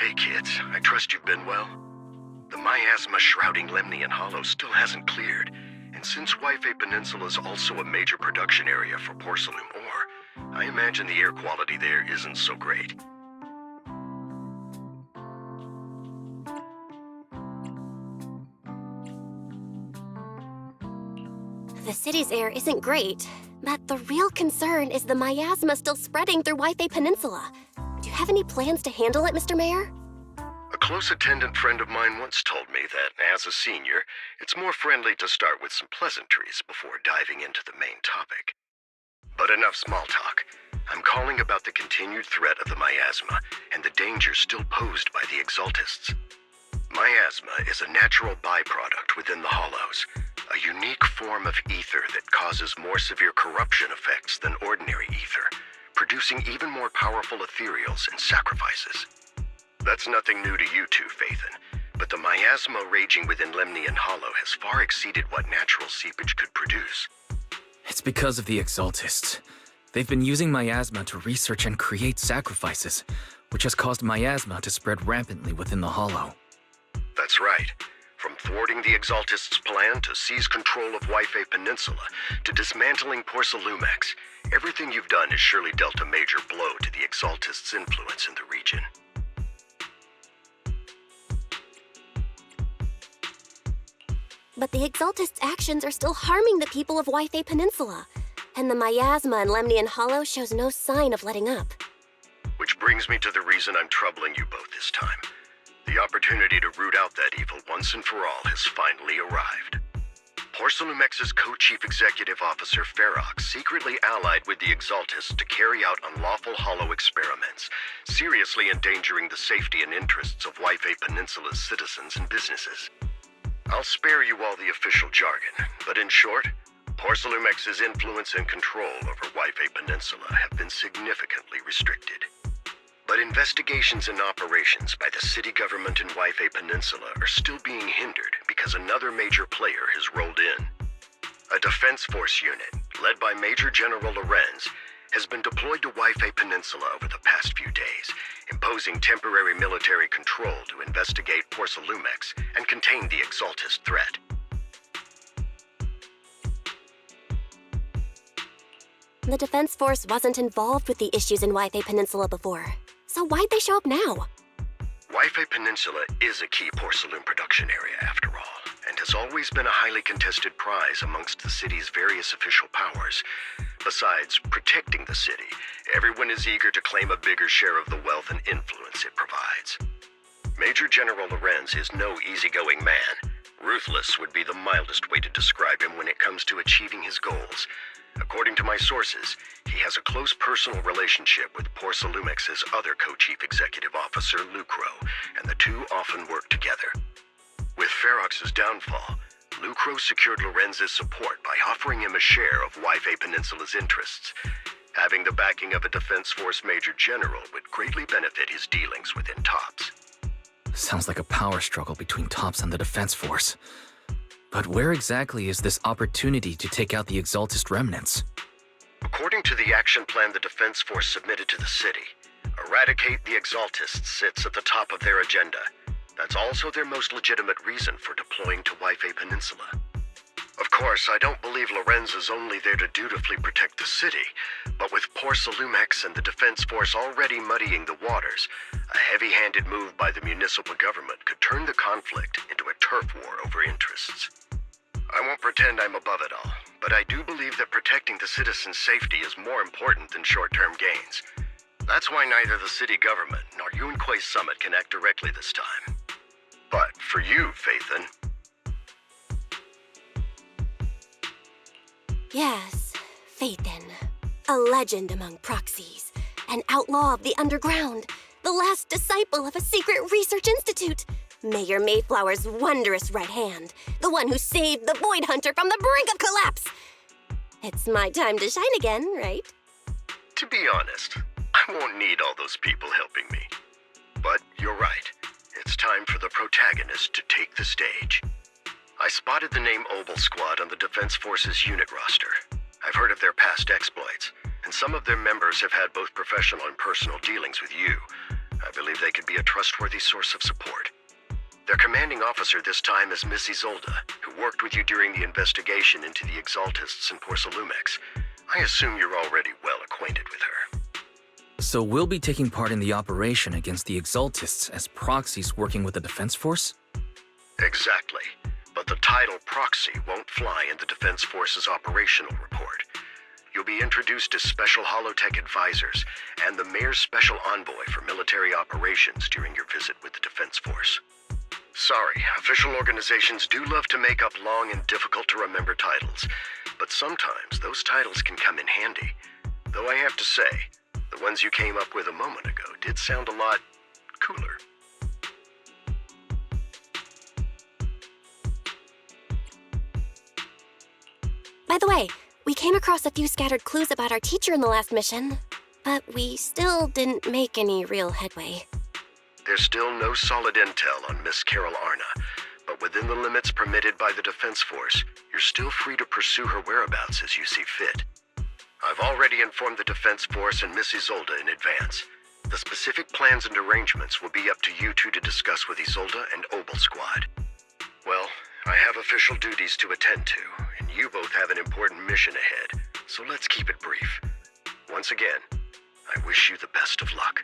Hey kids, I trust you've been well? The miasma shrouding Lemnian Hollow still hasn't cleared, and since Wi-Fi Peninsula is also a major production area for porcelain ore, I imagine the air quality there isn't so great. The city's air isn't great, but the real concern is the miasma still spreading through Wi-Fi Peninsula. Do you have any plans to handle it, Mr. Mayor? A close attendant friend of mine once told me that, as a senior, it's more friendly to start with some pleasantries before diving into the main topic. But enough small talk. I'm calling about the continued threat of the miasma and the danger still posed by the Exaltists. Miasma is a natural byproduct within the Hollows, a unique form of ether that causes more severe corruption effects than ordinary ether, producing even more powerful ethereals and sacrifices. That's nothing new to you two, Phaethon, but the miasma raging within Lemnian Hollow has far exceeded what natural seepage could produce. It's because of the Exaltists. They've been using miasma to research and create sacrifices, which has caused miasma to spread rampantly within the Hollow. That's right. From thwarting the Exaltists' plan to seize control of Wi-Fi Peninsula to dismantling Porcelumex, everything you've done has surely dealt a major blow to the Exaltists' influence in the region. But the Exaltists' actions are still harming the people of Wi-Fi Peninsula, and the miasma in Lemnian Hollow shows no sign of letting up. Which brings me to the reason I'm troubling you both this time. The opportunity to root out that evil once and for all has finally arrived. Porcelumex's co-chief executive officer Ferox secretly allied with the Exaltists to carry out unlawful hollow experiments, seriously endangering the safety and interests of Wi-Fi Peninsula's citizens and businesses. I'll spare you all the official jargon, but in short, Porcelumex's influence and control over Wi-Fi Peninsula have been significantly restricted. But investigations and operations by the city government in Wi-Fi Peninsula are still being hindered because another major player has rolled in. A defense force unit, led by Major General Lorenz, has been deployed to Wi-Fi Peninsula over the past few days, imposing temporary military control to investigate Porcelumex and contain the Exaltist threat. The Defense Force wasn't involved with the issues in Wi-Fi Peninsula before, so why'd they show up now? Wi-Fi Peninsula is a key porcelain production area, after all, and has always been a highly contested prize amongst the city's various official powers. Besides protecting the city, everyone is eager to claim a bigger share of the wealth and influence it provides. Major General Lorenz is no easygoing man. Ruthless would be the mildest way to describe him when it comes to achieving his goals. According to my sources, he has a close personal relationship with Porcelumex's other co-chief executive officer, Lucro, and the two often work together. With Ferox's downfall, Lucro secured Lorenz's support by offering him a share of Wi-Fi Peninsula's interests. Having the backing of a Defense Force Major General would greatly benefit his dealings within TOPS. Sounds like a power struggle between TOPS and the Defense Force. But where exactly is this opportunity to take out the Exaltist remnants? According to the action plan the Defense Force submitted to the city, eradicate the Exaltists sits at the top of their agenda. That's also their most legitimate reason for deploying to Wi-Fi Peninsula. Of course, I don't believe Lorenz is only there to dutifully protect the city, but with Porcelumex and the Defense Force already muddying the waters, a heavy-handed move by the municipal government could turn the conflict into a turf war over interests. I won't pretend I'm above it all, but I do believe that protecting the citizens' safety is more important than short-term gains. That's why neither the city government nor Yunquay Summit can act directly this time. But for you, Phaethon... Yes, Phaethon. A legend among proxies, an outlaw of the underground, the last disciple of a secret research institute. Mayor Mayflower's wondrous right hand, the one who saved the Void Hunter from the brink of collapse. It's my time to shine again, right? To be honest, I won't need all those people helping me. But you're right. It's time for the protagonist to take the stage. I spotted the name Obel Squad on the Defense Forces unit roster. I've heard of their past exploits, and some of their members have had both professional and personal dealings with you. I believe they could be a trustworthy source of support. Their commanding officer this time is Miss Isolda, who worked with you during the investigation into the Exaltists in Porcelumex. I assume you're already well acquainted with her. So we'll be taking part in the operation against the Exaltists as proxies working with the Defense Force? Exactly. But the title Proxy won't fly in the Defense Force's operational report. You'll be introduced as Special Holotech Advisors and the Mayor's Special Envoy for Military Operations during your visit with the Defense Force. Sorry, official organizations do love to make up long and difficult-to-remember titles, but sometimes those titles can come in handy. Though I have to say, the ones you came up with a moment ago did sound a lot cooler. By the way, we came across a few scattered clues about our teacher in the last mission, but we still didn't make any real headway. There's still no solid intel on Miss Carol Arna, but within the limits permitted by the Defense Force, you're still free to pursue her whereabouts as you see fit. I've already informed the Defense Force and Miss Isolda in advance. The specific plans and arrangements will be up to you two to discuss with Isolda and Obel Squad. Well, I have official duties to attend to, and you both have an important mission ahead, so let's keep it brief. Once again, I wish you the best of luck.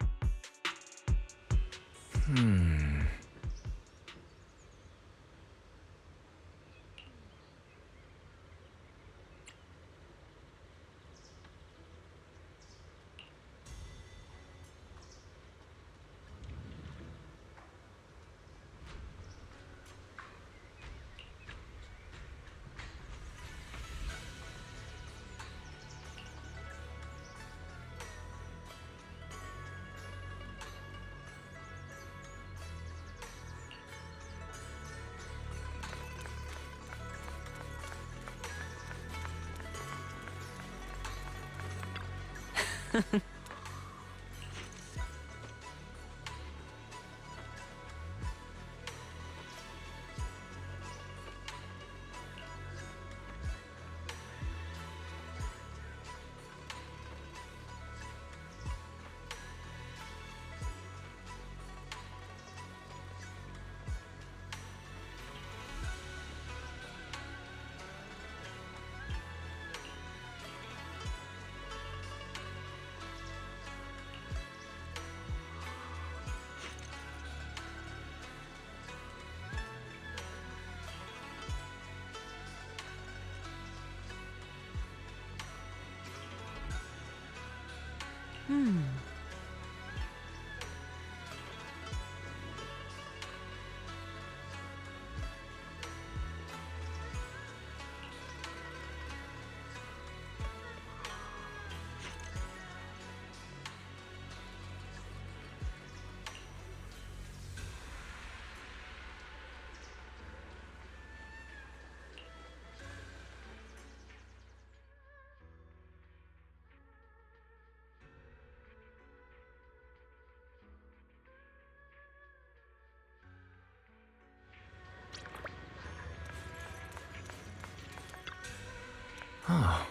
Oh.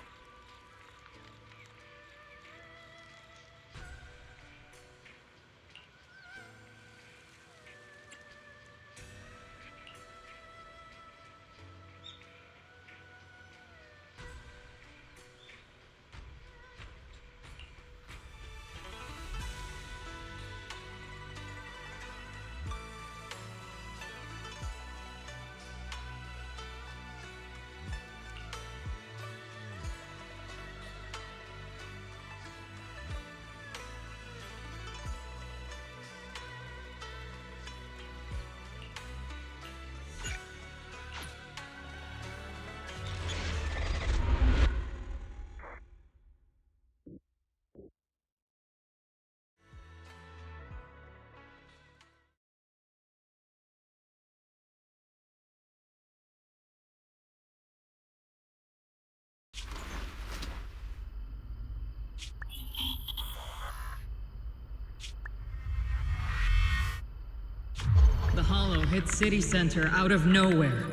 hit city center out of nowhere.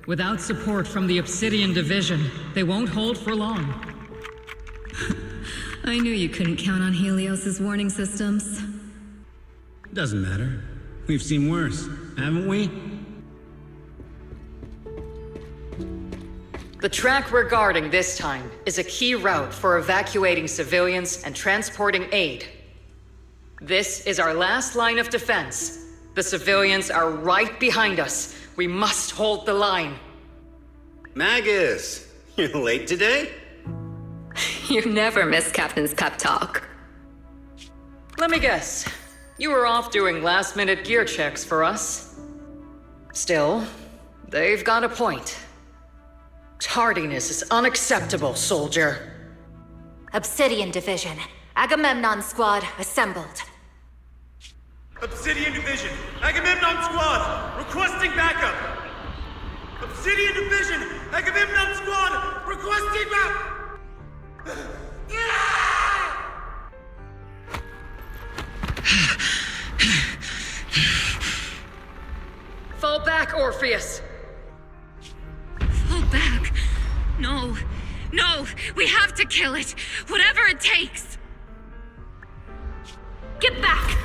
Without support from the Obsidian Division, they won't hold for long. I knew you couldn't count on Helios's warning systems. Doesn't matter. We've seen worse, haven't we? The track we're guarding this time is a key route for evacuating civilians and transporting aid. This is our last line of defense. The civilians are right behind us. We must hold the line. Magus, you're late today? You never miss Captain's pep talk. Let me guess. You were off doing last-minute gear checks for us. Still, they've got a point. Tardiness is unacceptable, soldier. Obsidian Division. Agamemnon Squad assembled. Obsidian Division, Agamemnon Squad, requesting backup! Obsidian Division, Agamemnon Squad, requesting backup! Fall back, Orpheus! Fall back. No. No, we have to kill it. Whatever it takes. Get back!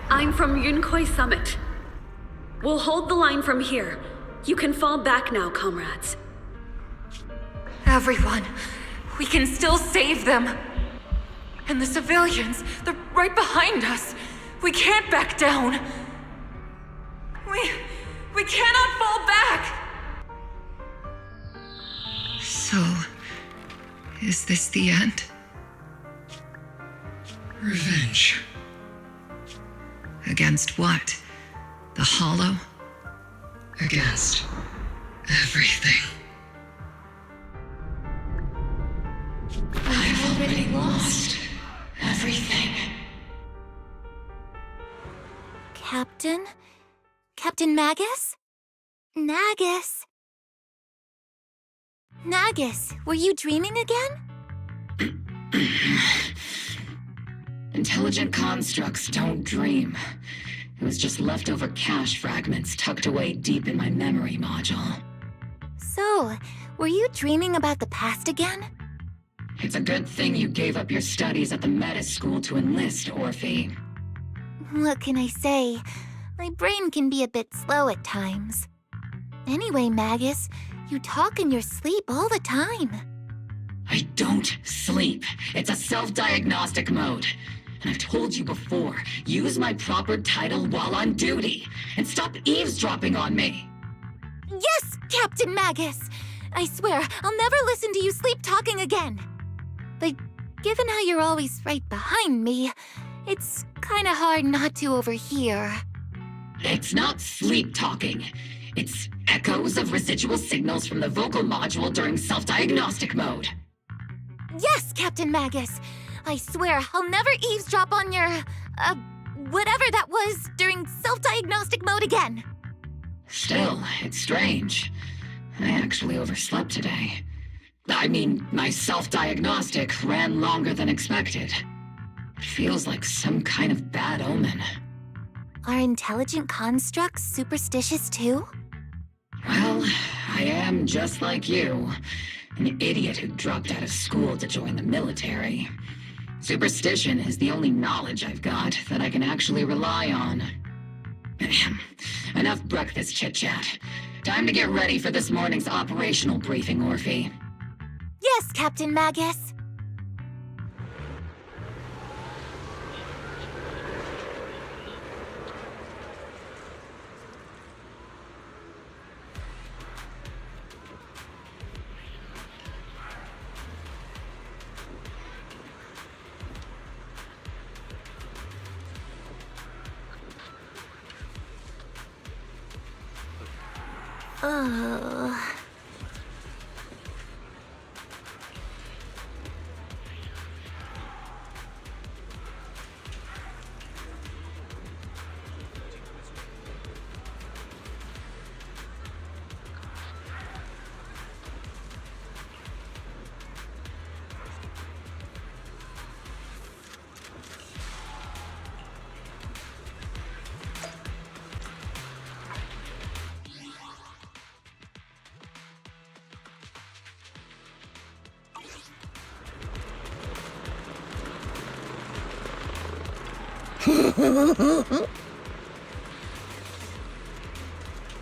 I'm from Yunkoi Summit. We'll hold the line from here. You can fall back now, comrades. Everyone, we can still save them. And the civilians, they're right behind us. We can't back down. We cannot fall back! So, is this the end? Revenge. Against what? The Hollow? Against everything. I've already lost everything. Captain? Captain Magus? Nagus? Nagus, were you dreaming again? Intelligent constructs don't dream. It was just leftover cache fragments tucked away deep in my memory module. So, were you dreaming about the past again? It's a good thing you gave up your studies at the Meta School to enlist, Orphe. What can I say? My brain can be a bit slow at times. Anyway, Magus, you talk in your sleep all the time. I don't sleep. It's a self-diagnostic mode. And I've told you before, use my proper title while on duty, and stop eavesdropping on me. Yes, Captain Magus! I swear, I'll never listen to you sleep talking again. But given how you're always right behind me, it's kinda hard not to overhear. It's not sleep talking. It's echoes of residual signals from the vocal module during self-diagnostic mode. Yes, Captain Magus. I swear I'll never eavesdrop on your, whatever that was during self-diagnostic mode again. Still, it's strange. I actually overslept today. I mean, my self-diagnostic ran longer than expected. It feels like some kind of bad omen. Are intelligent constructs superstitious too? Well, I am just like you. An idiot who dropped out of school to join the military. Superstition is the only knowledge I've got that I can actually rely on. Enough breakfast chit-chat. Time to get ready for this morning's operational briefing, Orphe. Yes, Captain Magus.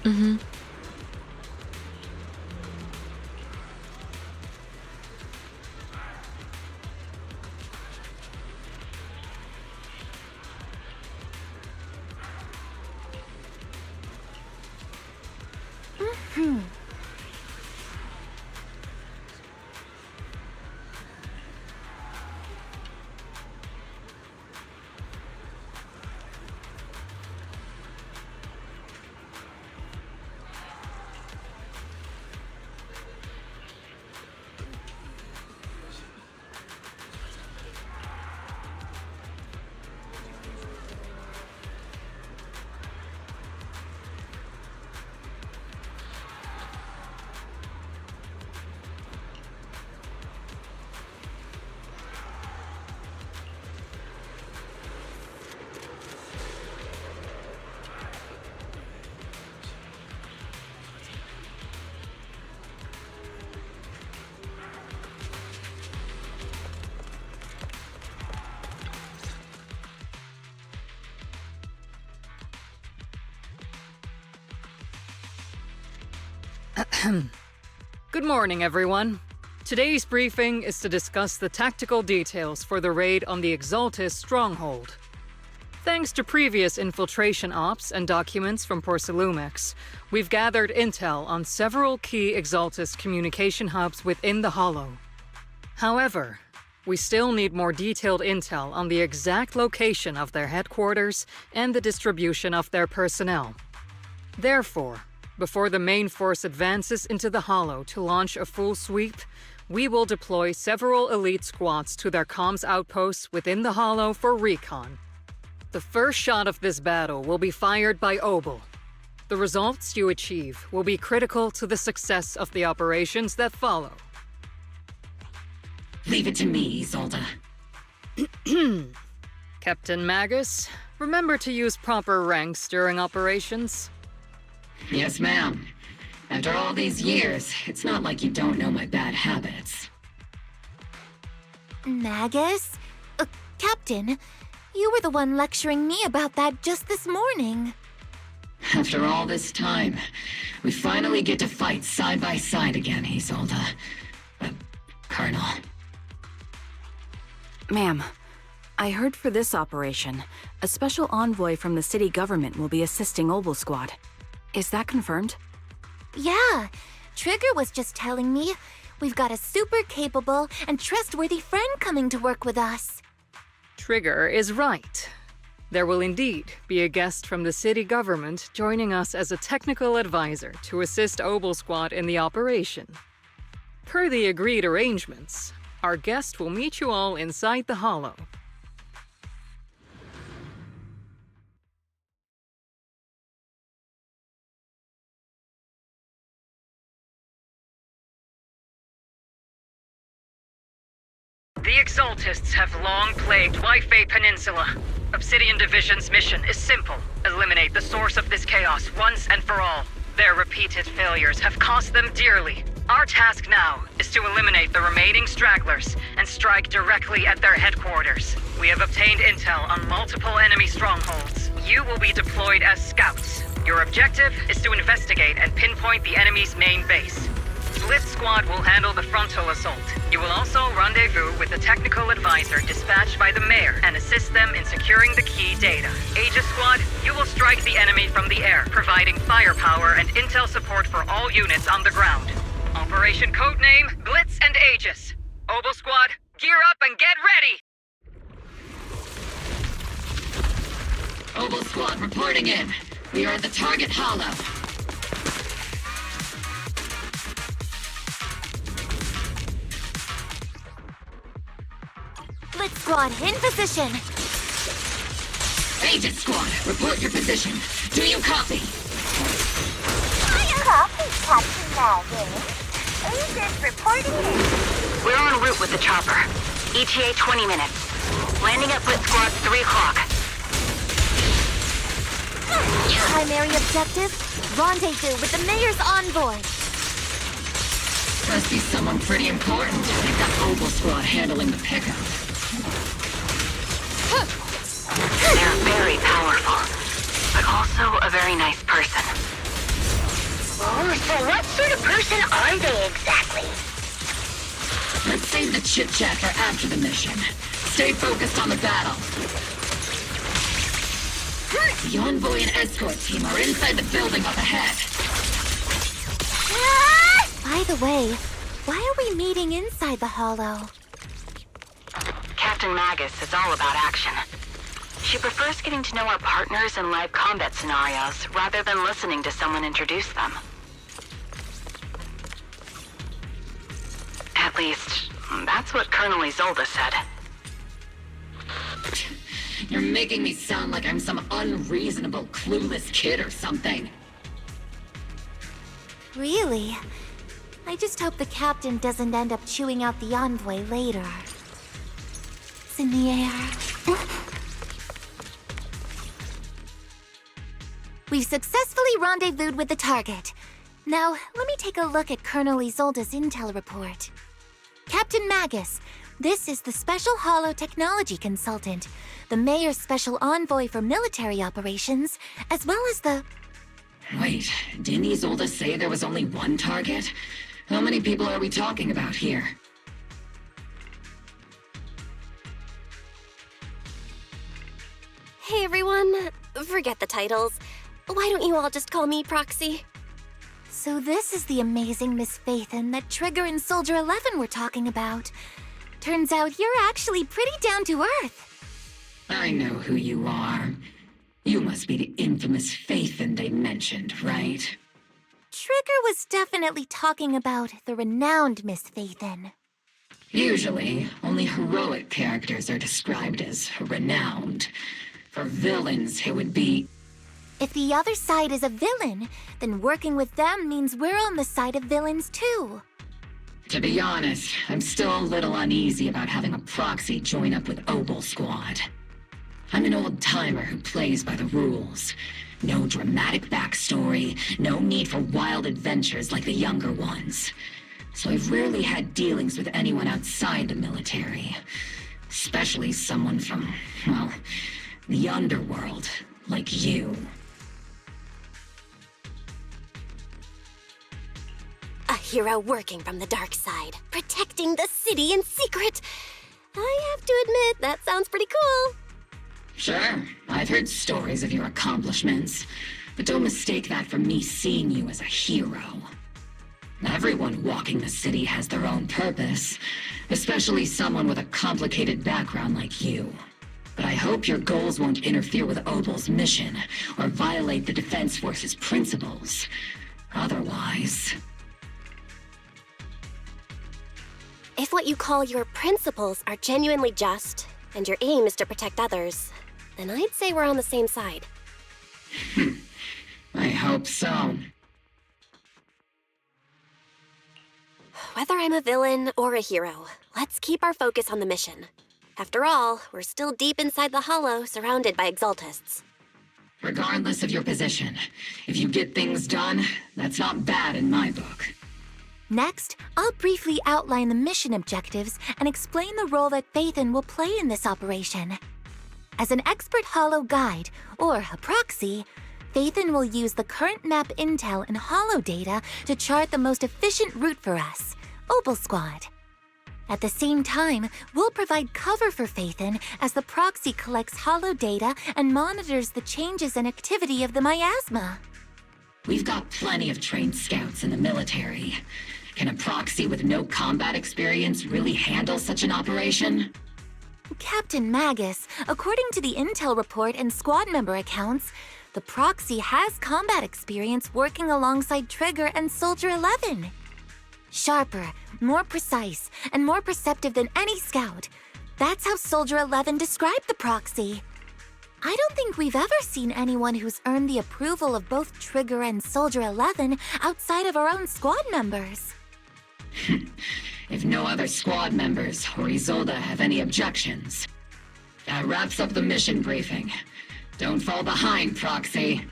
Mm-hmm. Good morning, everyone. Today's briefing is to discuss the tactical details for the raid on the Exaltis stronghold. Thanks to previous infiltration ops and documents from Porcelumex, we've gathered intel on several key Exaltis communication hubs within the Hollow. However, we still need more detailed intel on the exact location of their headquarters and the distribution of their personnel. Therefore, before the main force advances into the Hollow to launch a full sweep, we will deploy several elite squads to their comms outposts within the Hollow for recon. The first shot of this battle will be fired by Obel. The results you achieve will be critical to the success of the operations that follow. Leave it to me, Isolde. Captain Magus, remember to use proper ranks during operations. Yes, ma'am. After all these years, it's not like you don't know my bad habits. Magus? Captain, you were the one lecturing me about that just this morning. After all this time, we finally get to fight side by side again, Isolde. Colonel. Ma'am, I heard for this operation, a special envoy from the city government will be assisting Obel Squad. Is that confirmed? Yeah, Trigger was just telling me we've got a super capable and trustworthy friend coming to work with us. Trigger is right. There will indeed be a guest from the city government joining us as a technical advisor to assist Obel Squad in the operation. Per the agreed arrangements, our guest will meet you all inside the Hollow. The Exaltists have long plagued Waifei Peninsula. Obsidian Division's mission is simple. Eliminate the source of this chaos once and for all. Their repeated failures have cost them dearly. Our task now is to eliminate the remaining stragglers and strike directly at their headquarters. We have obtained intel on multiple enemy strongholds. You will be deployed as scouts. Your objective is to investigate and pinpoint the enemy's main base. Blitz Squad will handle the frontal assault. You will also rendezvous with the technical advisor dispatched by the mayor and assist them in securing the key data. Aegis Squad, you will strike the enemy from the air, providing firepower and intel support for all units on the ground. Operation Codename Blitz and Aegis. Obel Squad, gear up and get ready! Obel Squad reporting in. We are at the target hollow. Blitz Squad, in position! Agent Squad, report your position. Do you copy? Copy, Captain Magus. Agents reporting in. We're en route with the chopper. ETA 20 minutes. Landing at Blitz Squad 3 o'clock. Primary objective? Rendezvous with the mayor's envoy. Must be someone pretty important. We've got Obel Squad handling the pickup. They're very powerful, but also a very nice person. Oh, so what sort of person are they exactly? Let's save the chit-chat for after the mission. Stay focused on the battle. The envoy and escort team are inside the building up ahead. By the way, why are we meeting inside the Hollow? Captain Magus is all about action. She prefers getting to know our partners in live combat scenarios rather than listening to someone introduce them. At least, that's what Colonel Isolde said. You're making me sound like I'm some unreasonable, clueless kid or something. Really? I just hope the captain doesn't end up chewing out the envoy later. It's in the air. We've successfully rendezvoused with the target. Now, let me take a look at Colonel Isolde's intel report. Captain Magus, this is the Special Hollow Technology Consultant, the Mayor's Special Envoy for Military Operations, as well as the... Wait, didn't Isolde say there was only one target? How many people are we talking about here? Hey everyone, forget the titles. Why don't you all just call me Proxy? So this is the amazing Miss Phaethon that Trigger and Soldier 11 were talking about. Turns out you're actually pretty down to earth. I know who you are. You must be the infamous Phaethon they mentioned, right? Trigger was definitely talking about the renowned Miss Phaethon. Usually, only heroic characters are described as renowned. For villains, it would be... If the other side is a villain, then working with them means we're on the side of villains too. To be honest, I'm still a little uneasy about having a proxy join up with Obel Squad. I'm an old-timer who plays by the rules. No dramatic backstory, no need for wild adventures like the younger ones. So I've rarely had dealings with anyone outside the military. Especially someone from, well, the underworld, like you. A hero working from the dark side, protecting the city in secret. I have to admit, that sounds pretty cool. Sure, I've heard stories of your accomplishments, but don't mistake that for me seeing you as a hero. Everyone walking the city has their own purpose, especially someone with a complicated background like you. But I hope your goals won't interfere with Obel's mission, or violate the Defense Force's principles. Otherwise... If what you call your principles are genuinely just, and your aim is to protect others, then I'd say we're on the same side. I hope so. Whether I'm a villain or a hero, let's keep our focus on the mission. After all, we're still deep inside the Hollow, surrounded by Exaltists. Regardless of your position, if you get things done, that's not bad in my book. Next, I'll briefly outline the mission objectives and explain the role that Phaethon will play in this operation. As an expert Hollow guide, or a proxy, Phaethon will use the current map intel and Hollow data to chart the most efficient route for us, Obel Squad. At the same time, we'll provide cover for Phaethon as the proxy collects Hollow data and monitors the changes and activity of the miasma. We've got plenty of trained scouts in the military. Can a proxy with no combat experience really handle such an operation? Captain Magus, according to the intel report and squad member accounts, the proxy has combat experience working alongside Trigger and Soldier 11. Sharper, more precise, and more perceptive than any scout. That's how Soldier 11 described the proxy. I don't think we've ever seen anyone who's earned the approval of both Trigger and Soldier 11 outside of our own squad members. If no other squad members or Isolde have any objections. That wraps up the mission briefing. Don't fall behind, Proxy.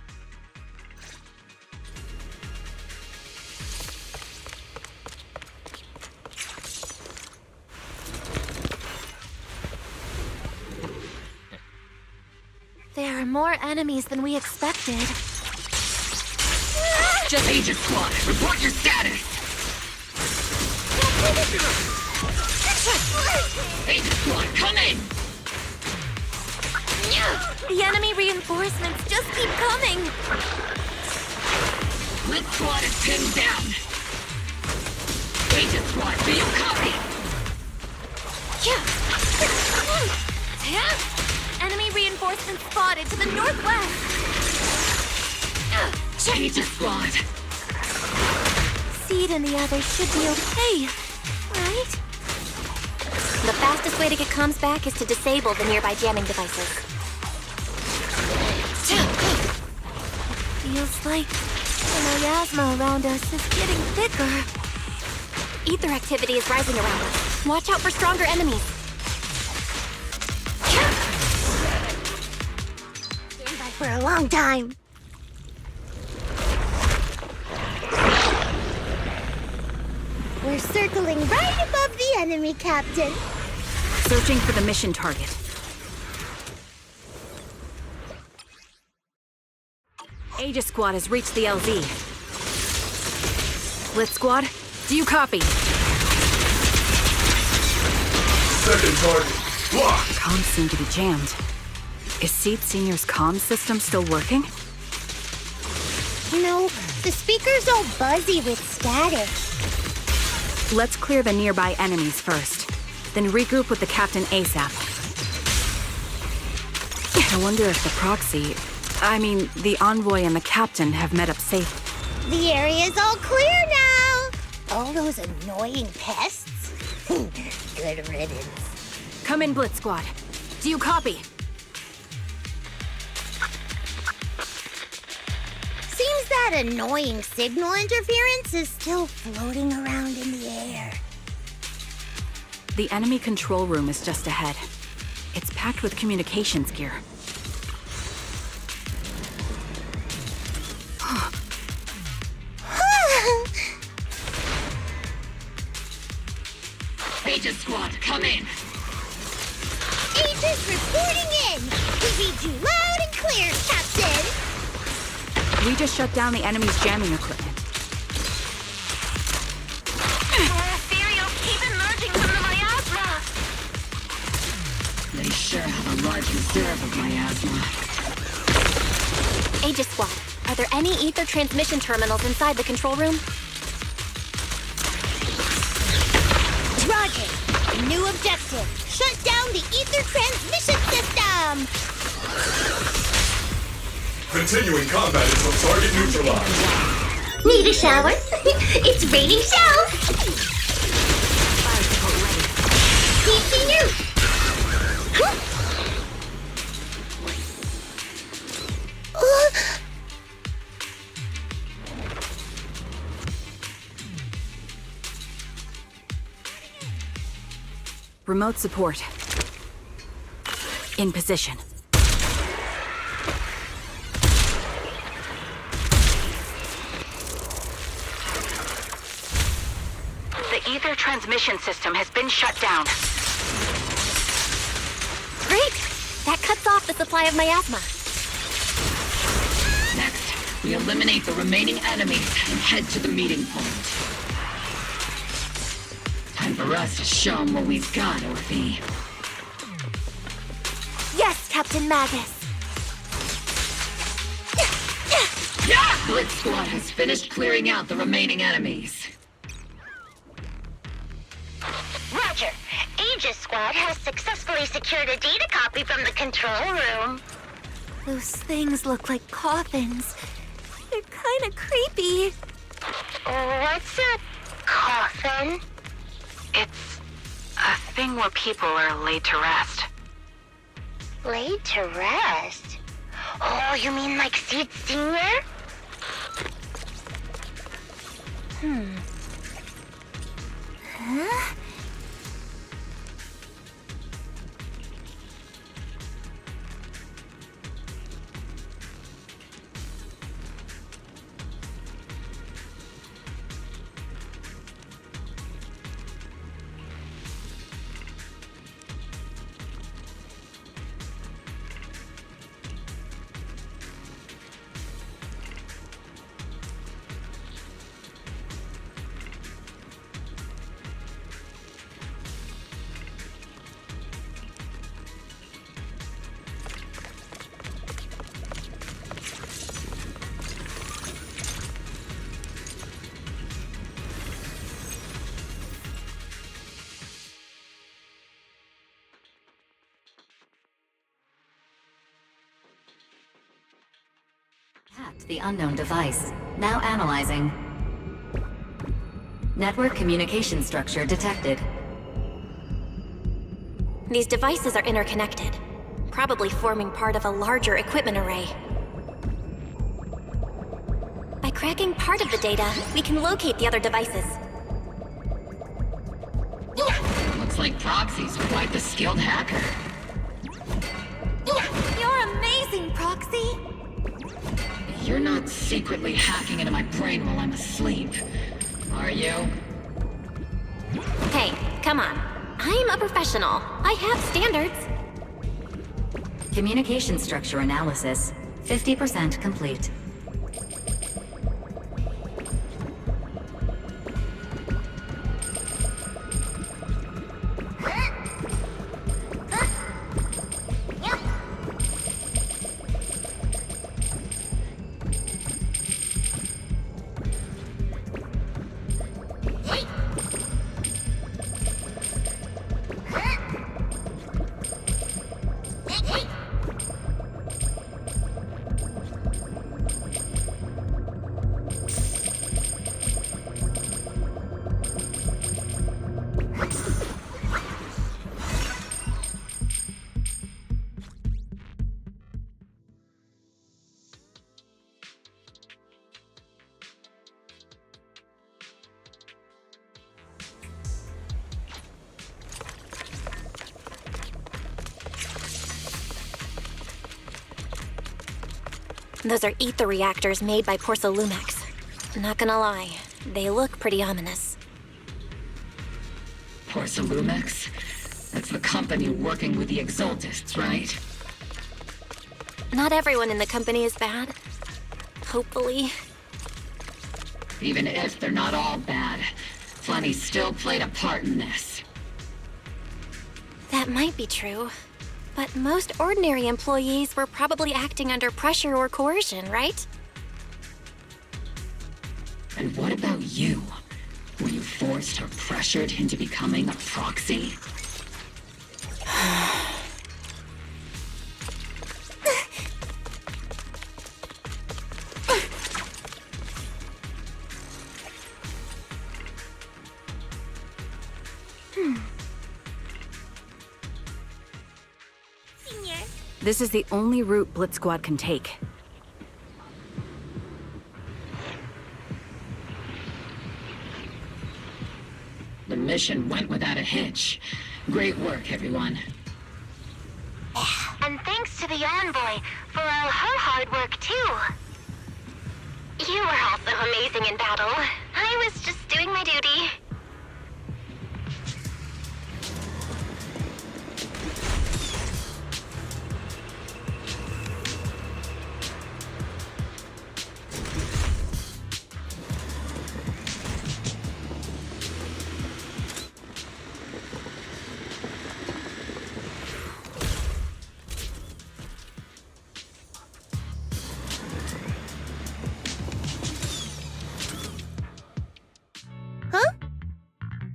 are more enemies than we expected. Just Agent Squad, report your status! Agent Squad, come in! The enemy reinforcements just keep coming! Blitz Squad is pinned down! Agent Squad, do you copy? Enemy reinforcements spotted to the northwest! Agent Squad! Seed and the others should be okay, right? The fastest way to get comms back is to disable the nearby jamming devices. Feels like the miasma around us is getting thicker. Ether activity is rising around us. Watch out for stronger enemies. Stand by for a long time. We're circling right above the enemy, Captain. Searching for the mission target. Aegis Squad has reached the LZ. Blitz Squad, do you copy? Second target, locked! Comms seem to be jammed. Is Seed Senior's comms system still working? No, the speaker's all buzzy with static. Let's clear the nearby enemies first, then regroup with the Captain ASAP. I wonder if the the Envoy and the Captain have met up safe. The area's all clear now. All those annoying pests? Good riddance. Come in, Blitz Squad. Do you copy? Seems that annoying signal interference is still floating around in the air. The enemy control room is just ahead. It's packed with communications gear. Agent Squad, come in! Agents reporting in! We read you loud and clear, Captain! We just shut down the enemy's jamming equipment. Ethereals keep emerging from the miasma! They sure have a large reserve of miasma. Aegis Squad, are there any ether transmission terminals inside the control room? Roger. New objective. Shut down the ether transmission system! Continuing combat until target neutralized. Need a shower? It's raining shells! Teaching you! Remote support. In position. The ether transmission system has been shut down. Great! That cuts off the supply of miasma. Next, we eliminate the remaining enemies and head to the meeting point. Time for us to show them what we've got, Orphe. Yes, Captain Magus. Blitz Squad has finished clearing out the remaining enemies. Roger. Aegis Squad has successfully secured a data copy from the control room. Those things look like coffins. They're kind of creepy. What's a coffin? It's a thing where people are laid to rest. Laid to rest? Oh, you mean like Seed Senior? Huh? Detect the unknown device. Now analyzing. Network communication structure detected. These devices are interconnected, probably forming part of a larger equipment array. By cracking part of the data, we can locate the other devices. Looks like Proxy's quite the skilled hacker. You're amazing, Proxy! You're not secretly hacking into my brain while I'm asleep, are you? Hey, come on. I'm a professional. I have standards. Communication structure analysis. 50% complete. Those are ether reactors made by Porcelumex. Not gonna lie, they look pretty ominous. Porcelumex? That's the company working with the Exaltists, right? Not everyone in the company is bad. Hopefully. Even if they're not all bad, Funny still played a part in this. That might be true. But most ordinary employees were probably acting under pressure or coercion, right? And what about you? Were you forced or pressured into becoming a proxy? This is the only route Blitz Squad can take. The mission went without a hitch. Great work, everyone. And thanks to the envoy for all her hard work, too. You were also amazing in battle. I was just doing my duty.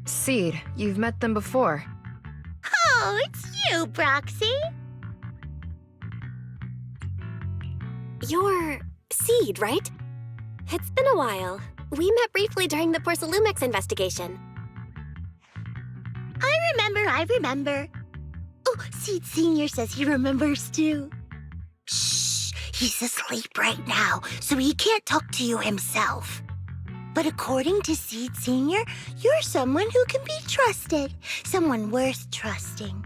Seed, you've met them before. Oh, it's you, Proxy. You're Seed, right? It's been a while. We met briefly during the Porcelumex investigation. I remember. Oh, Seed Sr. says he remembers too. Shh, he's asleep right now, so he can't talk to you himself. But according to Seed Sr., you're someone who can be trusted. Someone worth trusting.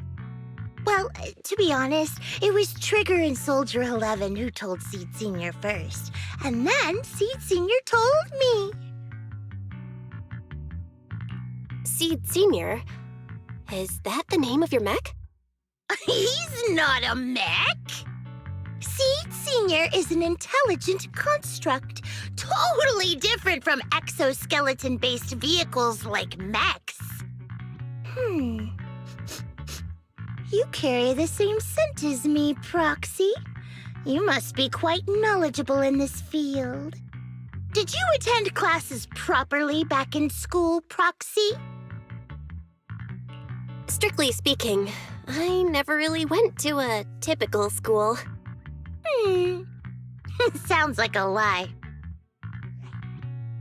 Well, to be honest, it was Trigger and Soldier 11 who told Seed Sr. first. And then Seed Sr. told me. Seed Sr.? Is that the name of your mech? He's not a mech. Seed Sr. is an intelligent construct, totally different from exoskeleton-based vehicles like mechs. You carry the same scent as me, Proxy. You must be quite knowledgeable in this field. Did you attend classes properly back in school, Proxy? Strictly speaking, I never really went to a typical school. Sounds like a lie.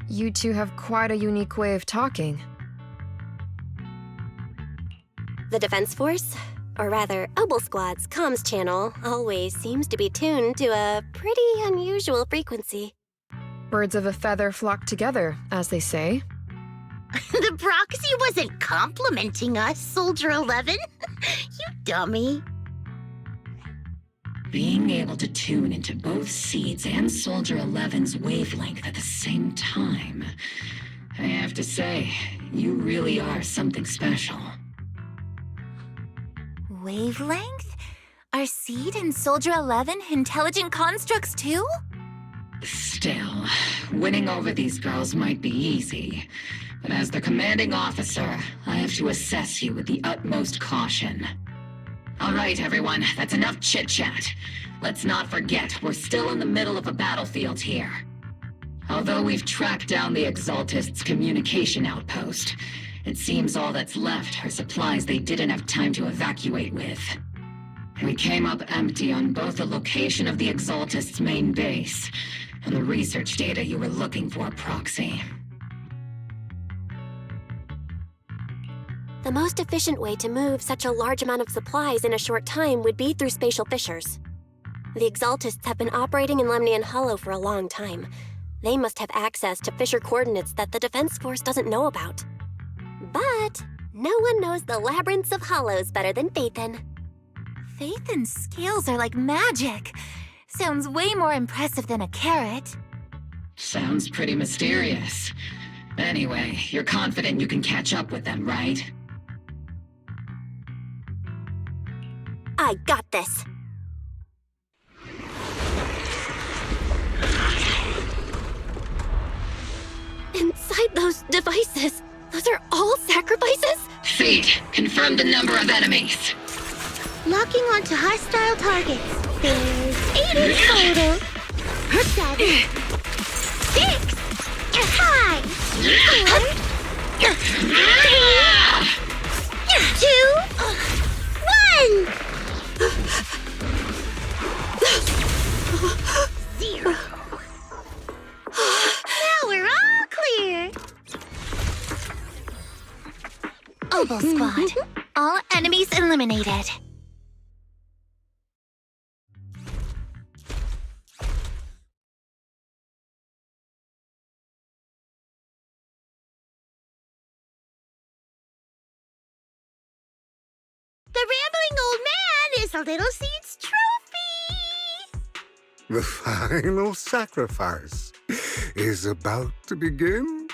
You two have quite a unique way of talking. The Defense Force, or rather, Obel Squad's comms channel, always seems to be tuned to a pretty unusual frequency. Birds of a feather flock together, as they say. The proxy wasn't complimenting us, Soldier 11. You dummy. Being able to tune into both Seeds and Soldier 11's wavelength at the same time. I have to say, you really are something special. Wavelength? Are Seed and Soldier 11 intelligent constructs too? Still, winning over these girls might be easy. But as the commanding officer, I have to assess you with the utmost caution. All right, everyone, that's enough chit-chat. Let's not forget, we're still in the middle of a battlefield here. Although we've tracked down the Exaltists' communication outpost, it seems all that's left are supplies they didn't have time to evacuate with. We came up empty on both the location of the Exaltists' main base and the research data you were looking for, Proxy. The most efficient way to move such a large amount of supplies in a short time would be through spatial fissures. The Exaltists have been operating in Lemnian Hollow for a long time. They must have access to fissure coordinates that the Defense Force doesn't know about. But no one knows the labyrinths of hollows better than Phaethon. Phaethon's scales are like magic. Sounds way more impressive than a carrot. Sounds pretty mysterious. Anyway, you're confident you can catch up with them, right? I got this. Inside those devices, those are all sacrifices? Seed, confirm the number of enemies. Locking onto hostile targets. There's 8 in total. 7, 6, 5, 4, 3, 2, 1. 0. Now we're all clear. Obel Squad. All enemies eliminated. The rambling old man is a little Seed's trophy. The final sacrifice is about to begin.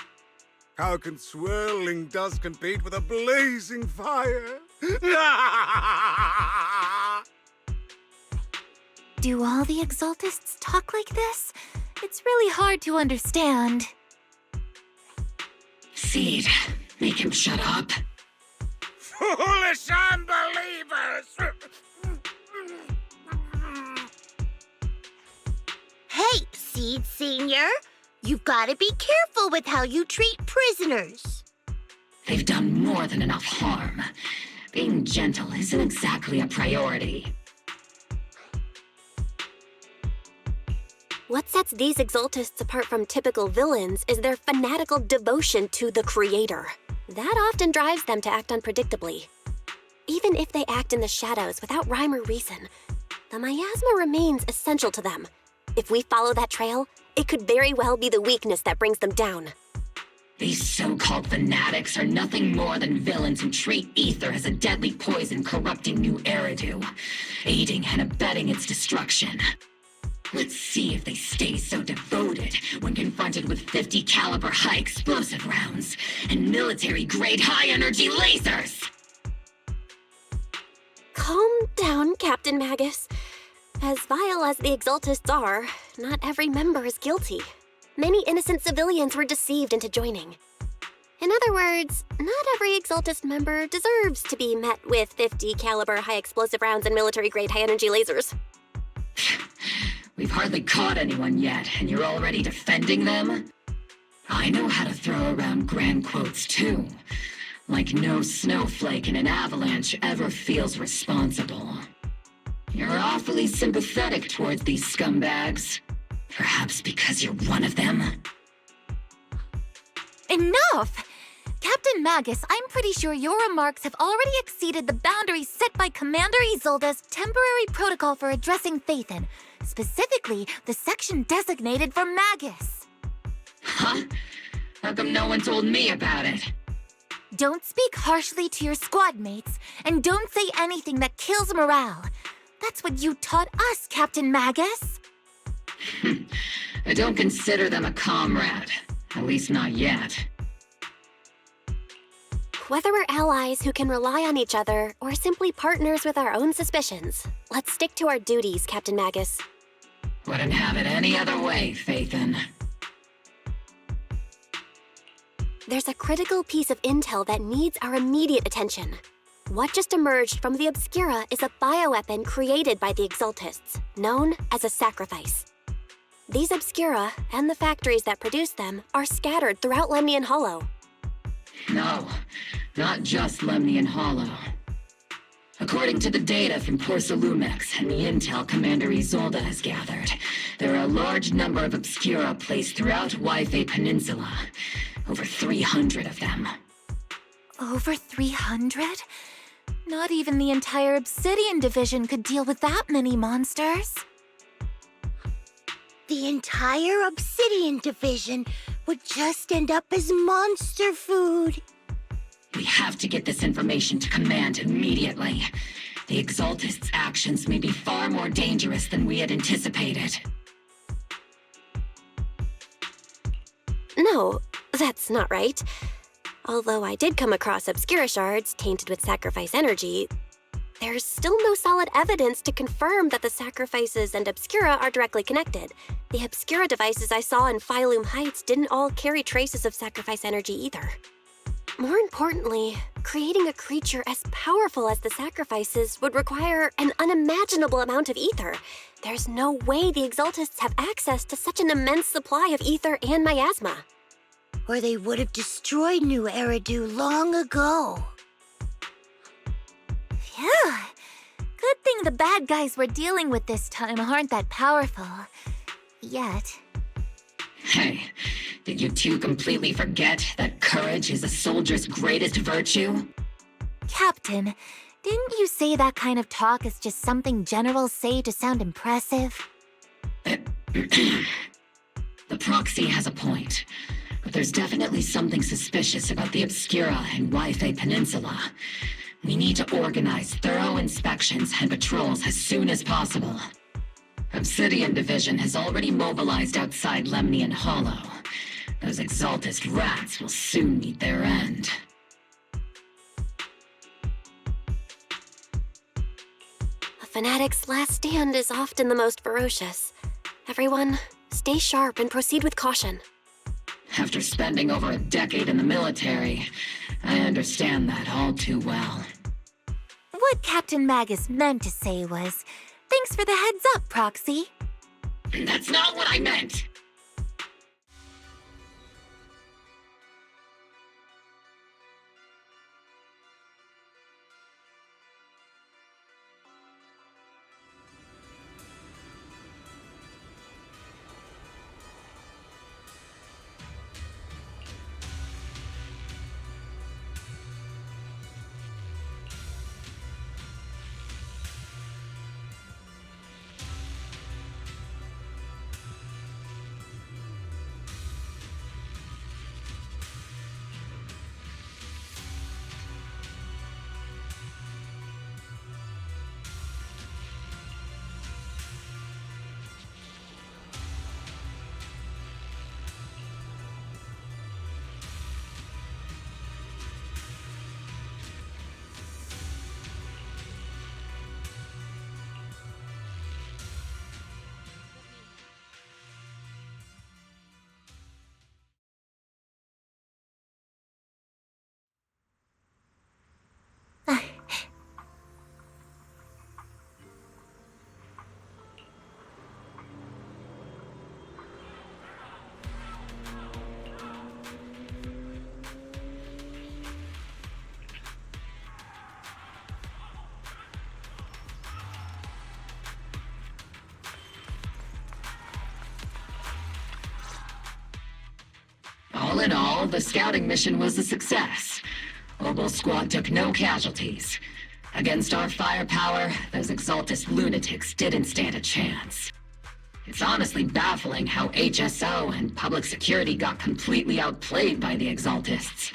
How can swirling dust compete with a blazing fire? Do all the Exaltists talk like this? It's really hard to understand. Seed, make him shut up. Foolish unbelievers! Hey, Seed Senior. You've got to be careful with how you treat prisoners. They've done more than enough harm. Being gentle isn't exactly a priority. What sets these Exaltists apart from typical villains is their fanatical devotion to the Creator. That often drives them to act unpredictably. Even if they act in the shadows without rhyme or reason, the miasma remains essential to them. If we follow that trail, it could very well be the weakness that brings them down. These so-called fanatics are nothing more than villains who treat ether as a deadly poison corrupting New Eridu, aiding and abetting its destruction. Let's see if they stay so devoted when confronted with 50 caliber high explosive rounds and military-grade high-energy lasers! Calm down, Captain Magus. As vile as the Exaltists are, not every member is guilty. Many innocent civilians were deceived into joining. In other words, not every Exaltist member deserves to be met with 50 caliber high explosive rounds and military-grade high-energy lasers. We've hardly caught anyone yet, and you're already defending them? I know how to throw around grand quotes too. Like no snowflake in an avalanche ever feels responsible. You're awfully sympathetic towards these scumbags. Perhaps because you're one of them? Enough! Captain Magus, I'm pretty sure your remarks have already exceeded the boundaries set by Commander Isolde's temporary protocol for addressing Phaethon, specifically the section designated for Magus. Huh? How come no one told me about it? Don't speak harshly to your squad mates, and don't say anything that kills morale. That's what you taught us, Captain Magus. I don't consider them a comrade. At least not yet. Whether we're allies who can rely on each other or simply partners with our own suspicions, let's stick to our duties, Captain Magus. Wouldn't have it any other way, Phaethon. There's a critical piece of intel that needs our immediate attention. What just emerged from the Obscura is a bioweapon created by the Exaltists, known as a sacrifice. These Obscura, and the factories that produce them, are scattered throughout Lemnian Hollow. No, not just Lemnian Hollow. According to the data from Porcelumex and the intel Commander Isolde has gathered, there are a large number of Obscura placed throughout Yphae Peninsula. Over 300 of them. Over 300? Not even the entire Obsidian Division could deal with that many monsters. The entire Obsidian Division would just end up as monster food. We have to get this information to Command immediately. The Exaltists' actions may be far more dangerous than we had anticipated. No, that's not right. Although I did come across Obscura shards tainted with sacrifice energy, there's still no solid evidence to confirm that the sacrifices and Obscura are directly connected. The Obscura devices I saw in Phylum Heights didn't all carry traces of sacrifice energy either. More importantly, creating a creature as powerful as the sacrifices would require an unimaginable amount of ether. There's no way the Exaltists have access to such an immense supply of ether and miasma. Or they would have destroyed New Eridu long ago. Phew. Good thing the bad guys we're dealing with this time aren't that powerful. Yet. Hey, did you two completely forget that courage is a soldier's greatest virtue? Captain, didn't you say that kind of talk is just something generals say to sound impressive? The proxy has a point, but there's definitely something suspicious about the Obscura and Yphae Peninsula. We need to organize thorough inspections and patrols as soon as possible. Obsidian Division has already mobilized outside Lemnian Hollow. Those Exaltist rats will soon meet their end. A fanatic's last stand is often the most ferocious. Everyone, stay sharp and proceed with caution. After spending over a decade in the military, I understand that all too well. What Captain Magus meant to say was, thanks for the heads up, Proxy. That's not what I meant! All in all, the scouting mission was a success. Obel Squad took no casualties. Against our firepower, those Exaltist lunatics didn't stand a chance. It's honestly baffling how HSO and public security got completely outplayed by the Exaltists.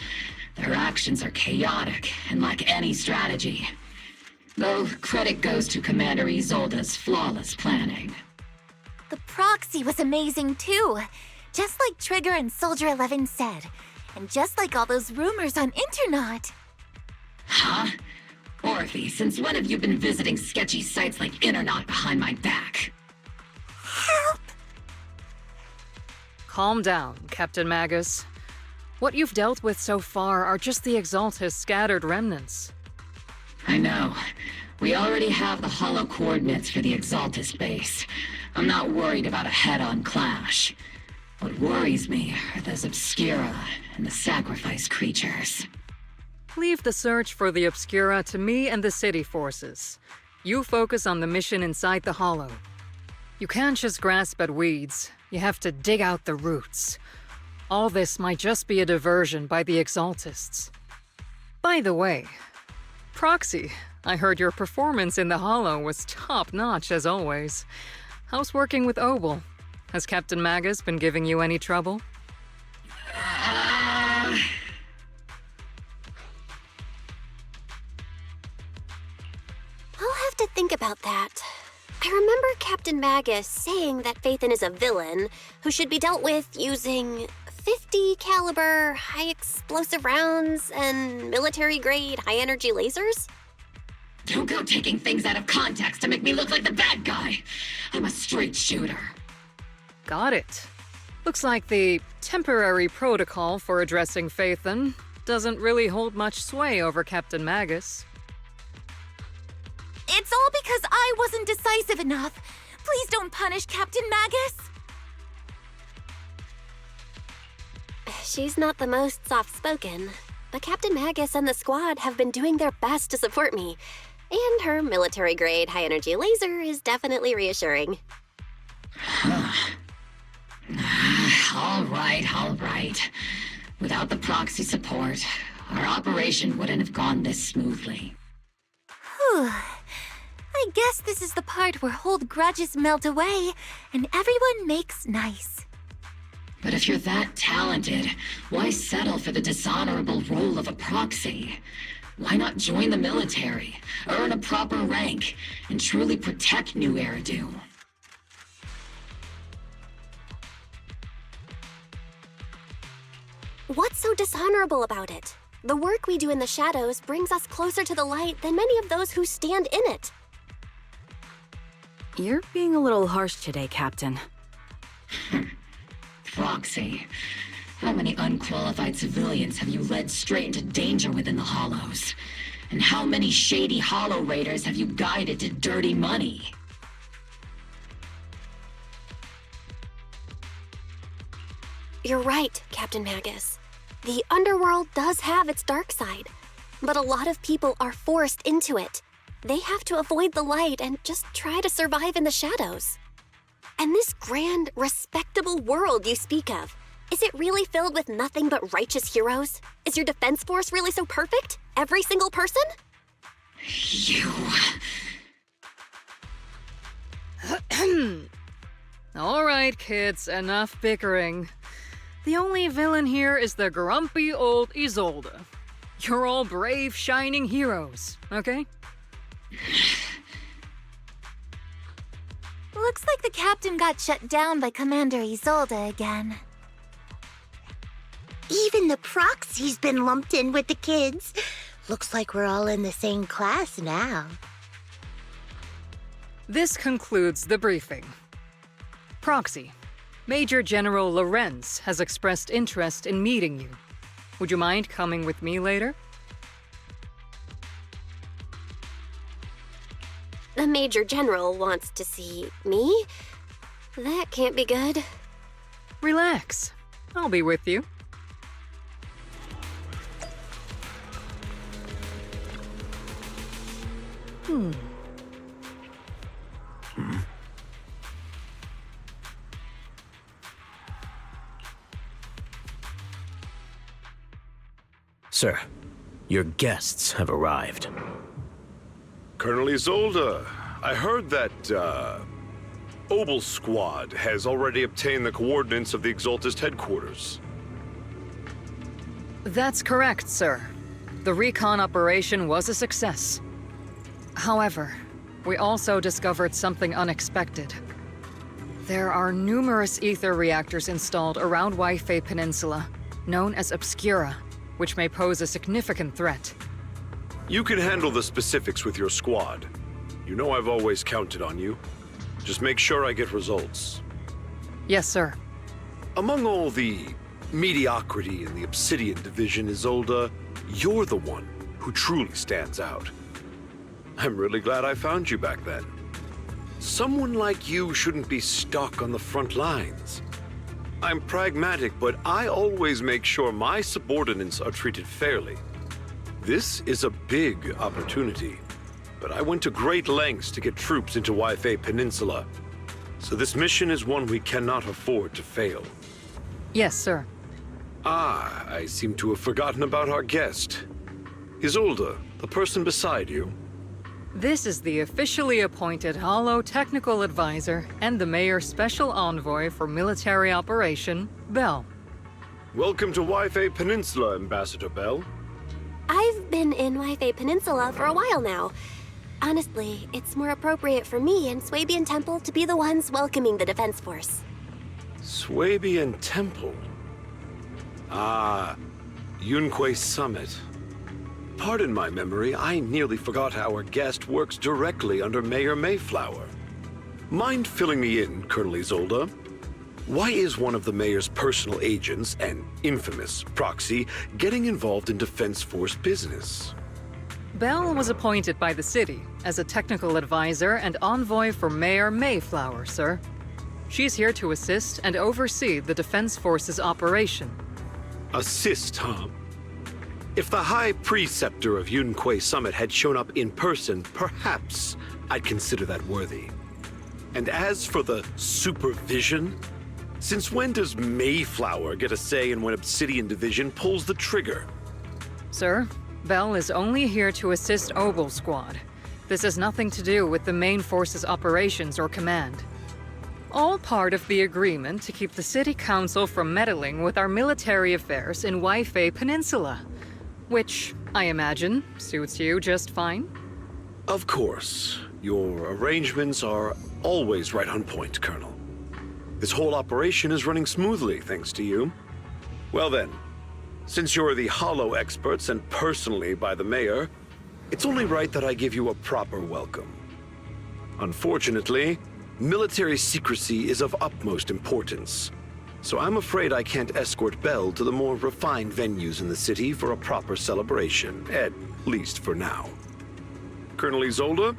Their actions are chaotic and lack any strategy. Though credit goes to Commander Isolde's flawless planning. The proxy was amazing too. Just like Trigger and Soldier 11 said. And just like all those rumors on Internet. Huh? Orphe, since when have you been visiting sketchy sites like Internet behind my back? Help! Calm down, Captain Magus. What you've dealt with so far are just the Exaltist scattered remnants. I know. We already have the hollow coordinates for the Exaltist base. I'm not worried about a head-on clash. What worries me are those Obscura and the Sacrifice creatures. Leave the search for the Obscura to me and the city forces. You focus on the mission inside the Hollow. You can't just grasp at weeds. You have to dig out the roots. All this might just be a diversion by the Exaltists. By the way, Proxy, I heard your performance in the Hollow was top-notch as always. How's working with Obel? Has Captain Magus been giving you any trouble? I'll have to think about that. I remember Captain Magus saying that Phaethon is a villain who should be dealt with using 50 caliber high explosive rounds and military-grade high-energy lasers? Don't go taking things out of context to make me look like the bad guy. I'm a straight shooter. Got it. Looks like the temporary protocol for addressing Phaethon doesn't really hold much sway over Captain Magus. It's all because I wasn't decisive enough. Please don't punish Captain Magus. She's not the most soft-spoken, but Captain Magus and the squad have been doing their best to support me. And her military-grade high-energy laser is definitely reassuring. All right. Without the proxy support, our operation wouldn't have gone this smoothly. Whew. I guess this is the part where old grudges melt away and everyone makes nice. But if you're that talented, why settle for the dishonorable role of a proxy? Why not join the military, earn a proper rank, and truly protect New Eridu? What's so dishonorable about it? The work we do in the shadows brings us closer to the light than many of those who stand in it. You're being a little harsh today, Captain. Proxy, how many unqualified civilians have you led straight into danger within the Hollows? And how many shady Hollow Raiders have you guided to dirty money? You're right, Captain Magus. The underworld does have its dark side, but a lot of people are forced into it. They have to avoid the light and just try to survive in the shadows. And this grand, respectable world you speak of, is it really filled with nothing but righteous heroes? Is your defense force really so perfect? Every single person? You... All right, kids, enough bickering. The only villain here is the grumpy old Isolde. You're all brave, shining heroes, okay? Looks like the captain got shut down by Commander Isolde again. Even the proxy's been lumped in with the kids. Looks like we're all in the same class now. This concludes the briefing. Proxy, Major General Lorenz has expressed interest in meeting you. Would you mind coming with me later? The Major General wants to see me? That can't be good. Relax. I'll be with you. Sir, your guests have arrived. Colonel Isolde, I heard that, Obel Squad has already obtained the coordinates of the Exaltist headquarters. That's correct, sir. The recon operation was a success. However, we also discovered something unexpected. There are numerous ether reactors installed around Wi-Fi Peninsula, known as Obscura, which may pose a significant threat. You can handle the specifics with your squad. You know I've always counted on you. Just make sure I get results. Yes, sir. Among all the mediocrity in the Obsidian Division, Isolde, you're the one who truly stands out. I'm really glad I found you back then. Someone like you shouldn't be stuck on the front lines. I'm pragmatic, but I always make sure my subordinates are treated fairly. This is a big opportunity, but I went to great lengths to get troops into Wi-Fi Peninsula. So this mission is one we cannot afford to fail. Yes, sir. Ah, I seem to have forgotten about our guest. Isolde, the person beside you. This is the officially appointed Hollow Technical Advisor and the Mayor's Special Envoy for Military Operation, Bell. Welcome to Wi-Fi Peninsula, Ambassador Bell. I've been in Wi-Fi Peninsula for a while now. Honestly, it's more appropriate for me and Swabian Temple to be the ones welcoming the Defense Force. Swabian Temple? Ah, Yunque Summit. Pardon my memory, I nearly forgot how our guest works directly under Mayor Mayflower. Mind filling me in, Colonel Isolde? Why is one of the mayor's personal agents, an infamous proxy, getting involved in Defense Force business? Bell was appointed by the city as a technical advisor and envoy for Mayor Mayflower, sir. She's here to assist and oversee the Defense Force's operation. Assist, huh? If the High Preceptor of Yunque Summit had shown up in person, perhaps I'd consider that worthy. And as for the supervision, since when does Mayflower get a say in when Obsidian Division pulls the trigger? Sir, Bell is only here to assist Obel Squad. This has nothing to do with the main force's operations or command. All part of the agreement to keep the City Council from meddling with our military affairs in Wi-Fi Peninsula. Which, I imagine, suits you just fine? Of course. Your arrangements are always right on point, Colonel. This whole operation is running smoothly, thanks to you. Well then, since you're the Hollow experts and personally by the Mayor, it's only right that I give you a proper welcome. Unfortunately, military secrecy is of utmost importance. So I'm afraid I can't escort Bell to the more refined venues in the city for a proper celebration, at least for now. Colonel Isolde,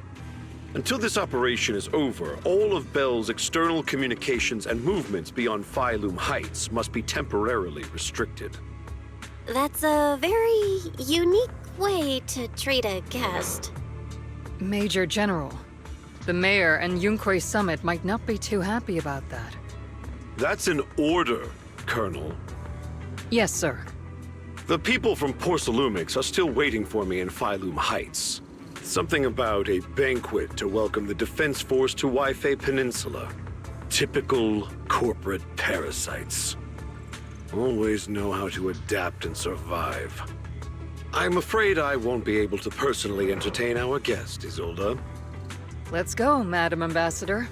until this operation is over, all of Bell's external communications and movements beyond Phylum Heights must be temporarily restricted. That's a very unique way to treat a guest. Major General, the Mayor and Yunque Summit might not be too happy about that. That's an order, Colonel. Yes, sir. The people from Porcelumix are still waiting for me in Phylum Heights. Something about a banquet to welcome the Defense Force to Wi-Fi Peninsula. Typical corporate parasites. Always know how to adapt and survive. I'm afraid I won't be able to personally entertain our guest, Isolde. Let's go, Madam Ambassador.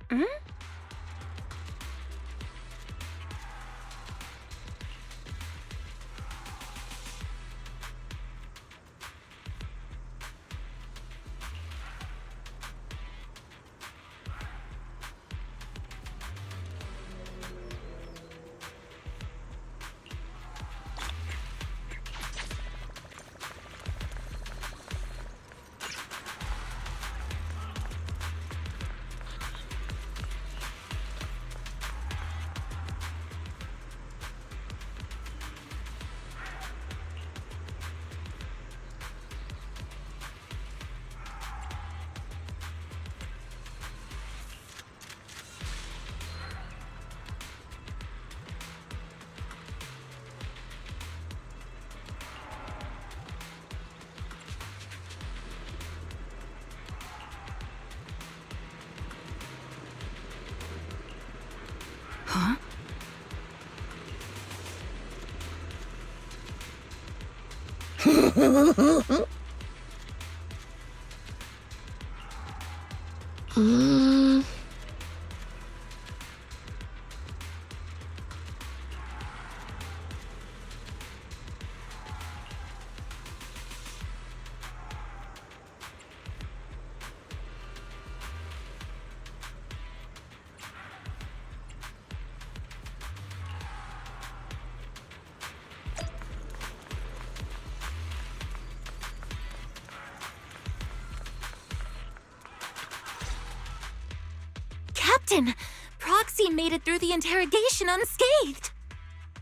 Huh? Captain, Proxy made it through the interrogation unscathed.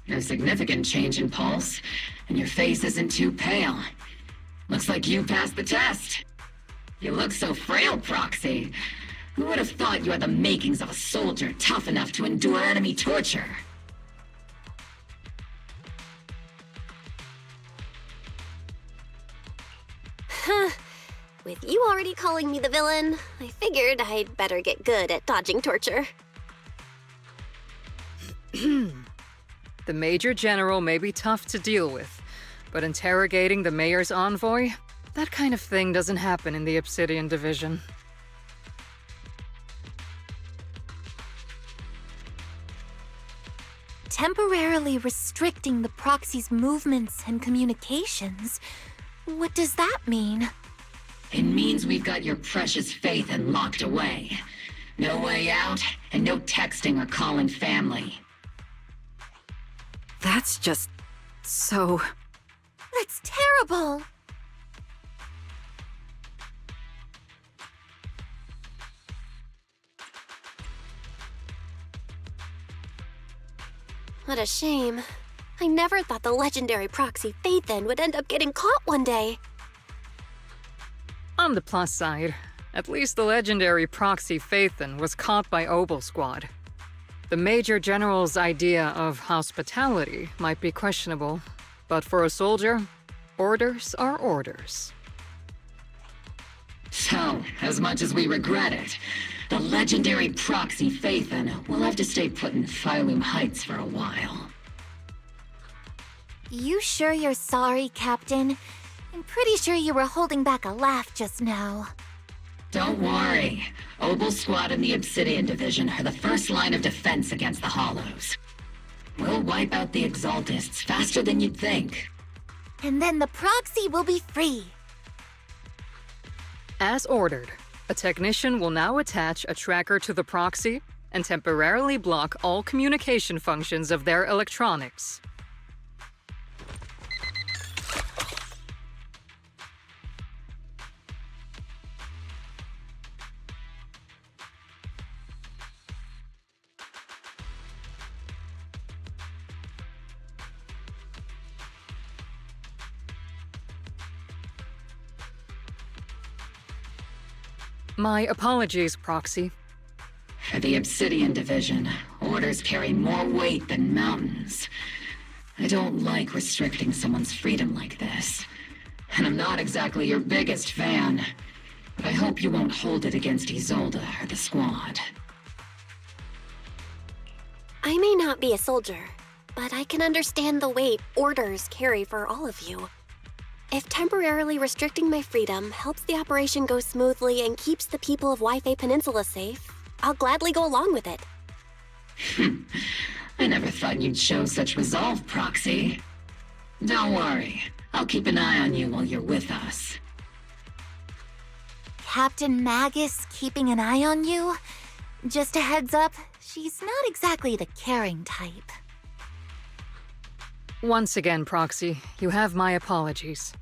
No significant change in pulse, and your face isn't too pale. Looks like you passed the test. You look so frail, Proxy. Who would have thought you had the makings of a soldier tough enough to endure enemy torture? With you already calling me the villain, I figured I'd better get good at dodging torture. The Major General may be tough to deal with, but interrogating the Mayor's envoy? That kind of thing doesn't happen in the Obsidian Division. Temporarily restricting the Proxy's movements and communications? What does that mean? It means we've got your precious Phaethon locked away. No way out, and no texting or calling family. That's just so... That's terrible! What a shame. I never thought the legendary proxy Phaethon would end up getting caught one day. On the plus side, at least the legendary proxy Phaethon was caught by Obel Squad. The Major General's idea of hospitality might be questionable, but for a soldier, orders are orders. So, as much as we regret it, the legendary proxy Phaethon will have to stay put in Phylum Heights for a while. You sure you're sorry, Captain? I'm pretty sure you were holding back a laugh just now. Don't worry. Obel Squad and the Obsidian Division are the first line of defense against the Hollows. We'll wipe out the Exaltists faster than you'd think. And then the proxy will be free. As ordered, a technician will now attach a tracker to the proxy and temporarily block all communication functions of their electronics. My apologies, Proxy. For the Obsidian Division, orders carry more weight than mountains. I don't like restricting someone's freedom like this. And I'm not exactly your biggest fan. But I hope you won't hold it against Isolde or the Squad. I may not be a soldier, but I can understand the weight orders carry for all of you. If temporarily restricting my freedom helps the operation go smoothly and keeps the people of Wi-Fi Peninsula safe, I'll gladly go along with it. I never thought you'd show such resolve, Proxy. Don't worry. I'll keep an eye on you while you're with us. Captain Magus keeping an eye on you? Just a heads up, she's not exactly the caring type. Once again, Proxy, you have my apologies.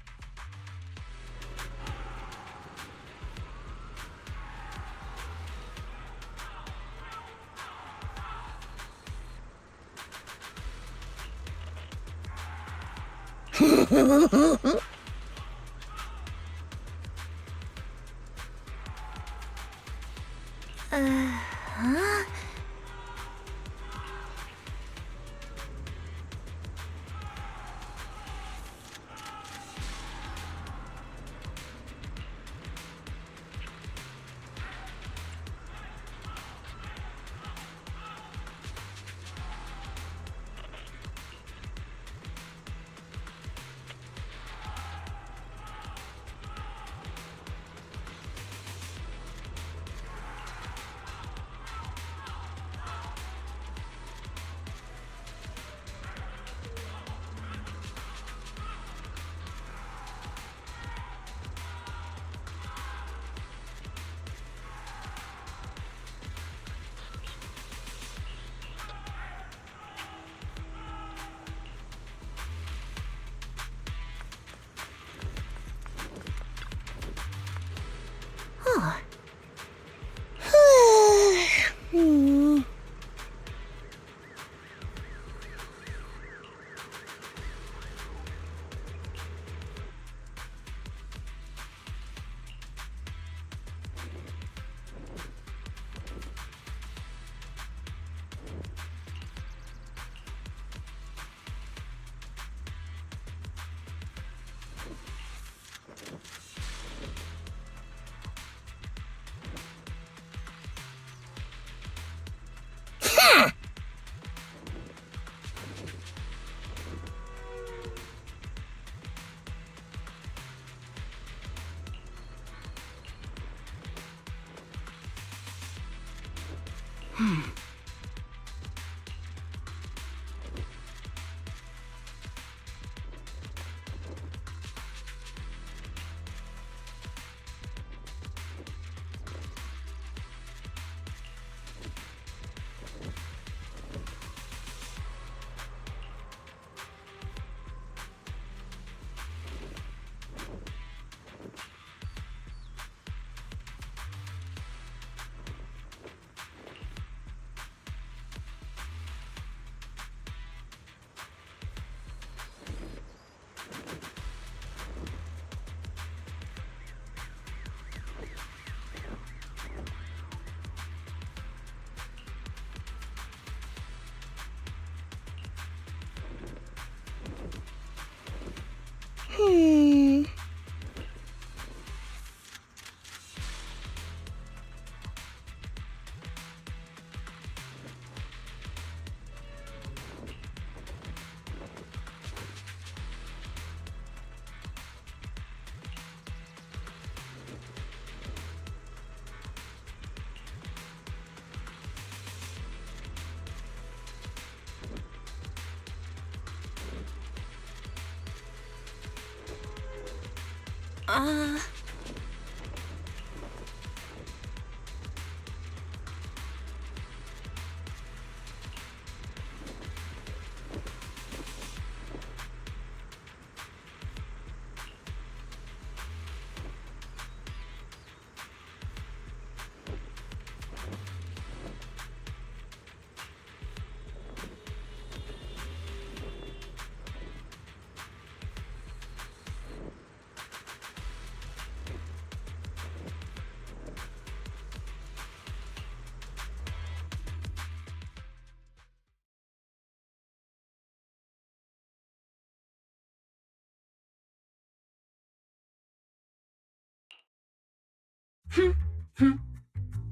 Huh?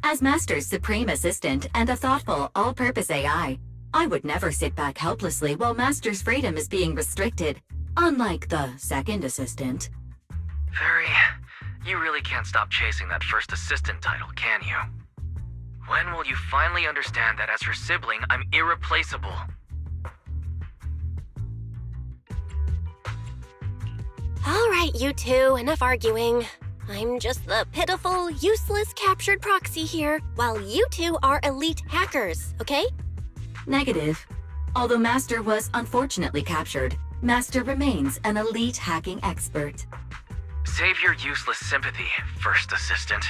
As Master's supreme assistant and a thoughtful, all-purpose AI, I would never sit back helplessly while Master's freedom is being restricted, unlike the second assistant. You really can't stop chasing that first assistant title, can you? When will you finally understand that as her sibling, I'm irreplaceable? All right, you two, enough arguing. I'm just the pitiful, useless captured proxy here, while you two are elite hackers, okay? Negative. Although Master was unfortunately captured, Master remains an elite hacking expert. Save your useless sympathy, First Assistant.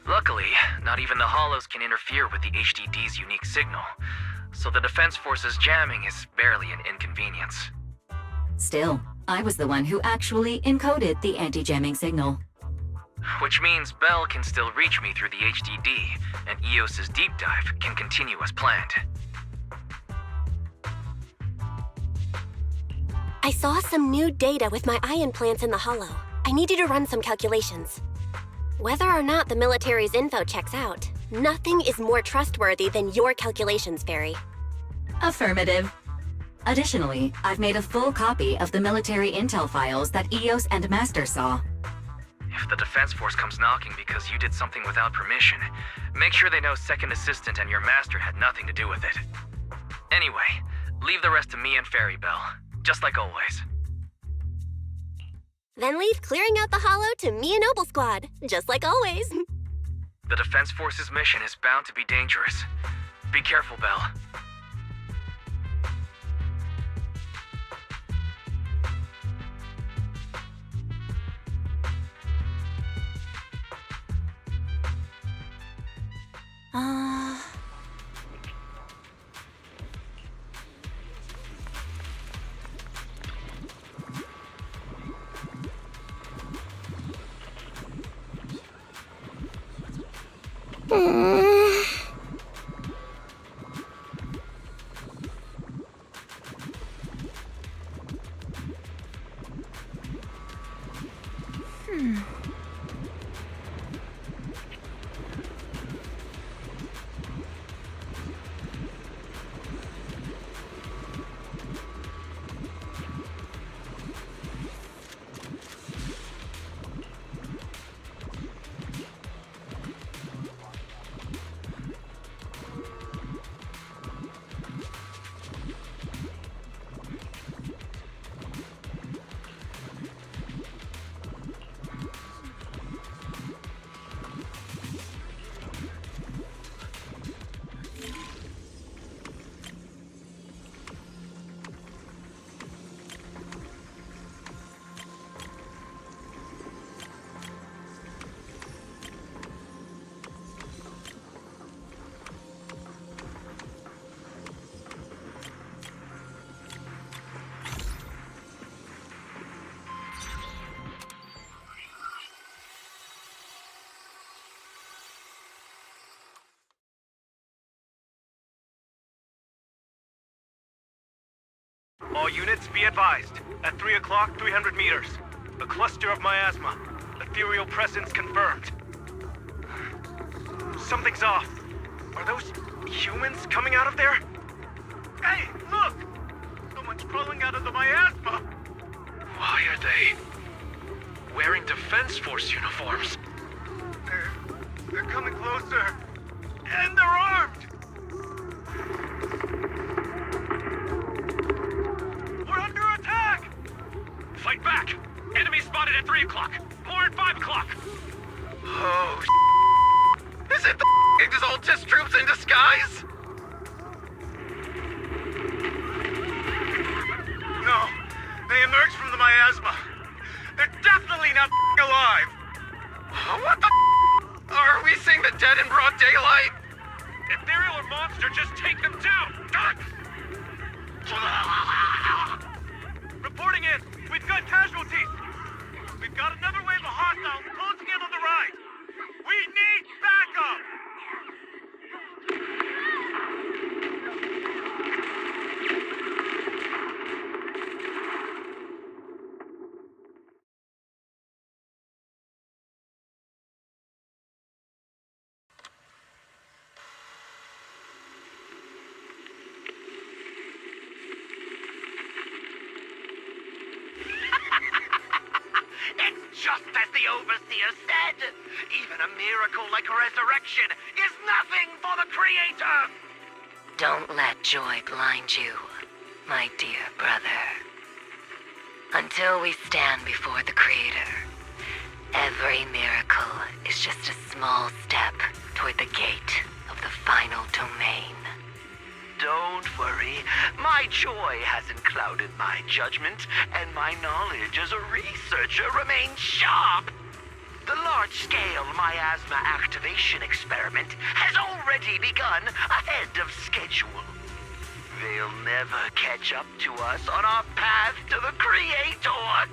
Luckily, not even the Hollows can interfere with the HDD's unique signal, so the Defense Force's jamming is barely an inconvenience. Still, I was the one who actually encoded the anti-jamming signal. Which means Bell can still reach me through the HDD, and EOS's deep dive can continue as planned. I saw some new data with my eye implants in the Hollow. I need you to run some calculations. Whether or not the military's info checks out, nothing is more trustworthy than your calculations, Fairy. Affirmative. Additionally, I've made a full copy of the military intel files that EOS and Master saw. If the Defense Force comes knocking because you did something without permission, make sure they know Second Assistant and your Master had nothing to do with it. Anyway, leave the rest to me and Fairy Bell, just like always. Then leave clearing out the Hollow to me and Noble Squad, just like always. The Defense Force's mission is bound to be dangerous. Be careful, Bell. All units, be advised. At 3 o'clock, 300 meters. A cluster of miasma. Ethereal presence confirmed. Something's off. Are those humans coming out of there? Hey, look! Someone's crawling out of the miasma! Why are they wearing Defense Force uniforms? They're coming closer. And they're armed! We're under attack! Fight back! Enemy spotted at 3 o'clock. More at 5 o'clock. Oh, Is it the Exaltis troops in disguise? no. They emerged from the miasma. They're definitely not alive! What the Are we seeing the dead in broad daylight? Ethereal or monster, just take them down! Reporting in! We've got casualties! We've got another wave of hostiles closing in on the right! We need backup! It's just as the Overseer said. Even a miracle like resurrection is nothing for the Creator! Don't let joy blind you, my dear brother. Until we stand before the Creator, every miracle is just a small step toward the gate of the final domain. Don't worry, my joy hasn't clouded my judgment, and my knowledge as a researcher remains sharp. The large-scale miasma activation experiment has already begun ahead of schedule. They'll never catch up to us on our path to the Creator!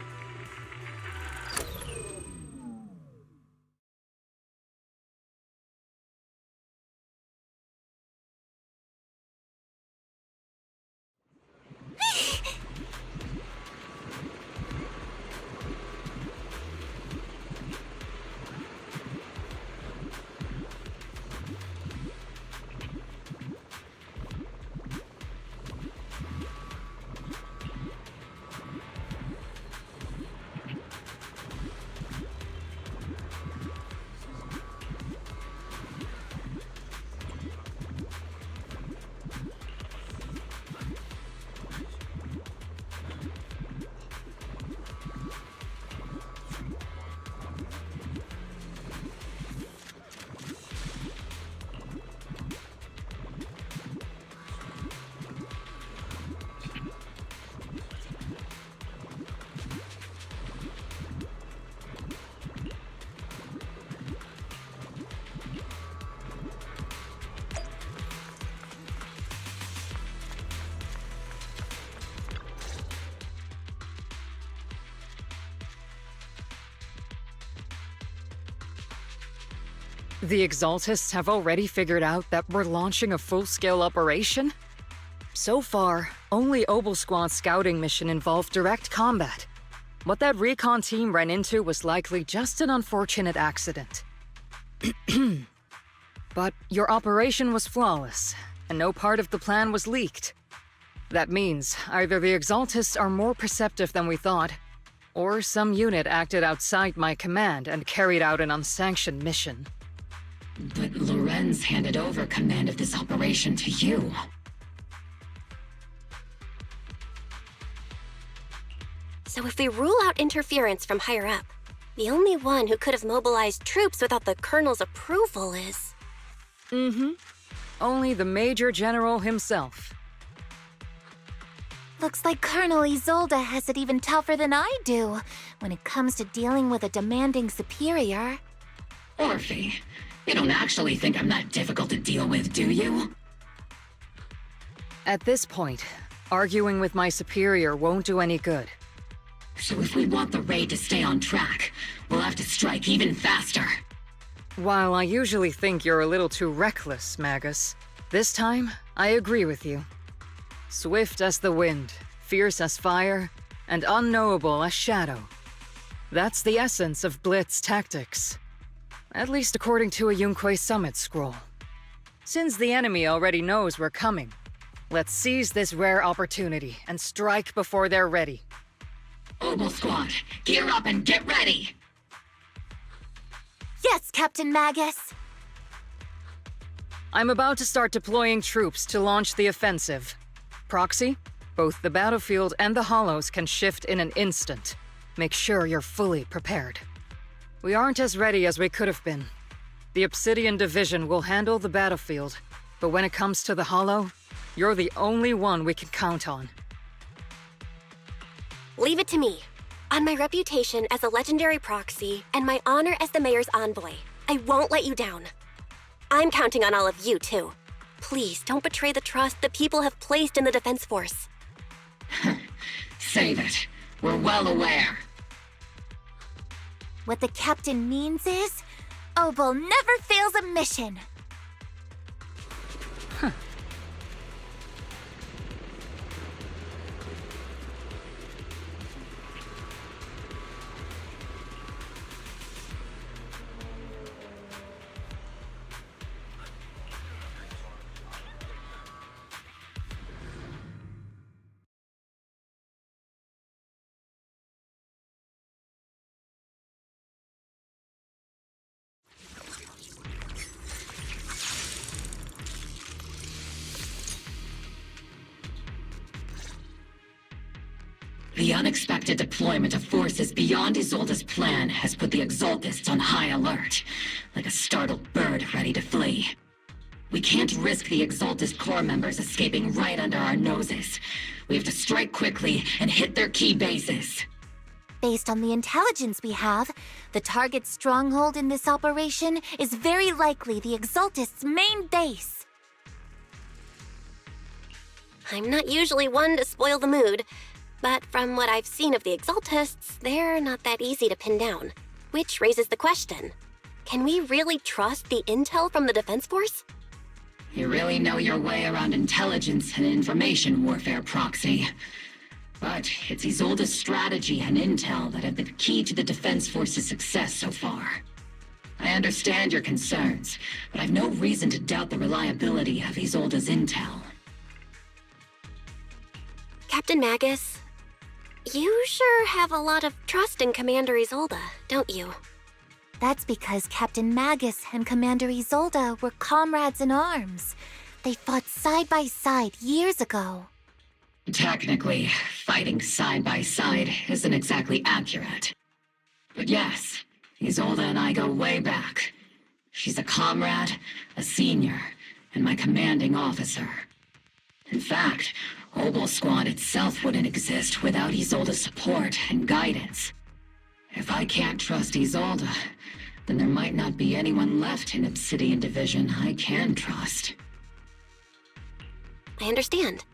The Exaltists have already figured out that we're launching a full-scale operation? So far, only Obel Squad's scouting mission involved direct combat. What that recon team ran into was likely just an unfortunate accident. But your operation was flawless, and no part of the plan was leaked. That means either the Exaltists are more perceptive than we thought, or some unit acted outside my command and carried out an unsanctioned mission. But Lorenz handed over command of this operation to you. So if we rule out interference from higher up, the only one who could have mobilized troops without the Colonel's approval is... Only the Major General himself. Looks like Colonel Isolde has it even tougher than I do when it comes to dealing with a demanding superior. Orphe, you don't actually think I'm that difficult to deal with, do you? At this point, arguing with my superior won't do any good. So if we want the raid to stay on track, we'll have to strike even faster. While I usually think you're a little too reckless, Magus, this time, I agree with you. Swift as the wind, fierce as fire, and unknowable as shadow. That's the essence of Blitz tactics. At least according to a Yunquay Summit scroll. Since the enemy already knows we're coming, let's seize this rare opportunity and strike before they're ready. Obel Squad, gear up and get ready! Yes, Captain Magus! I'm about to start deploying troops to launch the offensive. Proxy, both the battlefield and the hollows can shift in an instant. Make sure you're fully prepared. We aren't as ready as we could have been. The Obsidian Division will handle the battlefield, but when it comes to the hollow, you're the only one we can count on. Leave it to me. On my reputation as a legendary proxy and my honor as the mayor's envoy, I won't let you down. I'm counting on all of you, too. Please don't betray the trust the people have placed in the Defense Force. Save it. We're well aware. What the captain means is, Obel never fails a mission. The unexpected deployment of forces beyond Isolde's plan has put the Exaltists on high alert, like a startled bird ready to flee. We can't risk the Exaltist core members escaping right under our noses. We have to strike quickly and hit their key bases. Based on the intelligence we have, the target stronghold in this operation is very likely the Exaltists' main base. I'm not usually one to spoil the mood, but from what I've seen of the Exaltists, they're not that easy to pin down. Which raises the question, can we really trust the intel from the Defense Force? You really know your way around intelligence and information warfare, Proxy. But it's Isolde's strategy and intel that have been key to the Defense Force's success so far. I understand your concerns, but I've no reason to doubt the reliability of Isolde's intel. Captain Magus, you sure have a lot of trust in Commander Isolde, don't you? That's because Captain Magus and Commander Isolde were comrades in arms. They fought side by side years ago. Technically, fighting side by side isn't exactly accurate. But yes, Isolde and I go way back. She's a comrade, a senior, and my commanding officer. In fact, Obel Squad itself wouldn't exist without Isolde's support and guidance. If I can't trust Isolde, then there might not be anyone left in Obsidian Division I can trust. I understand.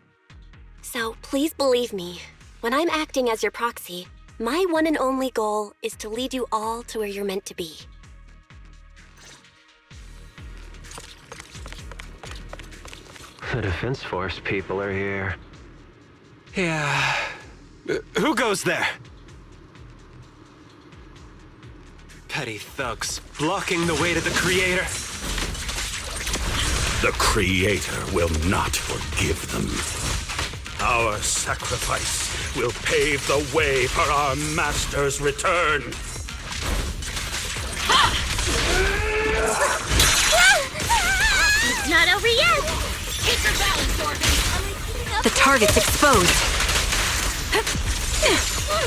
So please believe me, when I'm acting as your proxy, my one and only goal is to lead you all to where you're meant to be. The Defense Force people are here. Yeah. Who goes there? Petty thugs, blocking the way to the Creator. The Creator will not forgive them. Our sacrifice will pave the way for our Master's return. It's not over yet! Keep your balance, Orphan! The target's exposed.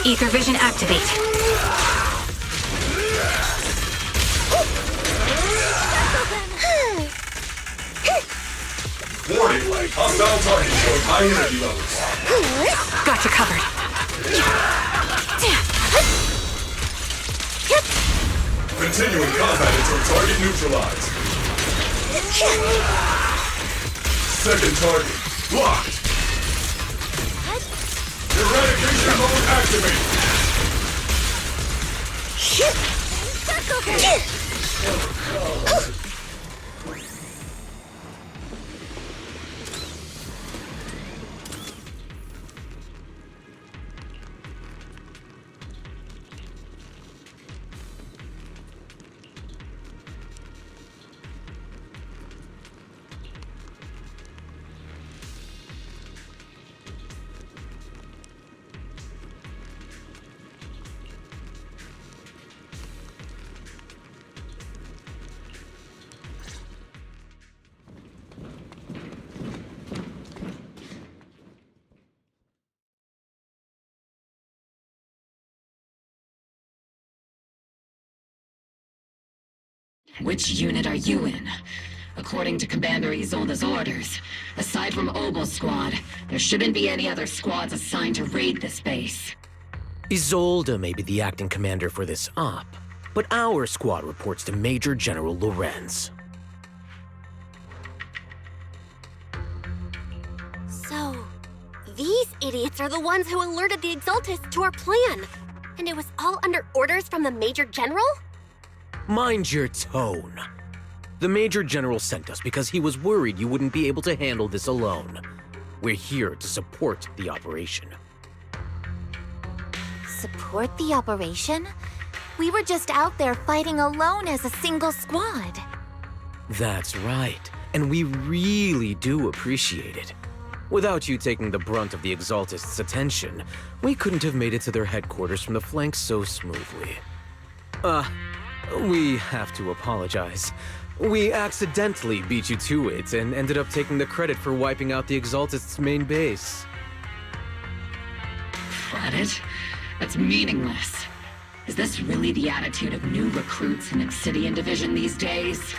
Ether vision activate. Warning, hostile target showing high energy levels. Gotcha covered. Continuing combat until target neutralized. Second target locked. Eradication mode activated. Which unit are you in? According to Commander Isolde's orders, aside from Obel Squad, there shouldn't be any other squads assigned to raid this base. Isolde may be the acting commander for this op, but our squad reports to Major General Lorenz. So, these idiots are the ones who alerted the Exaltists to our plan. And it was all under orders from the Major General? Mind your tone. The Major General sent us because he was worried you wouldn't be able to handle this alone. We're here to support the operation. Support the operation? We were just out there fighting alone as a single squad. That's right, and we really do appreciate it. Without you taking the brunt of the Exaltists' attention, we couldn't have made it to their headquarters from the flanks so smoothly. We have to apologize. We accidentally beat you to it and ended up taking the credit for wiping out the Exaltists' main base. Credit? That's meaningless. Is this really the attitude of new recruits in Obsidian Division these days?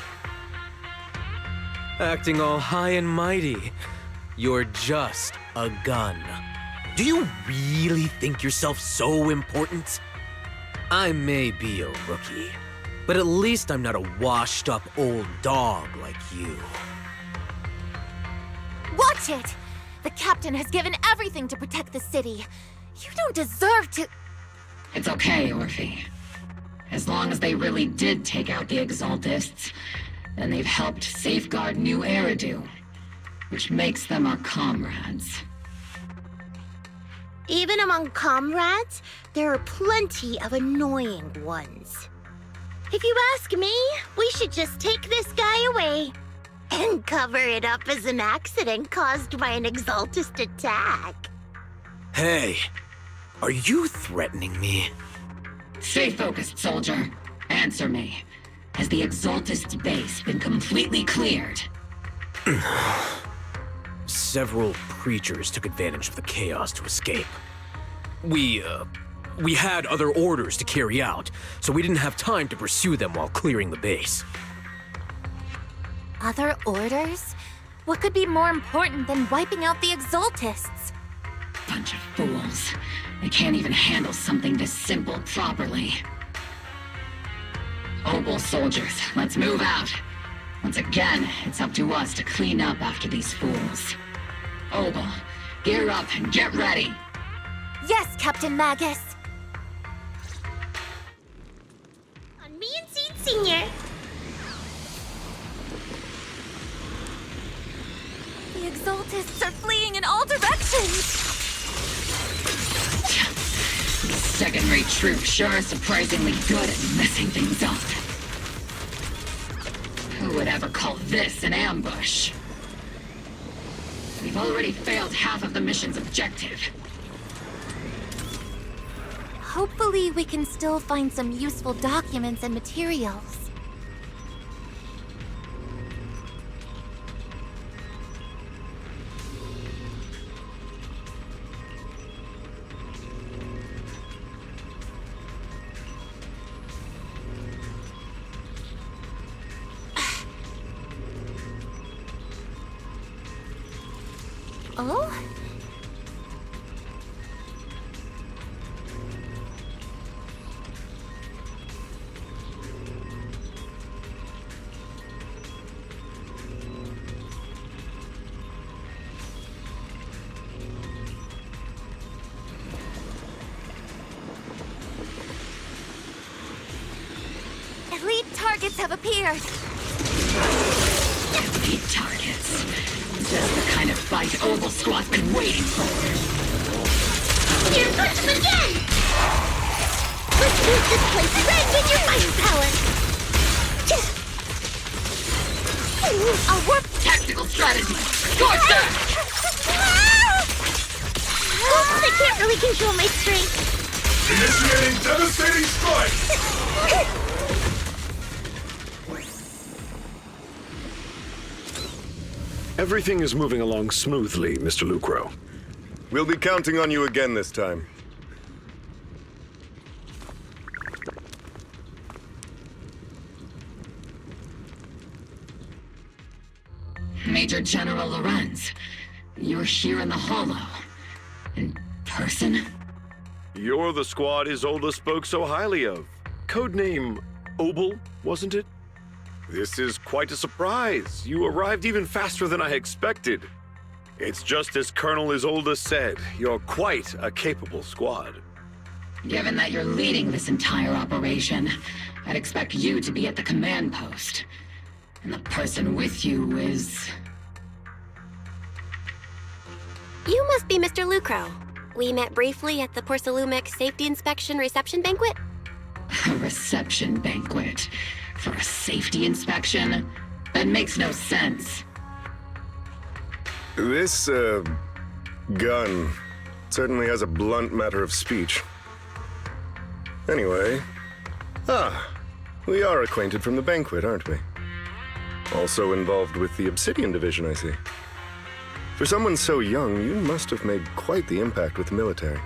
Acting all high and mighty. You're just a gun. Do you really think yourself so important? I may be a rookie, but at least I'm not a washed-up old dog like you. Watch it! The captain has given everything to protect the city. You don't deserve to... It's okay, Orphe. As long as they really did take out the Exaltists, then they've helped safeguard New Eridu, which makes them our comrades. Even among comrades, there are plenty of annoying ones. If you ask me, we should just take this guy away and cover it up as an accident caused by an Exaltist attack. Hey, are you threatening me? Stay focused, soldier. Answer me. Has the Exaltist base been completely cleared? Several creatures took advantage of the chaos to escape. We had other orders to carry out, so we didn't have time to pursue them while clearing the base. Other orders? What could be more important than wiping out the Exaltists? Bunch of fools. They can't even handle something this simple properly. Obel soldiers, let's move out. Once again, it's up to us to clean up after these fools. Obel, gear up and get ready. Yes, Captain Magus. On me and Seed Senior. The Exaltists are fleeing in all directions. These second-rate troops sure are surprisingly good at messing things up. Who would ever call this an ambush? We've already failed half of the mission's objective. Hopefully, we can still find some useful documents and materials. Oh? Elite targets have appeared. Elite targets. Just the kind of fight Obel Squad's been waiting for. Here comes him again! Let's use this place red with your might power! I'll work tactical strategy! Scorch that! Oops, I can't really control my strength. Initiating devastating strike! Everything is moving along smoothly, Mr. Lucro. We'll be counting on you again this time. Major General Lorenz, you're here in the Hollow. In person? You're the squad Isolde spoke so highly of. Codename Obel, wasn't it? This is quite a surprise. You arrived even faster than I expected. It's just as Colonel Isolde said, you're quite a capable squad. Given that you're leading this entire operation, I'd expect you to be at the command post. And the person with you is... You must be Mr. Lucro. We met briefly at the Porcelumic Safety Inspection Reception Banquet? A reception banquet? For a safety inspection? That makes no sense. This, gun certainly has a blunt matter of speech. Anyway, we are acquainted from the banquet, aren't we? Also involved with the Obsidian Division, I see. For someone so young, you must have made quite the impact with the military.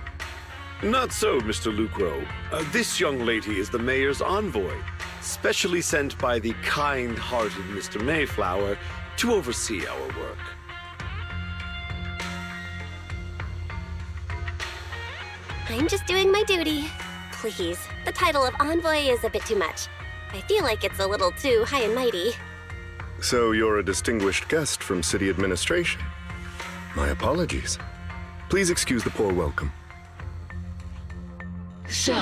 Not so, Mr. Lucro. This young lady is the mayor's envoy, specially sent by the kind-hearted Mr. Mayflower to oversee our work. I'm just doing my duty. Please, the title of envoy is a bit too much. I feel like it's a little too high and mighty. So you're a distinguished guest from city administration. My apologies. Please excuse the poor welcome. So,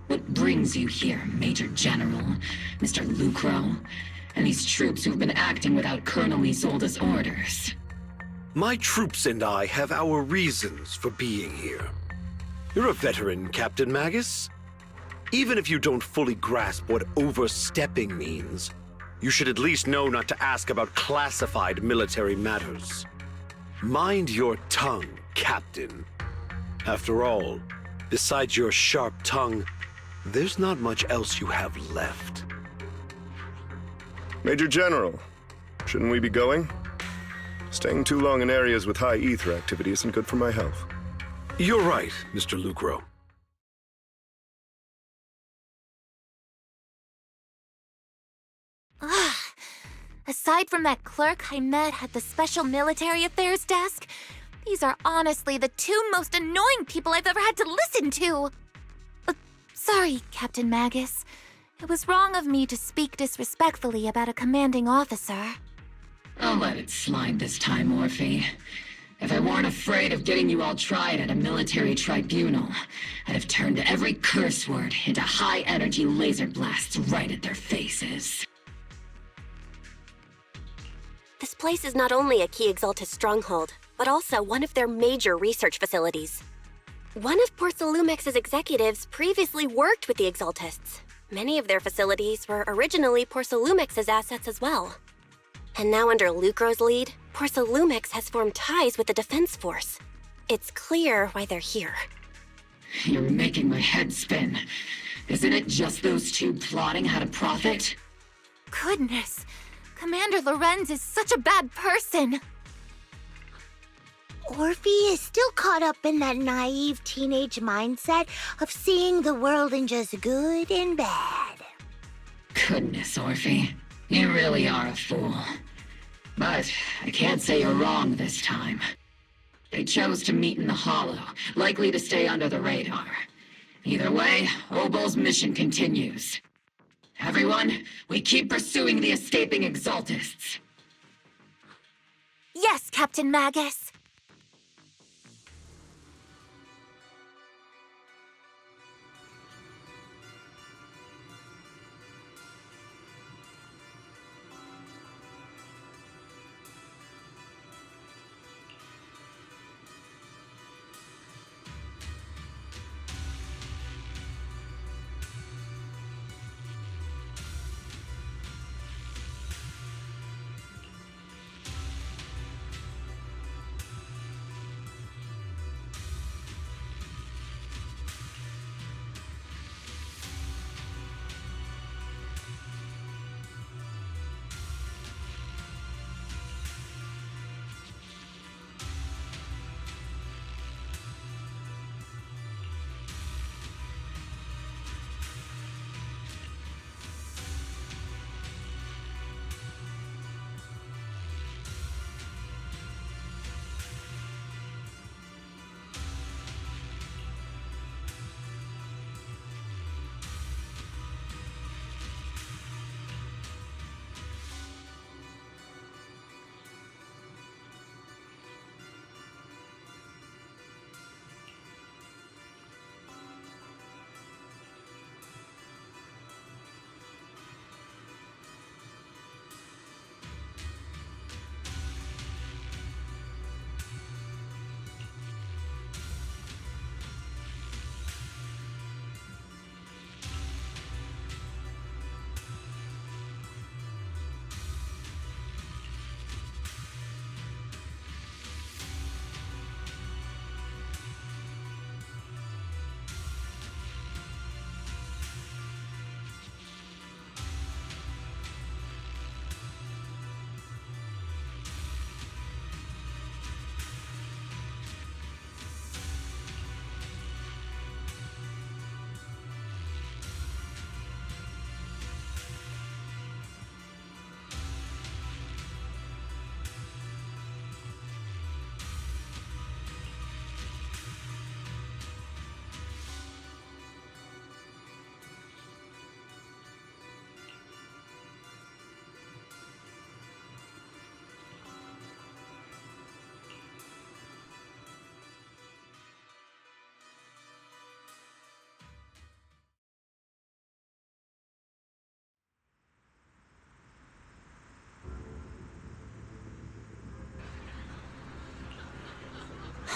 what brings you here, Major General, Mr. Lucro, and these troops who've been acting without Colonel Isolde's orders? My troops and I have our reasons for being here. You're a veteran, Captain Magus. Even if you don't fully grasp what overstepping means, you should at least know not to ask about classified military matters. Mind your tongue, Captain. After all, besides your sharp tongue, there's not much else you have left. Major General, shouldn't we be going? Staying too long in areas with high ether activity isn't good for my health. You're right, Mr. Lucro. Ugh. Aside from that clerk I met at the Special Military Affairs desk, these are honestly the two most annoying people I've ever had to listen to. Sorry, Captain Magus. It was wrong of me to speak disrespectfully about a commanding officer. I'll let it slide this time, Orphe. If I weren't afraid of getting you all tried at a military tribunal, I'd have turned every curse word into high-energy laser blasts right at their faces. This place is not only a key Exaltus stronghold, but also one of their major research facilities. One of Porcelumex's executives previously worked with the Exaltists. Many of their facilities were originally Porcelumex's assets as well. And now under Lucro's lead, Porcelumex has formed ties with the Defense Force. It's clear why they're here. You're making my head spin. Isn't it just those two plotting how to profit? Goodness, Commander Lorenz is such a bad person. Orphe is still caught up in that naive teenage mindset of seeing the world in just good and bad. Goodness, Orphe. You really are a fool. But I can't say you're wrong this time. They chose to meet in the Hollow, likely to stay under the radar. Either way, Obol's mission continues. Everyone, we keep pursuing the escaping Exaltists. Yes, Captain Magus.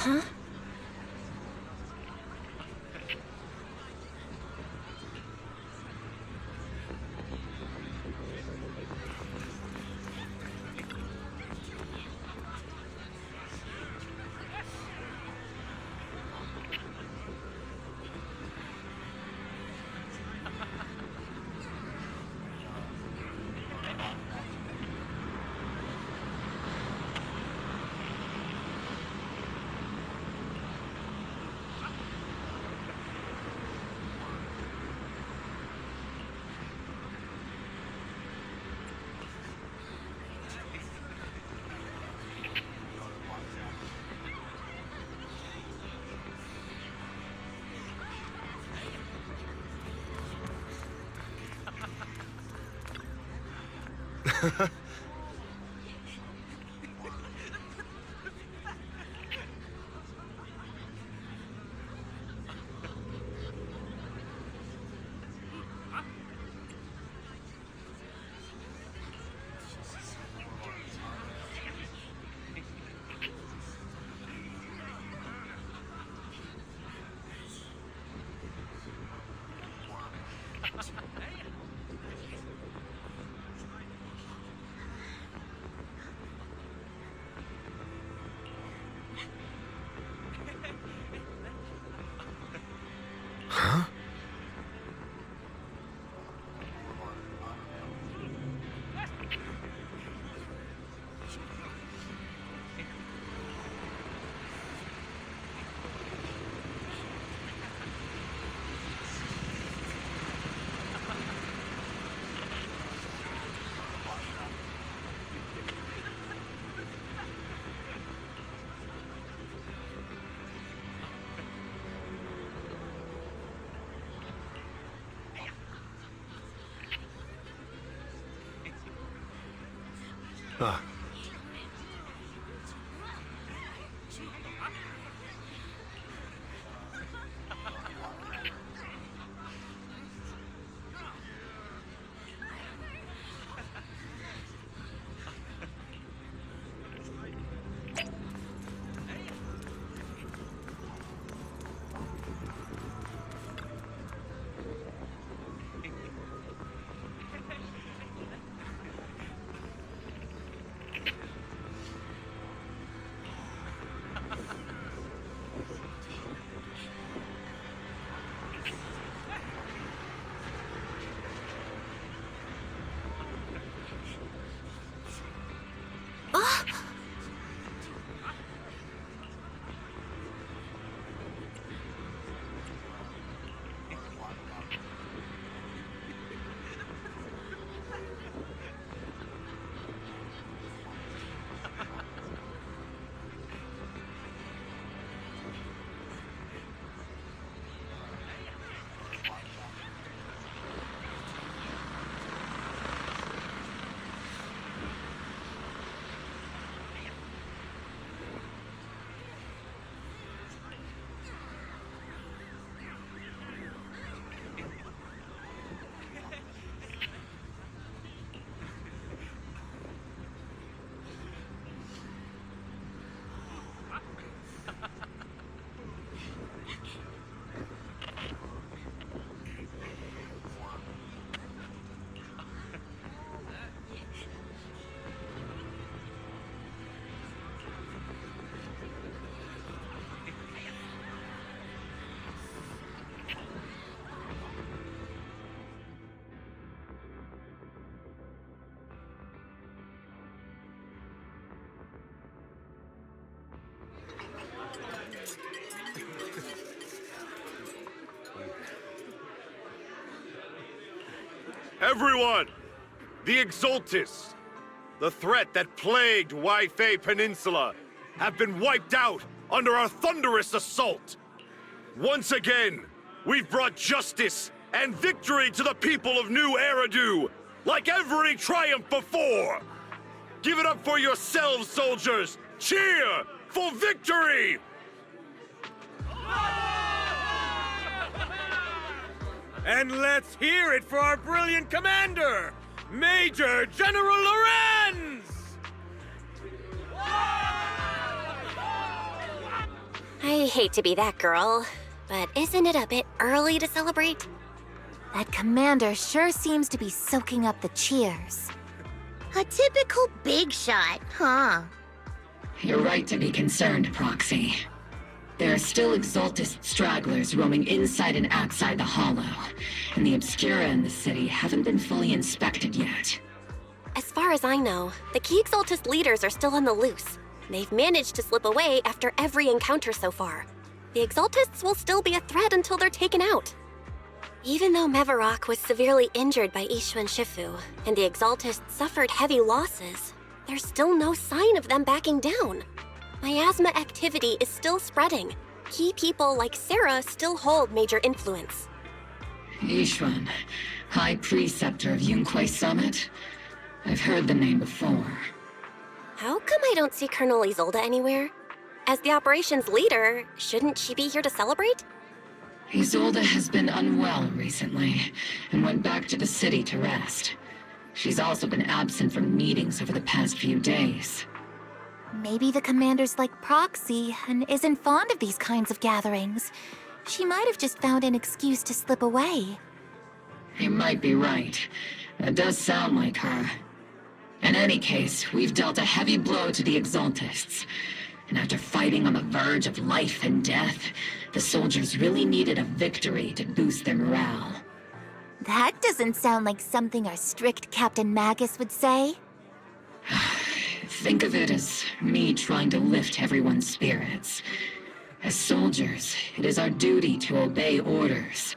Huh? Huh? Ah. Everyone! The Exaltis, the threat that plagued Waifei Peninsula, have been wiped out under our thunderous assault. Once again, we've brought justice and victory to the people of New Eridu, like every triumph before. Give it up for yourselves, soldiers! Cheer for victory! And let's hear it for our brilliant commander, Major General Lorenz! I hate to be that girl, but isn't it a bit early to celebrate? That commander sure seems to be soaking up the cheers. A typical big shot, huh? You're right to be concerned, Proxy. There are still Exaltist stragglers roaming inside and outside the Hollow, and the Obscura in the city haven't been fully inspected yet. As far as I know, the key Exaltist leaders are still on the loose. They've managed to slip away after every encounter so far. The Exaltists will still be a threat until they're taken out. Even though Mevarok was severely injured by Ishu and Shifu, and the Exaltists suffered heavy losses, there's still no sign of them backing down. Miasma activity is still spreading. Key people like Sarah still hold major influence. Ishwan, High Preceptor of Yunquay Summit? I've heard the name before. How come I don't see Colonel Isolde anywhere? As the operations leader, shouldn't she be here to celebrate? Isolde has been unwell recently, and went back to the city to rest. She's also been absent from meetings over the past few days. Maybe the commander's like Proxy and isn't fond of these kinds of gatherings. She might have just found an excuse to slip away. You might be right. That does sound like her. In any case, we've dealt a heavy blow to the Exaltists. And after fighting on the verge of life and death, the soldiers really needed a victory to boost their morale. That doesn't sound like something our strict Captain Magus would say. Think of it as me trying to lift everyone's spirits. As soldiers, it is our duty to obey orders.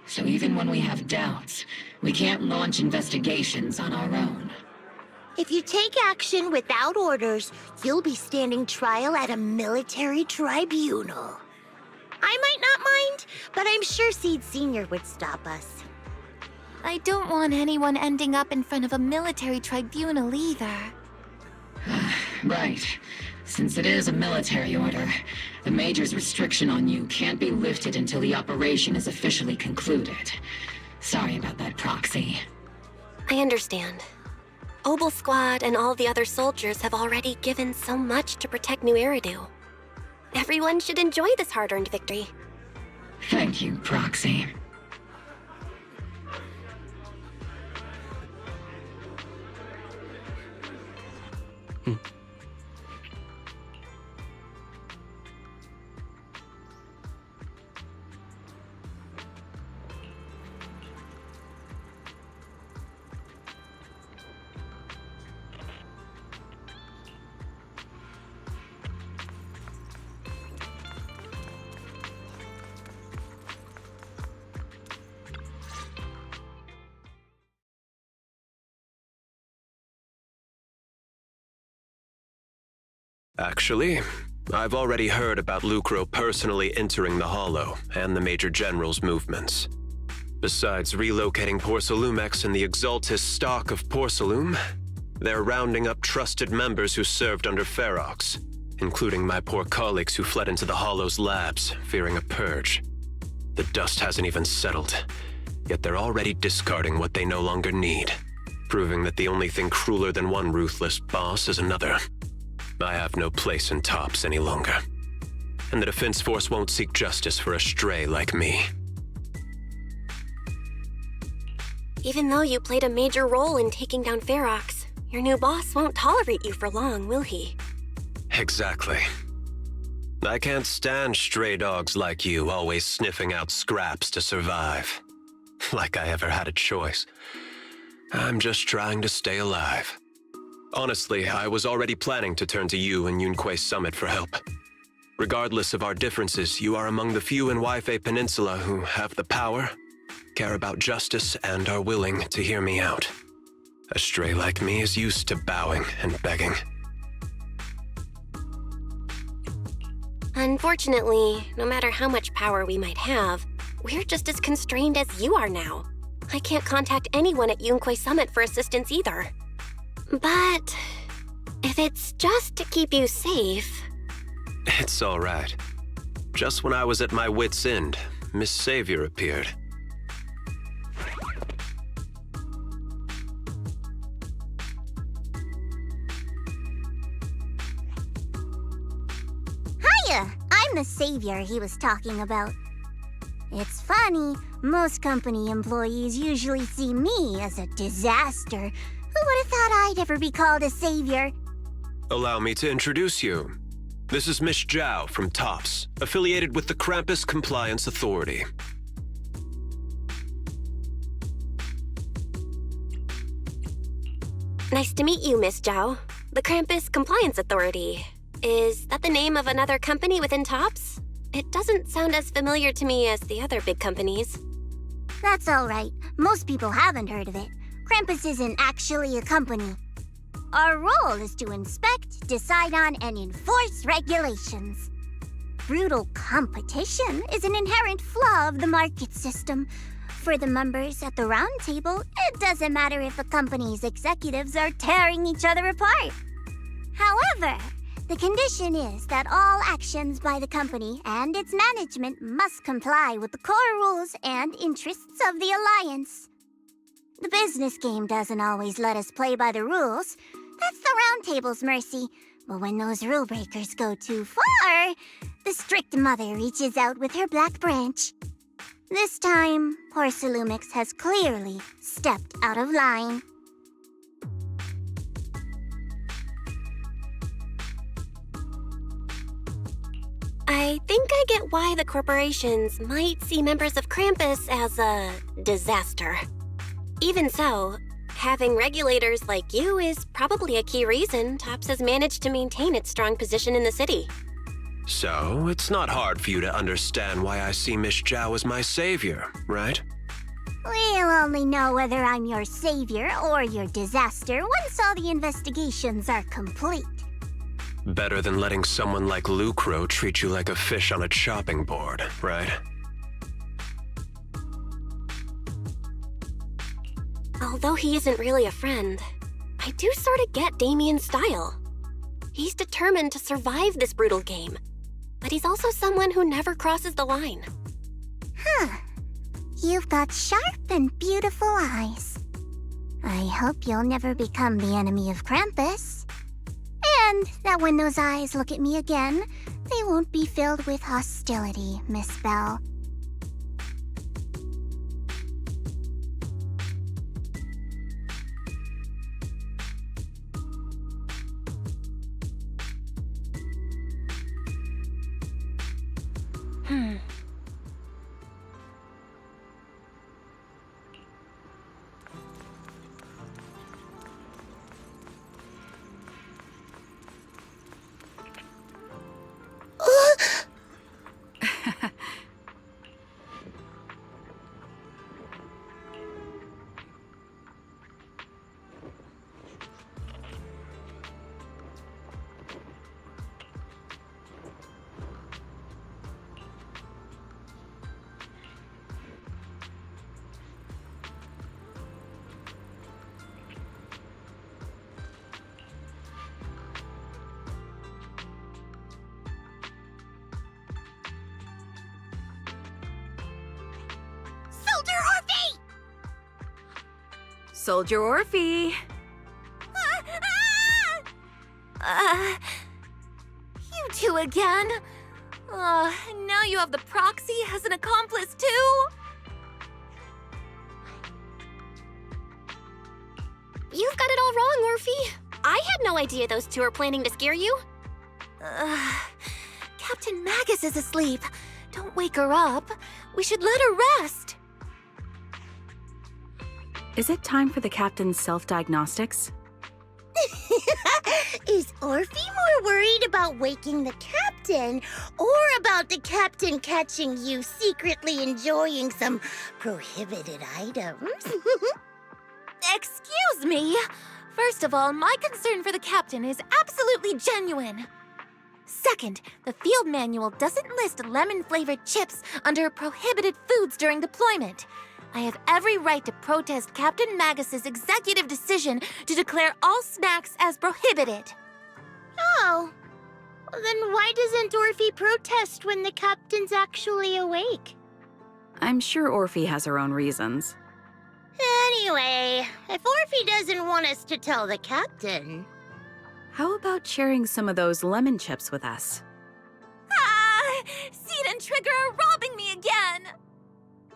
So even when we have doubts, we can't launch investigations on our own. If you take action without orders, you'll be standing trial at a military tribunal. I might not mind, but I'm sure Seed Sr. would stop us. I don't want anyone ending up in front of a military tribunal either. Right. Since it is a military order, the Major's restriction on you can't be lifted until the operation is officially concluded. Sorry about that, Proxy. I understand. Obel Squad and all the other soldiers have already given so much to protect New Eridu. Everyone should enjoy this hard-earned victory. Thank you, Proxy. Actually, I've already heard about Lucro personally entering the Hollow and the Major General's movements. Besides relocating Porcelumex and the Exaltist stock of Porcelume, they're rounding up trusted members who served under Ferox, including my poor colleagues who fled into the Hollow's labs, fearing a purge. The dust hasn't even settled, yet they're already discarding what they no longer need, proving that the only thing crueler than one ruthless boss is another. I have no place in Tops any longer, and the Defense Force won't seek justice for a stray like me. Even though you played a major role in taking down Ferox, your new boss won't tolerate you for long, will he? Exactly. I can't stand stray dogs like you always sniffing out scraps to survive. Like I ever had a choice. I'm just trying to stay alive. Honestly, I was already planning to turn to you and Yunquay Summit for help. Regardless of our differences, you are among the few in Waifei Peninsula who have the power, care about justice, and are willing to hear me out. A stray like me is used to bowing and begging. Unfortunately, no matter how much power we might have, we're just as constrained as you are now. I can't contact anyone at Yunquay Summit for assistance either. But if it's just to keep you safe... It's all right. Just when I was at my wit's end, Miss Savior appeared. Hiya! I'm I'm the savior he was talking about. It's funny, most company employees usually see me as a disaster. Who would have thought I'd ever be called a savior? Allow me to introduce you. This is Miss Zhao from TOPS, affiliated with the Krampus Compliance Authority. Nice to meet you, Miss Zhao. The Krampus Compliance Authority. Is that the name of another company within TOPS? It doesn't sound as familiar to me as the other big companies. That's all right. Most people haven't heard of it. Krampus isn't actually a company. Our role is to inspect, decide on, and enforce regulations. Brutal competition is an inherent flaw of the market system. For the members at the round table, it doesn't matter if a company's executives are tearing each other apart. However, the condition is that all actions by the company and its management must comply with the core rules and interests of the Alliance. The business game doesn't always let us play by the rules. That's the round table's mercy. But when those rule breakers go too far, the strict mother reaches out with her black branch. This time, Porcelumix has clearly stepped out of line. I think I get why the corporations might see members of Krampus as a disaster. Even so, having regulators like you is probably a key reason TOPS has managed to maintain its strong position in the city. So, it's not hard for you to understand why I see Miss Zhao as my savior, right? We'll only know whether I'm your savior or your disaster once all the investigations are complete. Better than letting someone like Lucro treat you like a fish on a chopping board, right? Although he isn't really a friend, I do sort of get Damien's style. He's determined to survive this brutal game, but he's also someone who never crosses the line. Huh. You've got sharp and beautiful eyes. I hope you'll never become the enemy of Krampus. And that when those eyes look at me again, they won't be filled with hostility, Miss Bell. Soldier Orphe! You two again? Now you have the proxy as an accomplice too? You've got it all wrong, Orphe. I had no idea those two are planning to scare you. Captain Magus is asleep. Don't wake her up. We should let her rest. Is it time for the captain's self-diagnostics? Is Orphe more worried about waking the captain or about the captain catching you secretly enjoying some prohibited items? Excuse me. First of all, my concern for the captain is absolutely genuine. Second, the field manual doesn't list lemon-flavored chips under prohibited foods during deployment. I have every right to protest Captain Magus's executive decision to declare all snacks as prohibited. Oh, then why doesn't Orphe protest when the captain's actually awake? I'm sure Orphe has her own reasons. Anyway, if Orphe doesn't want us to tell the captain... How about sharing some of those lemon chips with us? Ah!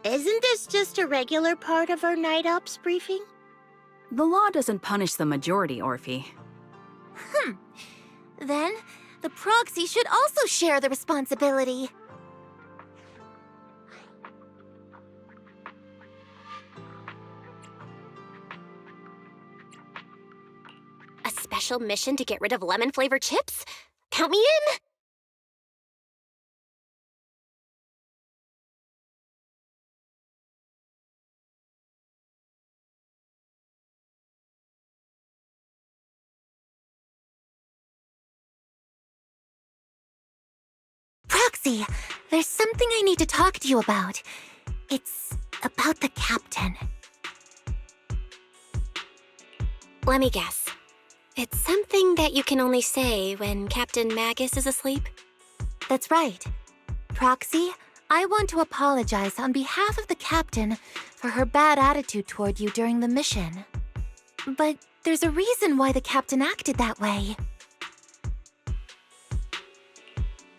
Isn't this just a regular part of our night ops briefing? The law doesn't punish the majority, Orphe. Then, the proxy should also share the responsibility. A special mission to get rid of lemon-flavored chips? Count me in! Proxy, there's something I need to talk to you about. It's about the captain. Let me guess. It's something that you can only say when Captain Magus is asleep? That's right. Proxy, I want to apologize on behalf of the captain for her bad attitude toward you during the mission. But there's a reason why the captain acted that way.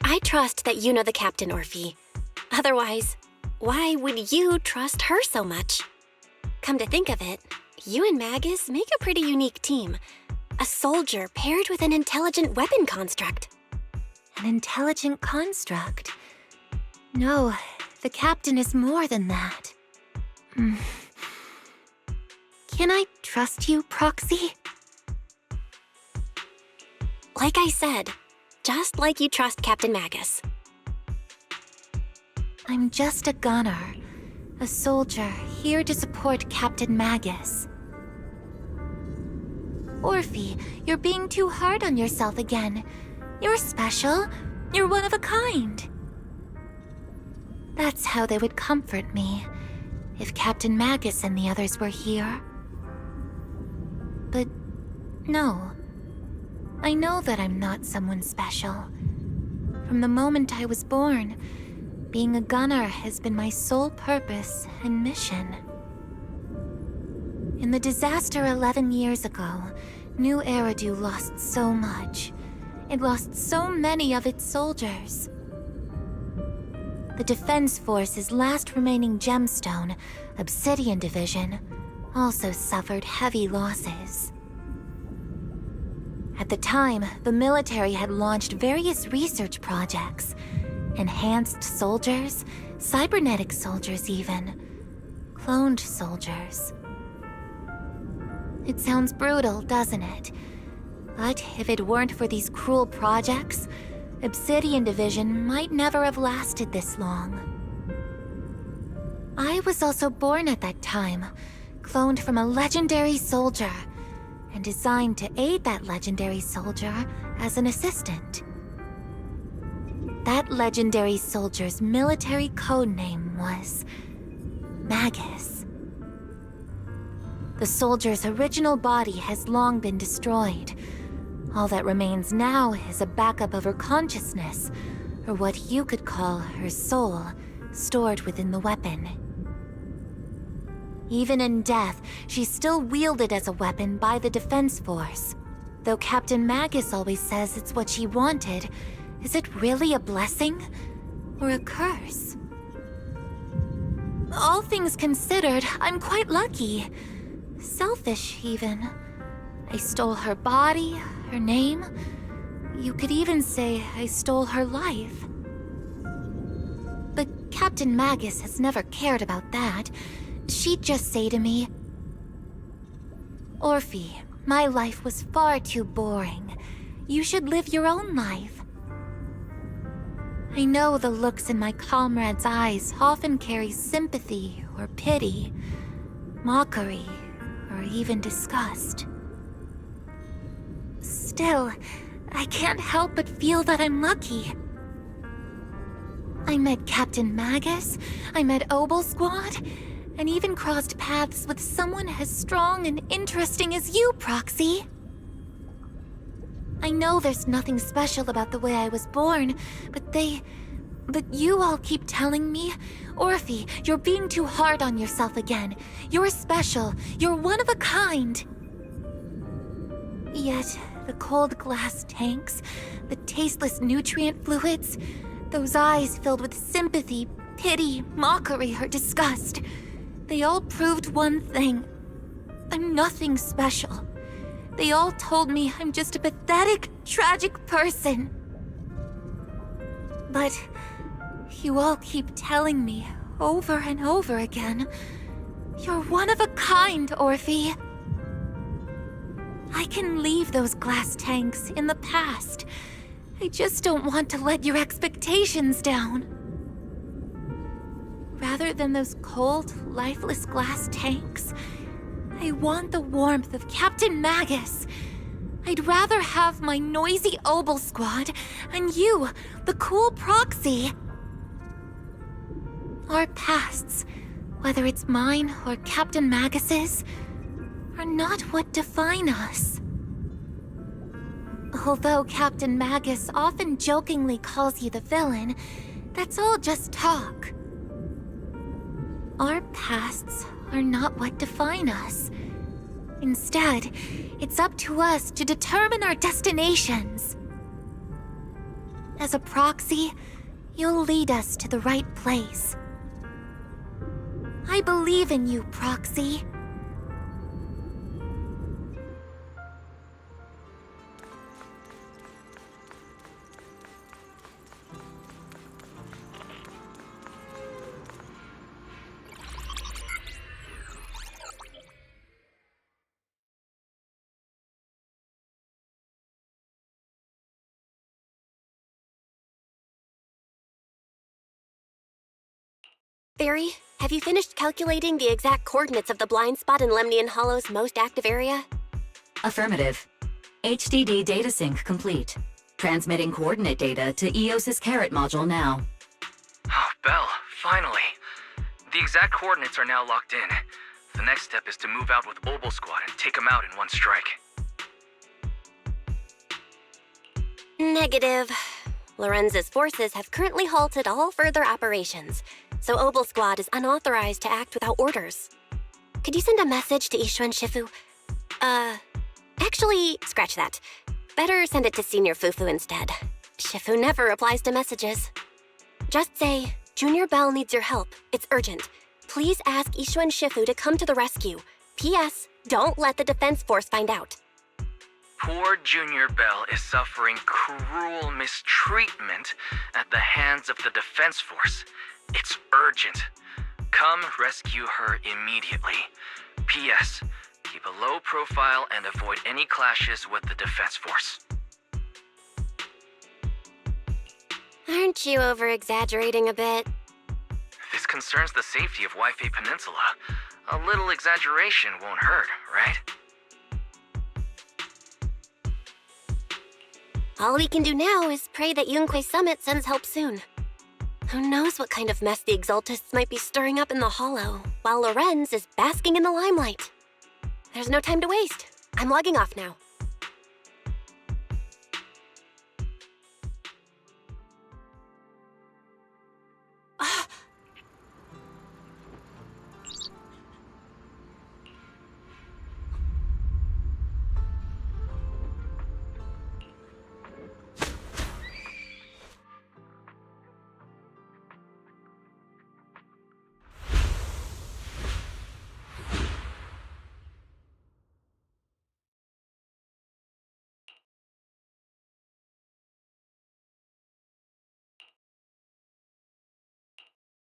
I trust that you know the captain, Orphe. Otherwise, why would you trust her so much? Come to think of it, you and Magus make a pretty unique team. A soldier paired with an intelligent weapon construct. An intelligent construct? No, the captain is more than that. Can I trust you, Proxy? Like I said, just like you trust Captain Magus. I'm just a gunner, a soldier here to support Captain Magus. Orphe, you're being too hard on yourself again. You're special. You're one of a kind. That's how they would comfort me, if Captain Magus and the others were here. But no. I know that I'm not someone special. From the moment I was born, being a gunner has been my sole purpose and mission. In the disaster 11 years ago, New Eridu lost so much. It lost so many of its soldiers. The Defense Force's last remaining gemstone, Obsidian Division, also suffered heavy losses. At the time, the military had launched various research projects. Enhanced soldiers, cybernetic soldiers even. Cloned soldiers. It sounds brutal, doesn't it? But if it weren't for these cruel projects, Obsidian Division might never have lasted this long. I was also born at that time, cloned from a legendary soldier, and designed to aid that legendary soldier as an assistant. That legendary soldier's military codename was Magus. The soldier's original body has long been destroyed. All that remains now is a backup of her consciousness, or what you could call her soul, stored within the weapon. Even in death, she's still wielded as a weapon by the Defense Force. Though Captain Magus always says it's what she wanted, is it really a blessing or a curse? All things considered, I'm quite lucky. Selfish, even. I stole her body, her name. You could even say I stole her life. But Captain Magus has never cared about that. She'd just say to me, Orphe, my life was far too boring. You should live your own life. I know the looks in my comrades' eyes often carry sympathy or pity, mockery, or even disgust. Still, I can't help but feel that I'm lucky. I met Captain Magus, I met Obel Squad, and even crossed paths with someone as strong and interesting as you, Proxy. I know there's nothing special about the way I was born, but you all keep telling me, Orphe, you're being too hard on yourself again. You're special. You're one of a kind. Yet, the cold glass tanks, the tasteless nutrient fluids, those eyes filled with sympathy pity, mockery, or disgust, they all proved one thing. I'm nothing special. They all told me I'm just a pathetic, tragic person. But you all keep telling me over and over again, you're one of a kind, Orphe. I can leave those glass tanks in the past. I just don't want to let your expectations down. Rather than those cold, lifeless glass tanks, I want the warmth of Captain Magus. I'd rather have my noisy Obel squad and you, the cool proxy. Our pasts, whether it's mine or Captain Magus's, are not what define us. Although Captain Magus often jokingly calls you the villain, that's all just talk. Our pasts are not what define us. Instead, it's up to us to determine our destinations. As a proxy, you'll lead us to the right place. I believe in you, Proxy. Barry, have you finished calculating the exact coordinates of the blind spot in Lemnian Hollow's most active area? Affirmative. HDD data sync complete. Transmitting coordinate data to EOS's Carrot module now. Oh, Belle, finally. The exact coordinates are now locked in. The next step is to move out with Obel Squad and take them out in one strike. Negative. Lorenz's forces have currently halted all further operations, so Obel Squad is unauthorized to act without orders. Could you send a message to Ishu and Shifu? Actually, scratch that. Better send it to Senior Fufu instead. Shifu never replies to messages. Just say, Junior Bell needs your help. It's urgent. Please ask Ishu and Shifu to come to the rescue. P.S. Don't let the Defense Force find out. Poor Junior Bell is suffering cruel mistreatment at the hands of the Defense Force. It's urgent. Come rescue her immediately. P.S. Keep a low profile and avoid any clashes with the Defense Force. Aren't you over-exaggerating a bit? This concerns the safety of Wi-Fi Peninsula. A little exaggeration won't hurt, right? All we can do now is pray that Yunque Summit sends help soon. Who knows what kind of mess the Exaltists might be stirring up in the Hollow, while Lorenz is basking in the limelight. There's no time to waste. I'm logging off now.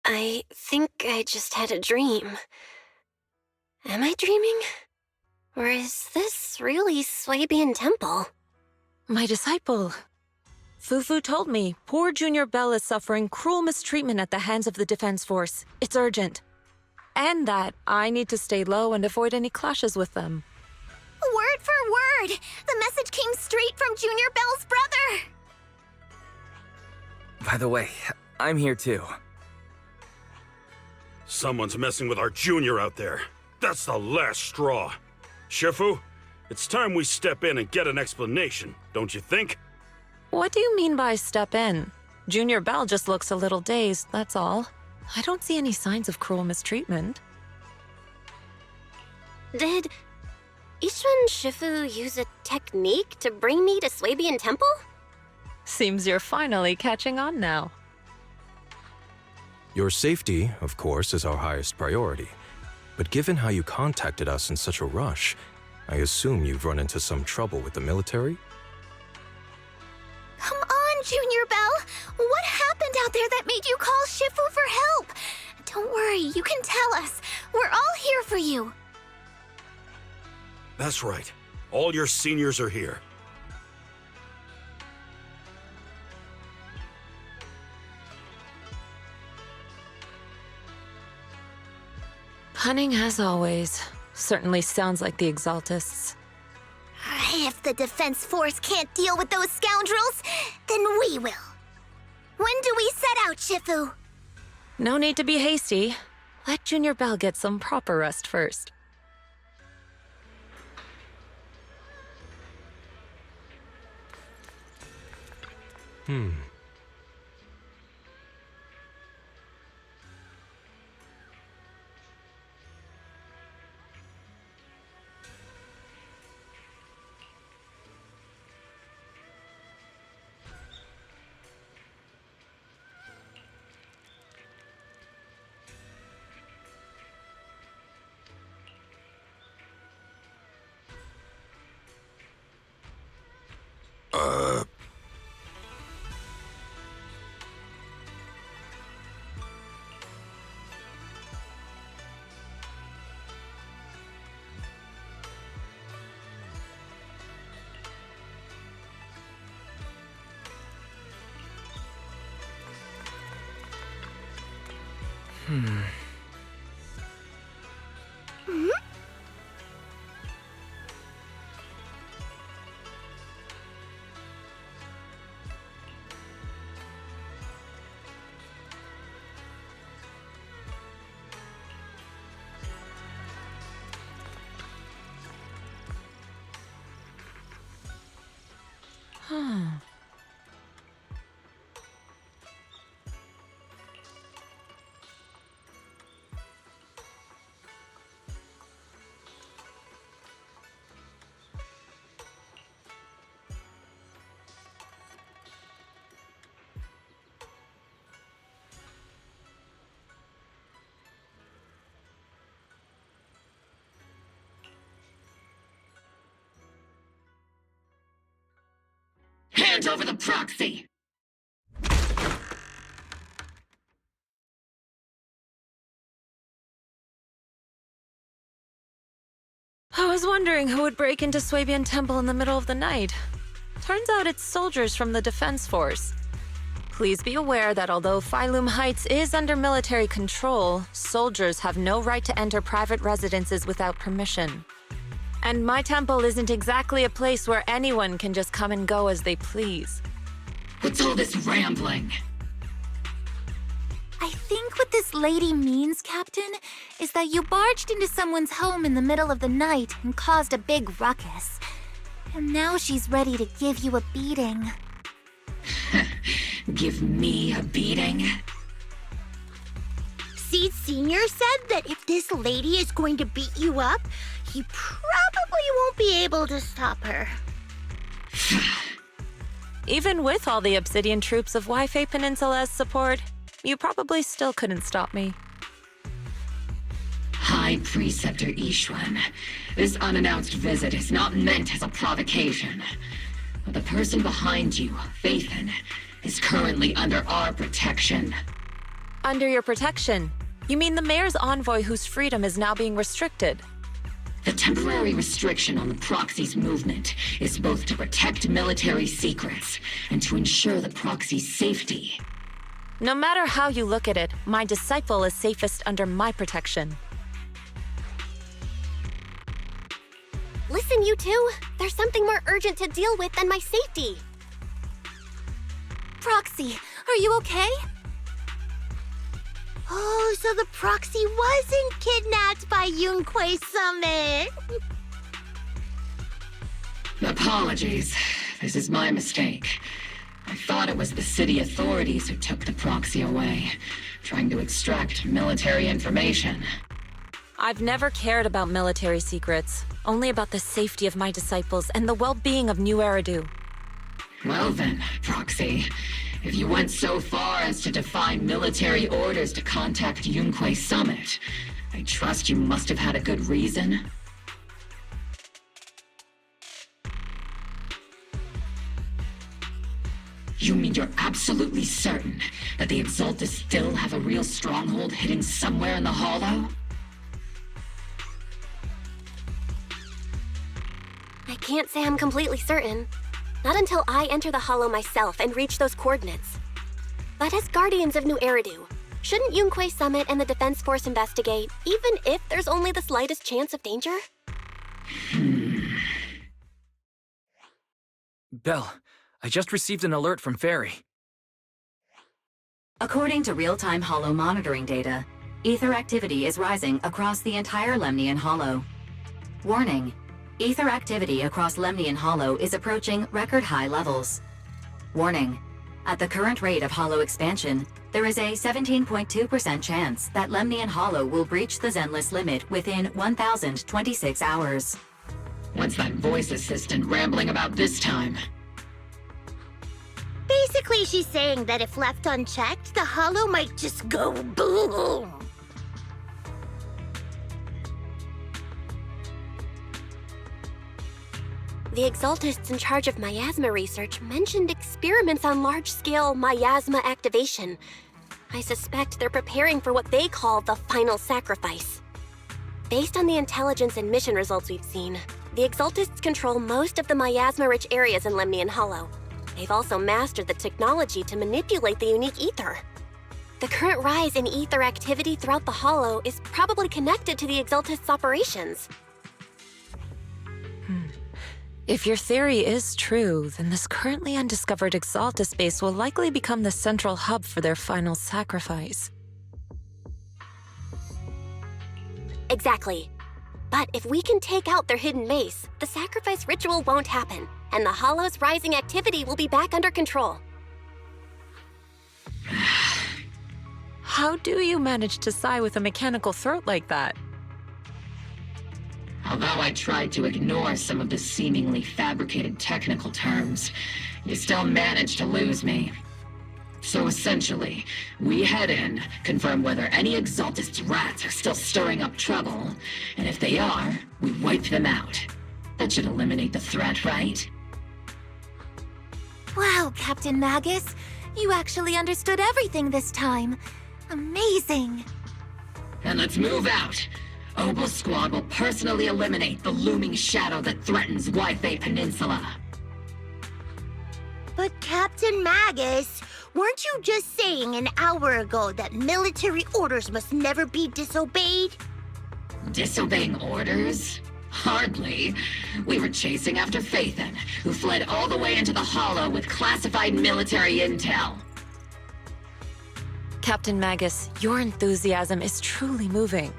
I think I just had a dream. Am I dreaming? Or is this really Swabian Temple? My disciple. Fufu told me poor Junior Bell is suffering cruel mistreatment at the hands of the Defense Force. It's urgent. And that I need to stay low and avoid any clashes with them. Word for word! The message came straight from Junior Bell's brother! By the way, I'm here too. Someone's messing with our junior out there. That's the last straw. Shifu, it's time we step in and get an explanation, don't you think? What do you mean by step in? Junior Bell just looks a little dazed, that's all. I don't see any signs of cruel mistreatment. Did Ishu and Shifu use a technique to bring me to Swabian Temple? Seems you're finally catching on now. Your safety, of course, is our highest priority. But given how you contacted us in such a rush, I assume you've run into some trouble with the military? Come on, Junior Bell! What happened out there that made you call Shifu for help? Don't worry, you can tell us. We're all here for you. That's right. All your seniors are here. Cunning as always. Certainly sounds like the Exaltists. If the Defense Force can't deal with those scoundrels, then we will. When do we set out, Shifu? No need to be hasty. Let Junior Bell get some proper rest first. Hand over the proxy! I was wondering who would break into Swabian Temple in the middle of the night. Turns out it's soldiers from the Defense Force. Please be aware that although Phylum Heights is under military control, soldiers have no right to enter private residences without permission. And my temple isn't exactly a place where anyone can just come and go as they please. What's all this rambling? I think what this lady means, Captain, is that you barged into someone's home in the middle of the night and caused a big ruckus. And now she's ready to give you a beating. Give me a beating? Seed Sr. said that if this lady is going to beat you up, he probably won't be able to stop her. Even with all the Obsidian troops of Waifei Peninsula's support, you probably still couldn't stop me. High Preceptor Ishwan, this unannounced visit is not meant as a provocation. But the person behind you, Faithin, is currently under our protection. Under your protection? You mean the mayor's envoy whose freedom is now being restricted? The temporary restriction on the proxy's movement is both to protect military secrets and to ensure the proxy's safety. No matter how you look at it, my disciple is safest under my protection. Listen, you two. There's something more urgent to deal with than my safety. Proxy, are you okay? Oh, so the proxy wasn't kidnapped by Yunquei Summit. Apologies. This is my mistake. I thought it was the city authorities who took the proxy away, trying to extract military information. I've never cared about military secrets, only about the safety of my disciples and the well-being of New Eridu. Well then, Proxy, If you went so far as to defy military orders to contact Yunque Summit, I trust you must have had a good reason. You mean you're absolutely certain that the Exaltus still have a real stronghold hidden somewhere in the Hollow? I can't say I'm completely certain. Not until I enter the Hollow myself and reach those coordinates. But as Guardians of New Eridu, shouldn't Yunque Summit and the Defense Force investigate, even if there's only the slightest chance of danger? Belle, I just received an alert from Fairy. According to real-time Hollow monitoring data, ether activity is rising across the entire Lemnian Hollow. Warning: ether activity across Lemnian Hollow is approaching record-high levels. Warning: at the current rate of Hollow expansion, there is a 17.2% chance that Lemnian Hollow will breach the Zenless limit within 1,026 hours. What's that voice assistant rambling about this time? Basically, she's saying that if left unchecked, the Hollow might just go boom. The Exaltists in charge of miasma research mentioned experiments on large-scale miasma activation. I suspect they're preparing for what they call the final sacrifice. Based on the intelligence and mission results we've seen, the Exaltists control most of the miasma-rich areas in Lemnian Hollow. They've also mastered the technology to manipulate the unique ether. The current rise in ether activity throughout the Hollow is probably connected to the Exaltists' operations. If your theory is true, then this currently undiscovered Exaltus base will likely become the central hub for their final sacrifice. Exactly. But if we can take out their hidden base, the sacrifice ritual won't happen, and the Hollow's rising activity will be back under control. How do you manage to sigh with a mechanical throat like that? Although I tried to ignore some of the seemingly fabricated technical terms, you still managed to lose me. So essentially, we head in, confirm whether any Exaltist rats are still stirring up trouble, and if they are, we wipe them out. That should eliminate the threat, right? Wow, Captain Magus. You actually understood everything this time. Amazing. And let's move out. Obel Squad will personally eliminate the looming shadow that threatens Wi-Fi Peninsula. But Captain Magus, weren't you just saying an hour ago that military orders must never be disobeyed? Disobeying orders? Hardly. We were chasing after Phaethon, who fled all the way into the Hollow with classified military intel. Captain Magus, your enthusiasm is truly moving.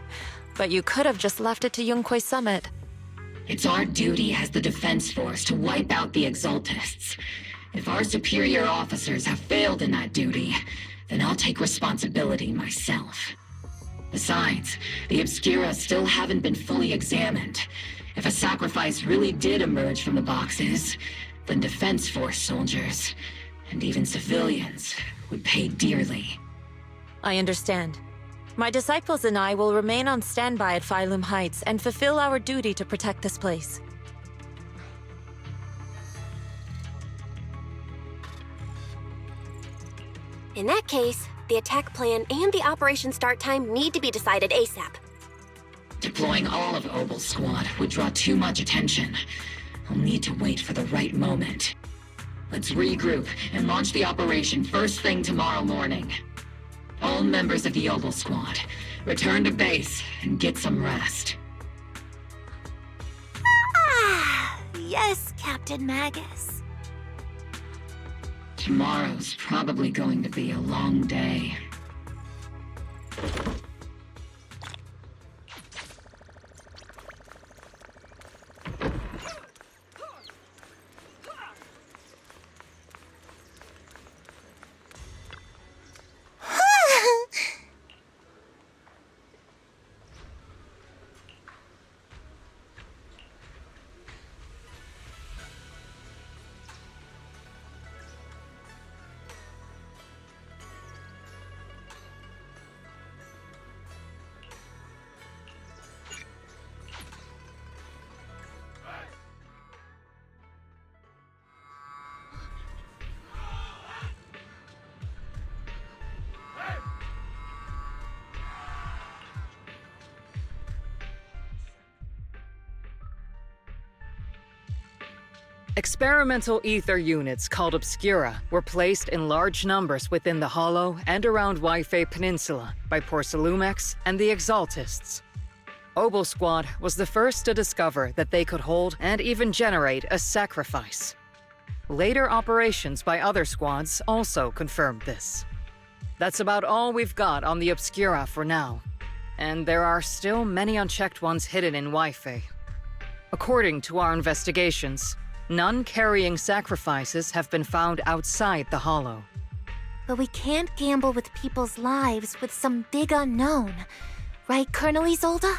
But you could have just left it to Yunque Summit. It's our duty as the Defense Force to wipe out the Exaltists. If our superior officers have failed in that duty, then I'll take responsibility myself. Besides, the Obscura still haven't been fully examined. If a sacrifice really did emerge from the boxes, then Defense Force soldiers, and even civilians, would pay dearly. I understand. My disciples and I will remain on standby at Phylum Heights and fulfill our duty to protect this place. In that case, the attack plan and the operation start time need to be decided ASAP. Deploying all of Obel's squad would draw too much attention. I'll need to wait for the right moment. Let's regroup and launch the operation first thing tomorrow morning. All members of the Obel squad, return to base and get some rest. Ah, yes, Captain Magus. Tomorrow's probably going to be a long day. Experimental ether units called Obscura were placed in large numbers within the Hollow and around Waifei Peninsula by Porcelumex and the Exaltists. Obel Squad was the first to discover that they could hold and even generate a sacrifice. Later operations by other squads also confirmed this. That's about all we've got on the Obscura for now, and there are still many unchecked ones hidden in Waifei. According to our investigations, none carrying sacrifices have been found outside the Hollow. But we can't gamble with people's lives with some big unknown. Right, Colonel Isolde?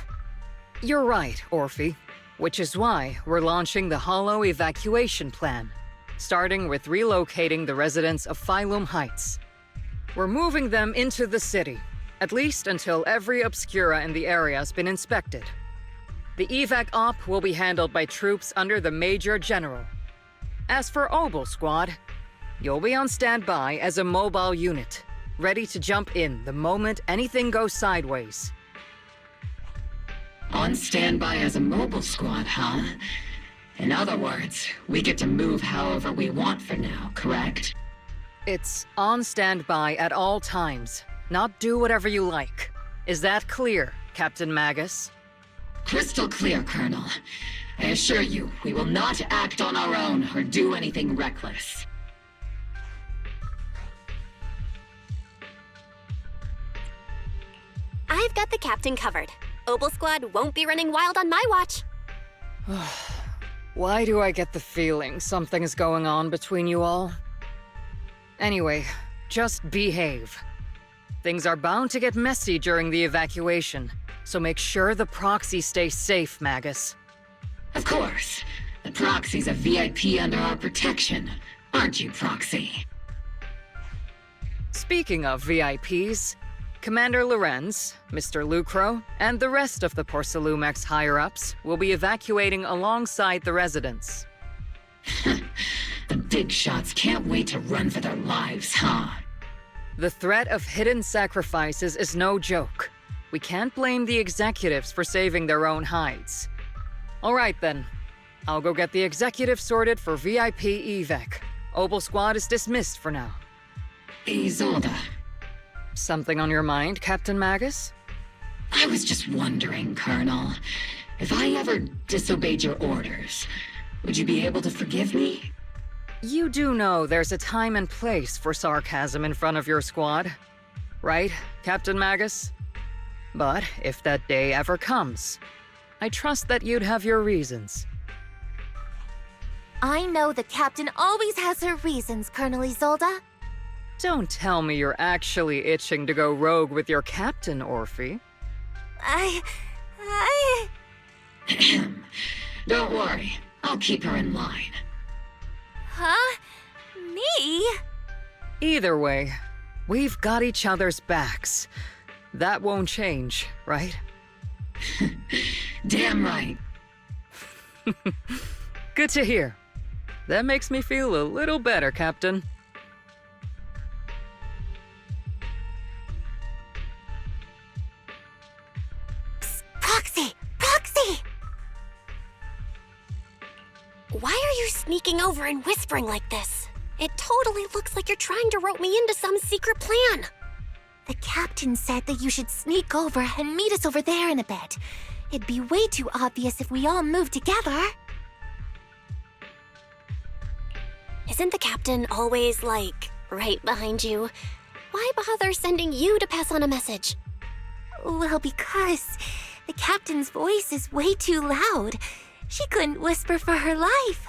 You're right, Orphe. Which is why we're launching the Hollow evacuation plan, starting with relocating the residents of Phylum Heights. We're moving them into the city, at least until every Obscura in the area has been inspected. The evac op will be handled by troops under the Major General. As for Obel Squad, you'll be on standby as a mobile unit, ready to jump in the moment anything goes sideways. On standby as a mobile squad, huh? In other words, we get to move however we want for now, correct? It's on standby at all times, not do whatever you like. Is that clear, Captain Magus? Crystal clear, Colonel. I assure you, we will not act on our own or do anything reckless. I've got the captain covered. Obel Squad won't be running wild on my watch. Why do I get the feeling something is going on between you all? Anyway, just behave. Things are bound to get messy during the evacuation, so make sure the proxy stays safe, Magus. Of course. The Proxy's a VIP under our protection, aren't you, Proxy? Speaking of VIPs, Commander Lorenz, Mr. Lucro, and the rest of the Porcelumex higher-ups will be evacuating alongside the residents. The big shots can't wait to run for their lives, huh? The threat of hidden sacrifices is no joke. We can't blame the executives for saving their own hides. All right then. I'll go get the executive sorted for VIP evac. Obel Squad is dismissed for now. Isolde. Something on your mind, Captain Magus? I was just wondering, Colonel. If I ever disobeyed your orders, would you be able to forgive me? You do know there's a time and place for sarcasm in front of your squad, right, Captain Magus? But if that day ever comes, I trust that you'd have your reasons. I know the captain always has her reasons, Colonel Isolde. Don't tell me you're actually itching to go rogue with your captain, Orphe. Don't worry, I'll keep her in line. Huh? Me? Either way, we've got each other's backs. That won't change, right? Damn right. Good to hear. That makes me feel a little better, Captain. Psst, Proxy! Proxy! Why are you sneaking over and whispering like this? It totally looks like you're trying to rope me into some secret plan. The captain said that you should sneak over and meet us over there in a bit. It'd be way too obvious if we all moved together. Isn't the captain always, like, right behind you? Why bother sending you to pass on a message? Well, because the captain's voice is way too loud. She couldn't whisper for her life.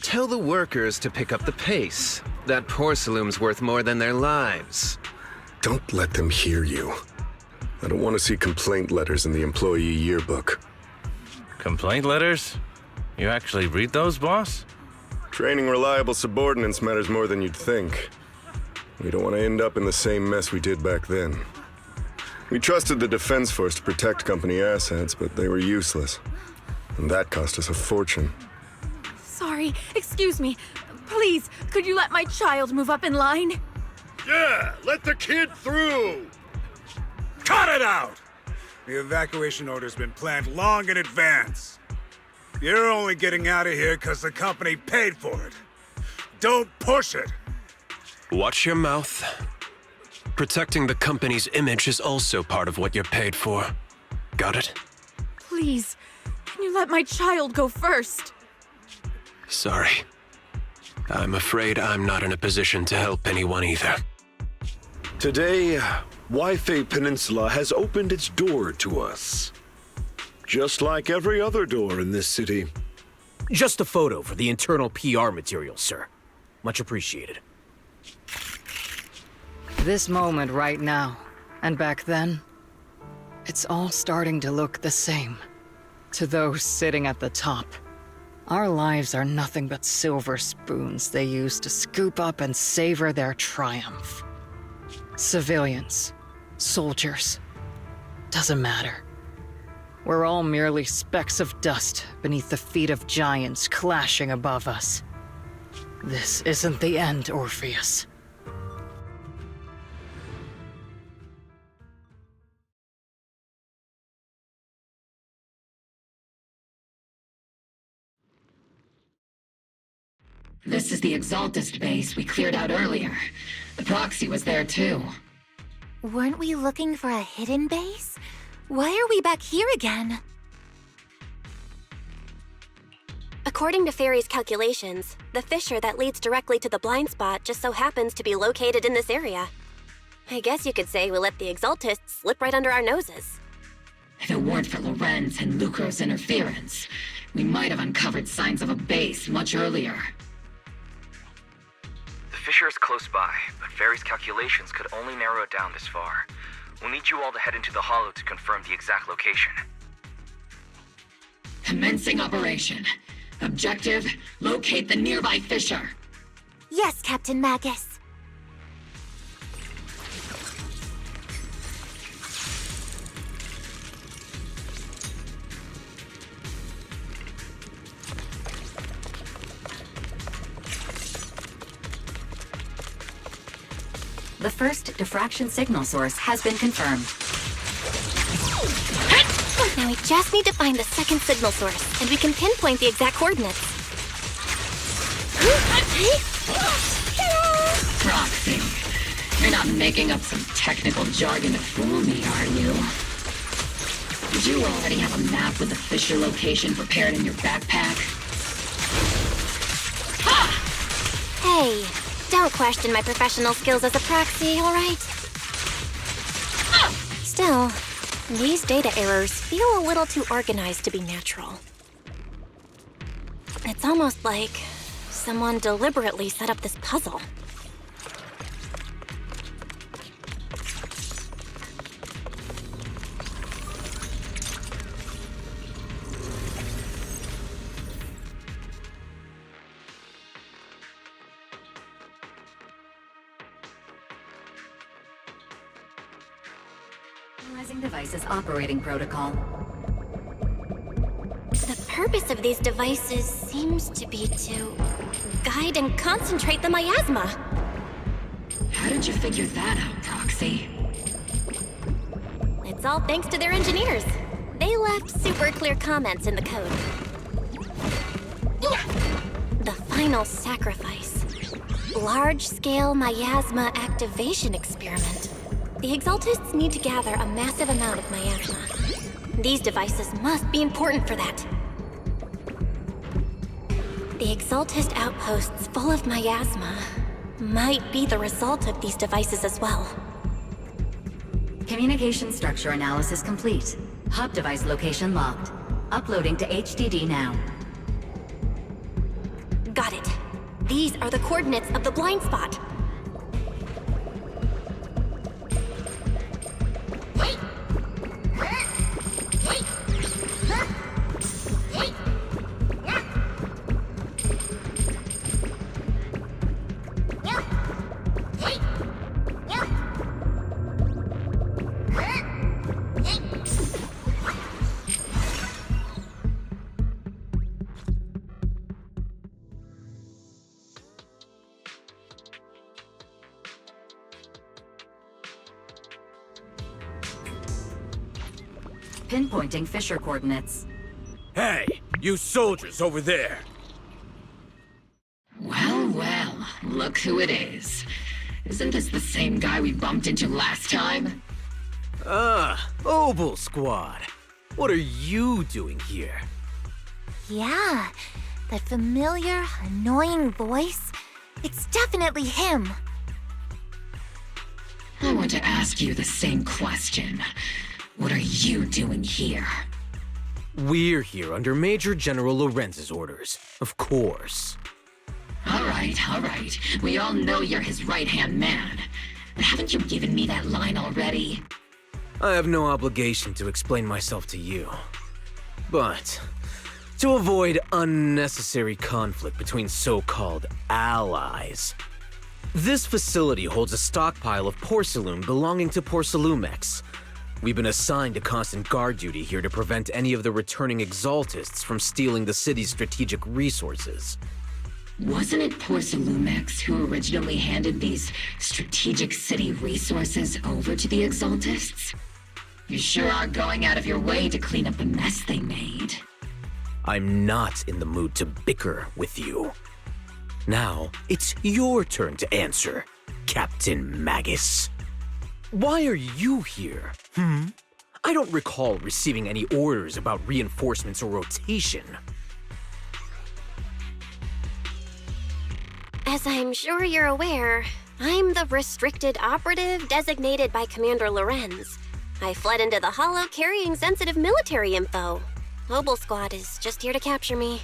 Tell the workers to pick up the pace. That porcelain's worth more than their lives. Don't let them hear you. I don't want to see complaint letters in the employee yearbook. Complaint letters? You actually read those, boss? Training reliable subordinates matters more than you'd think. We don't want to end up in the same mess we did back then. We trusted the Defense Force to protect company assets, but they were useless. And that cost us a fortune. Sorry, excuse me. Please, could you let my child move up in line? Yeah, let the kid through! Cut it out! The evacuation order's been planned long in advance. You're only getting out of here because the company paid for it. Don't push it! Watch your mouth. Protecting the company's image is also part of what you're paid for. Got it? Please, can you let my child go first? Sorry. I'm afraid I'm not in a position to help anyone either. Today, Wi-Fi Peninsula has opened its door to us. Just like every other door in this city. Just a photo for the internal PR material, sir. Much appreciated. This moment right now, and back then, it's all starting to look the same. To those sitting at the top. Our lives are nothing but silver spoons they use to scoop up and savor their triumph. Civilians, soldiers, doesn't matter. We're all merely specks of dust beneath the feet of giants clashing above us. This isn't the end, Orpheus. This is the Exaltist base we cleared out earlier. The proxy was there too. Weren't we looking for a hidden base? Why are we back here again? According to Fairy's calculations, the fissure that leads directly to the blind spot just so happens to be located in this area. I guess you could say we let the Exaltists slip right under our noses. If it weren't for Lorenz and Lucro's interference, we might have uncovered signs of a base much earlier. The fissure is close by, but Fairy's calculations could only narrow it down this far. We'll need you all to head into the hollow to confirm the exact location. Commencing operation. Objective, locate the nearby fissure. Yes, Captain Magus. The first diffraction signal source has been confirmed. Now we just need to find the second signal source, and we can pinpoint the exact coordinates. Proxy. You're not making up some technical jargon to fool me, are you? Did you already have a map with the fissure location prepared in your backpack? Hey, don't question my professional skills as a proxy, all right? Still, these data errors feel a little too organized to be natural. It's almost like someone deliberately set up this puzzle. Analyzing device's operating protocol. purpose of these devices seems to be to guide and concentrate the miasma. How did you figure that out, Proxy? It's all thanks to their engineers. They left super clear comments in the code. The final sacrifice. Large-scale miasma activation experiment. The Exaltists need to gather a massive amount of miasma. These devices must be important for that. The Exaltist outposts full of miasma might be the result of these devices as well. Communication structure analysis complete. Hub device location locked. Uploading to HDD now. Got it. These are the coordinates of the blind spot. Pinpointing Fisher coordinates. Hey, you soldiers over there! Well, well, look who it is. Isn't this the same guy we bumped into last time? Obel Squad. What are you doing here? Yeah, that familiar, annoying voice. It's definitely him. I want to ask you the same question. What are you doing here? We're here under Major General Lorenz's orders, of course. All right. We all know you're his right-hand man. But haven't you given me that line already? I have no obligation to explain myself to you. But to avoid unnecessary conflict between so-called allies, this facility holds a stockpile of porcelain belonging to Porcelumex. We've been assigned to constant guard duty here to prevent any of the returning Exaltists from stealing the city's strategic resources. Wasn't it Porcelumex who originally handed these strategic city resources over to the Exaltists? You sure are going out of your way to clean up the mess they made. I'm not in the mood to bicker with you. Now, it's your turn to answer, Captain Magus. Why are you here? I don't recall receiving any orders about reinforcements or rotation. As I'm sure you're aware, I'm the restricted operative designated by Commander Lorenz. I fled into the Hollow carrying sensitive military info. Obel Squad is just here to capture me.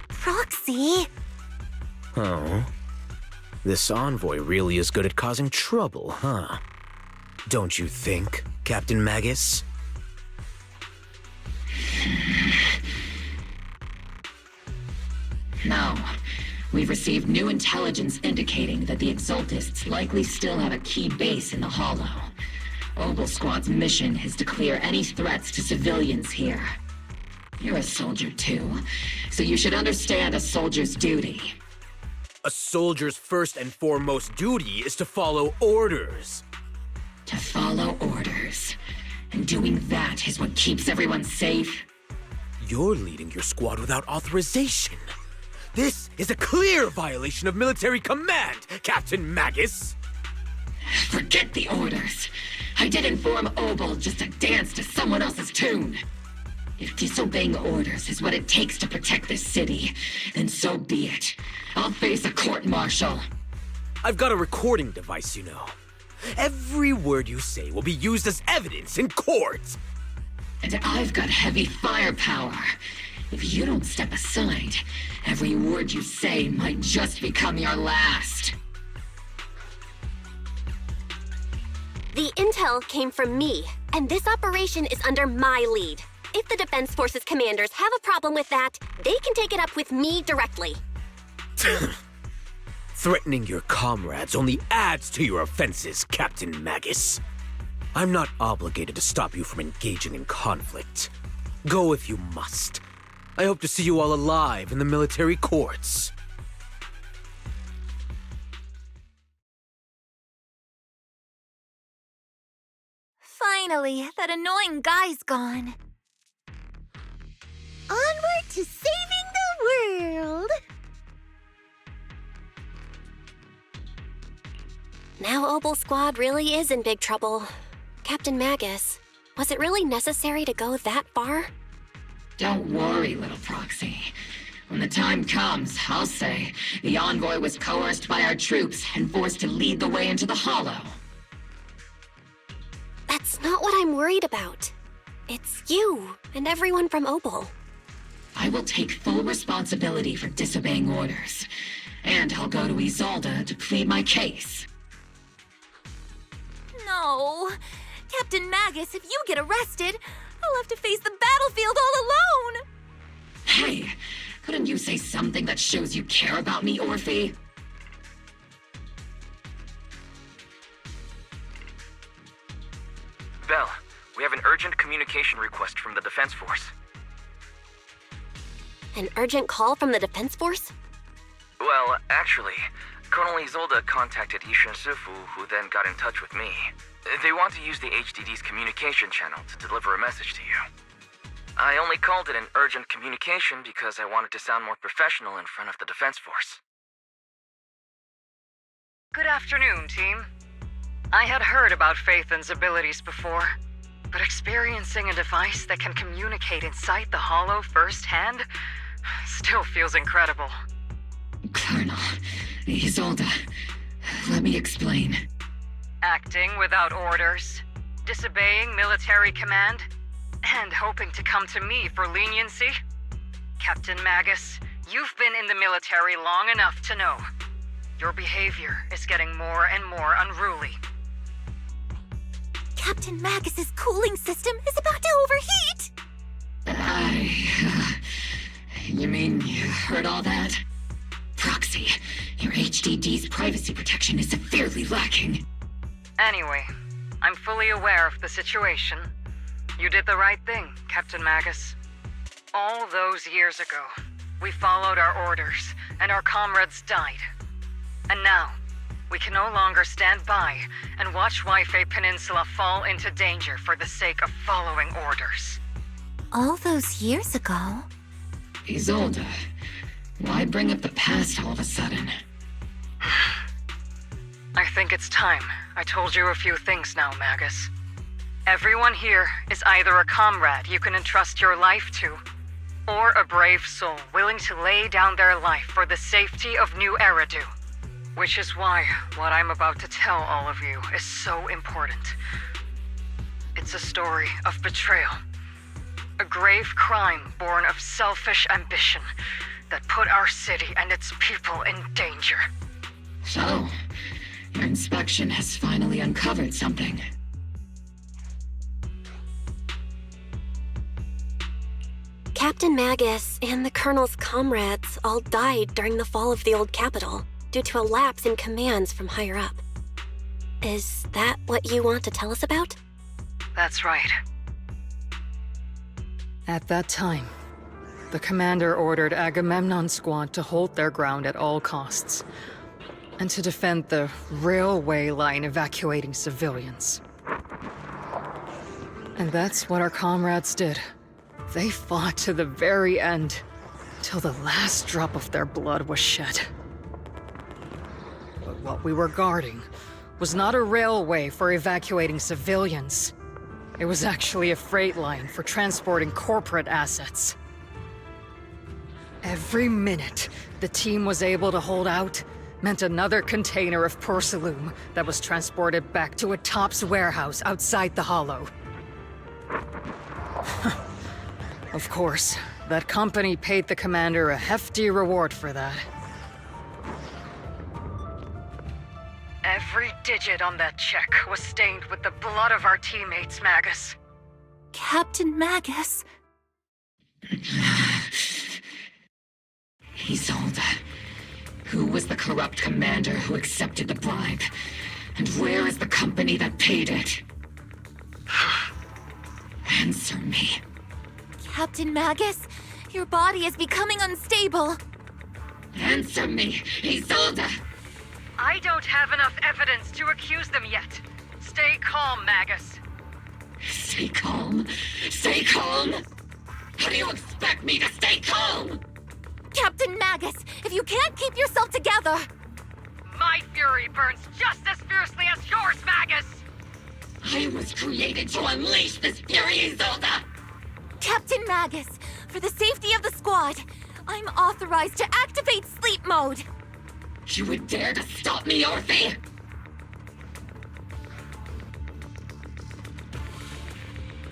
Proxy? Oh? This envoy really is good at causing trouble, huh? Don't you think, Captain Magus? No. We've received new intelligence indicating that the Exaltists likely still have a key base in the Hollow. Obel Squad's mission is to clear any threats to civilians here. You're a soldier too, so you should understand a soldier's duty. A soldier's first and foremost duty is to follow orders. To follow orders. And doing that is what keeps everyone safe. You're leading your squad without authorization. This is a clear violation of military command, Captain Magus. Forget the orders. I did inform Obel just to dance to someone else's tune. If disobeying orders is what it takes to protect this city, then so be it. I'll face a court-martial. I've got a recording device, you know. Every word you say will be used as evidence in court. And I've got heavy firepower. If you don't step aside, every word you say might just become your last. The intel came from me, and this operation is under my lead. If the Defense Forces commanders have a problem with that, they can take it up with me directly. Threatening your comrades only adds to your offenses, Captain Magus. I'm not obligated to stop you from engaging in conflict. Go if you must. I hope to see you all alive in the military courts. Finally, that annoying guy's gone. Onward to saving the world! Now Opal Squad really is in big trouble. Captain Magus, was it really necessary to go that far? Don't worry, little proxy. When the time comes, I'll say the envoy was coerced by our troops and forced to lead the way into the Hollow. That's not what I'm worried about. It's you and everyone from Opal. I will take full responsibility for disobeying orders, and I'll go to Isolde to plead my case. No. Captain Magus, if you get arrested, I'll have to face the battlefield all alone! Hey, couldn't you say something that shows you care about me, Orphe? Bell, we have an urgent communication request from the Defense Force. An urgent call from the Defense Force? Well, actually, Colonel Isolde contacted Yishin Sifu, who then got in touch with me. They want to use the HDD's communication channel to deliver a message to you. I only called it an urgent communication because I wanted to sound more professional in front of the Defense Force. Good afternoon, team. I had heard about Phaethon's abilities before, but experiencing a device that can communicate inside the Hollow firsthand still feels incredible. Colonel, Isolde, let me explain. Acting without orders, disobeying military command, and hoping to come to me for leniency? Captain Magus, you've been in the military long enough to know. Your behavior is getting more and more unruly. Captain Magus's cooling system is about to overheat! You mean you heard all that? Proxy, your HDD's privacy protection is severely lacking. Anyway, I'm fully aware of the situation. You did the right thing, Captain Magus. All those years ago, we followed our orders, and our comrades died. And now, we can no longer stand by and watch Waifei Peninsula fall into danger for the sake of following orders. All those years ago? Isolde, why bring up the past all of a sudden? I think it's time I told you a few things now, Magus. Everyone here is either a comrade you can entrust your life to, or a brave soul willing to lay down their life for the safety of New Eridu. Which is why what I'm about to tell all of you is so important. It's a story of betrayal. A grave crime born of selfish ambition that put our city and its people in danger. So, your inspection has finally uncovered something. Captain Magus and the Colonel's comrades all died during the fall of the old capital due to a lapse in commands from higher up. Is that what you want to tell us about? That's right. At that time, the commander ordered Agamemnon's squad to hold their ground at all costs, and to defend the railway line evacuating civilians. And that's what our comrades did. They fought to the very end, till the last drop of their blood was shed. But what we were guarding was not a railway for evacuating civilians. It was actually a freight line for transporting corporate assets. Every minute the team was able to hold out meant another container of porcelain that was transported back to a Topps warehouse outside the Hollow. Of course, that company paid the commander a hefty reward for that. Every digit on that check was stained with the blood of our teammates, Magus. Captain Magus? Isolde, who was the corrupt commander who accepted the bribe? And where is the company that paid it? Answer me. Captain Magus, your body is becoming unstable. Answer me, Isolde! I don't have enough evidence to accuse them yet. Stay calm, Magus. Stay calm? Stay calm? How do you expect me to stay calm? Captain Magus, if you can't keep yourself together... My fury burns just as fiercely as yours, Magus! I was created to unleash this fury, Isolde! Captain Magus, for the safety of the squad, I'm authorized to activate sleep mode. You would dare to stop me, Orphe?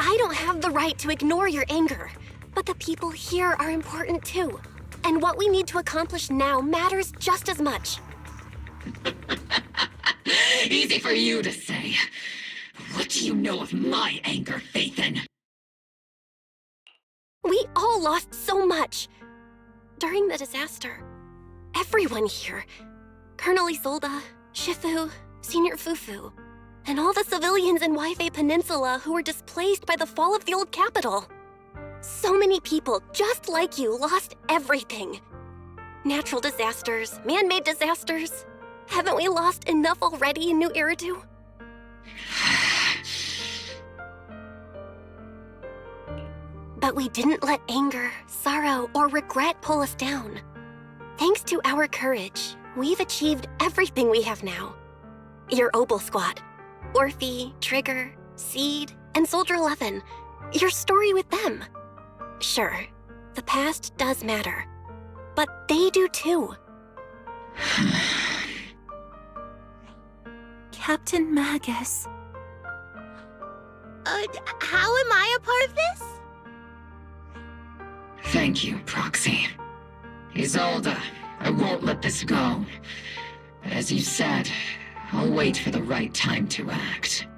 I don't have the right to ignore your anger, but the people here are important too. And what we need to accomplish now matters just as much. Easy for you to say. What do you know of my anger, Phaethon? We all lost so much. During the disaster, everyone here, Colonel Isolde, Shifu, Senior Fufu, and all the civilians in Waifei Peninsula who were displaced by the fall of the old capital. So many people just like you lost everything. Natural disasters, man-made disasters. Haven't we lost enough already in New Eridu? But we didn't let anger, sorrow, or regret pull us down. Thanks to our courage, we've achieved everything we have now. Your Obel Squad, Orphe, Trigger, Seed, and Soldier 11. Your story with them. Sure, the past does matter, but they do too. Captain Magus. How am I a part of this? Thank you, Proxy. Isolde, I won't let this go. But as you said, I'll wait for the right time to act.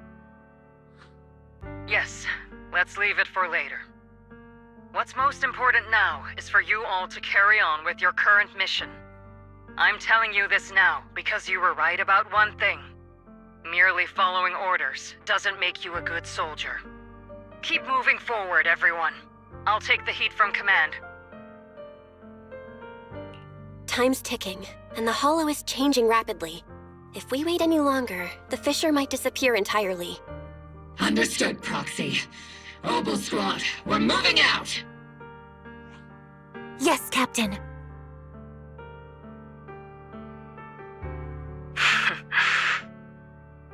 Yes, let's leave it for later. What's most important now is for you all to carry on with your current mission. I'm telling you this now because you were right about one thing. Merely following orders doesn't make you a good soldier. Keep moving forward, everyone. I'll take the heat from command. Time's ticking, and the Hollow is changing rapidly. If we wait any longer, the fissure might disappear entirely. Understood, Proxy. Obel Squad, we're moving out! Yes, Captain.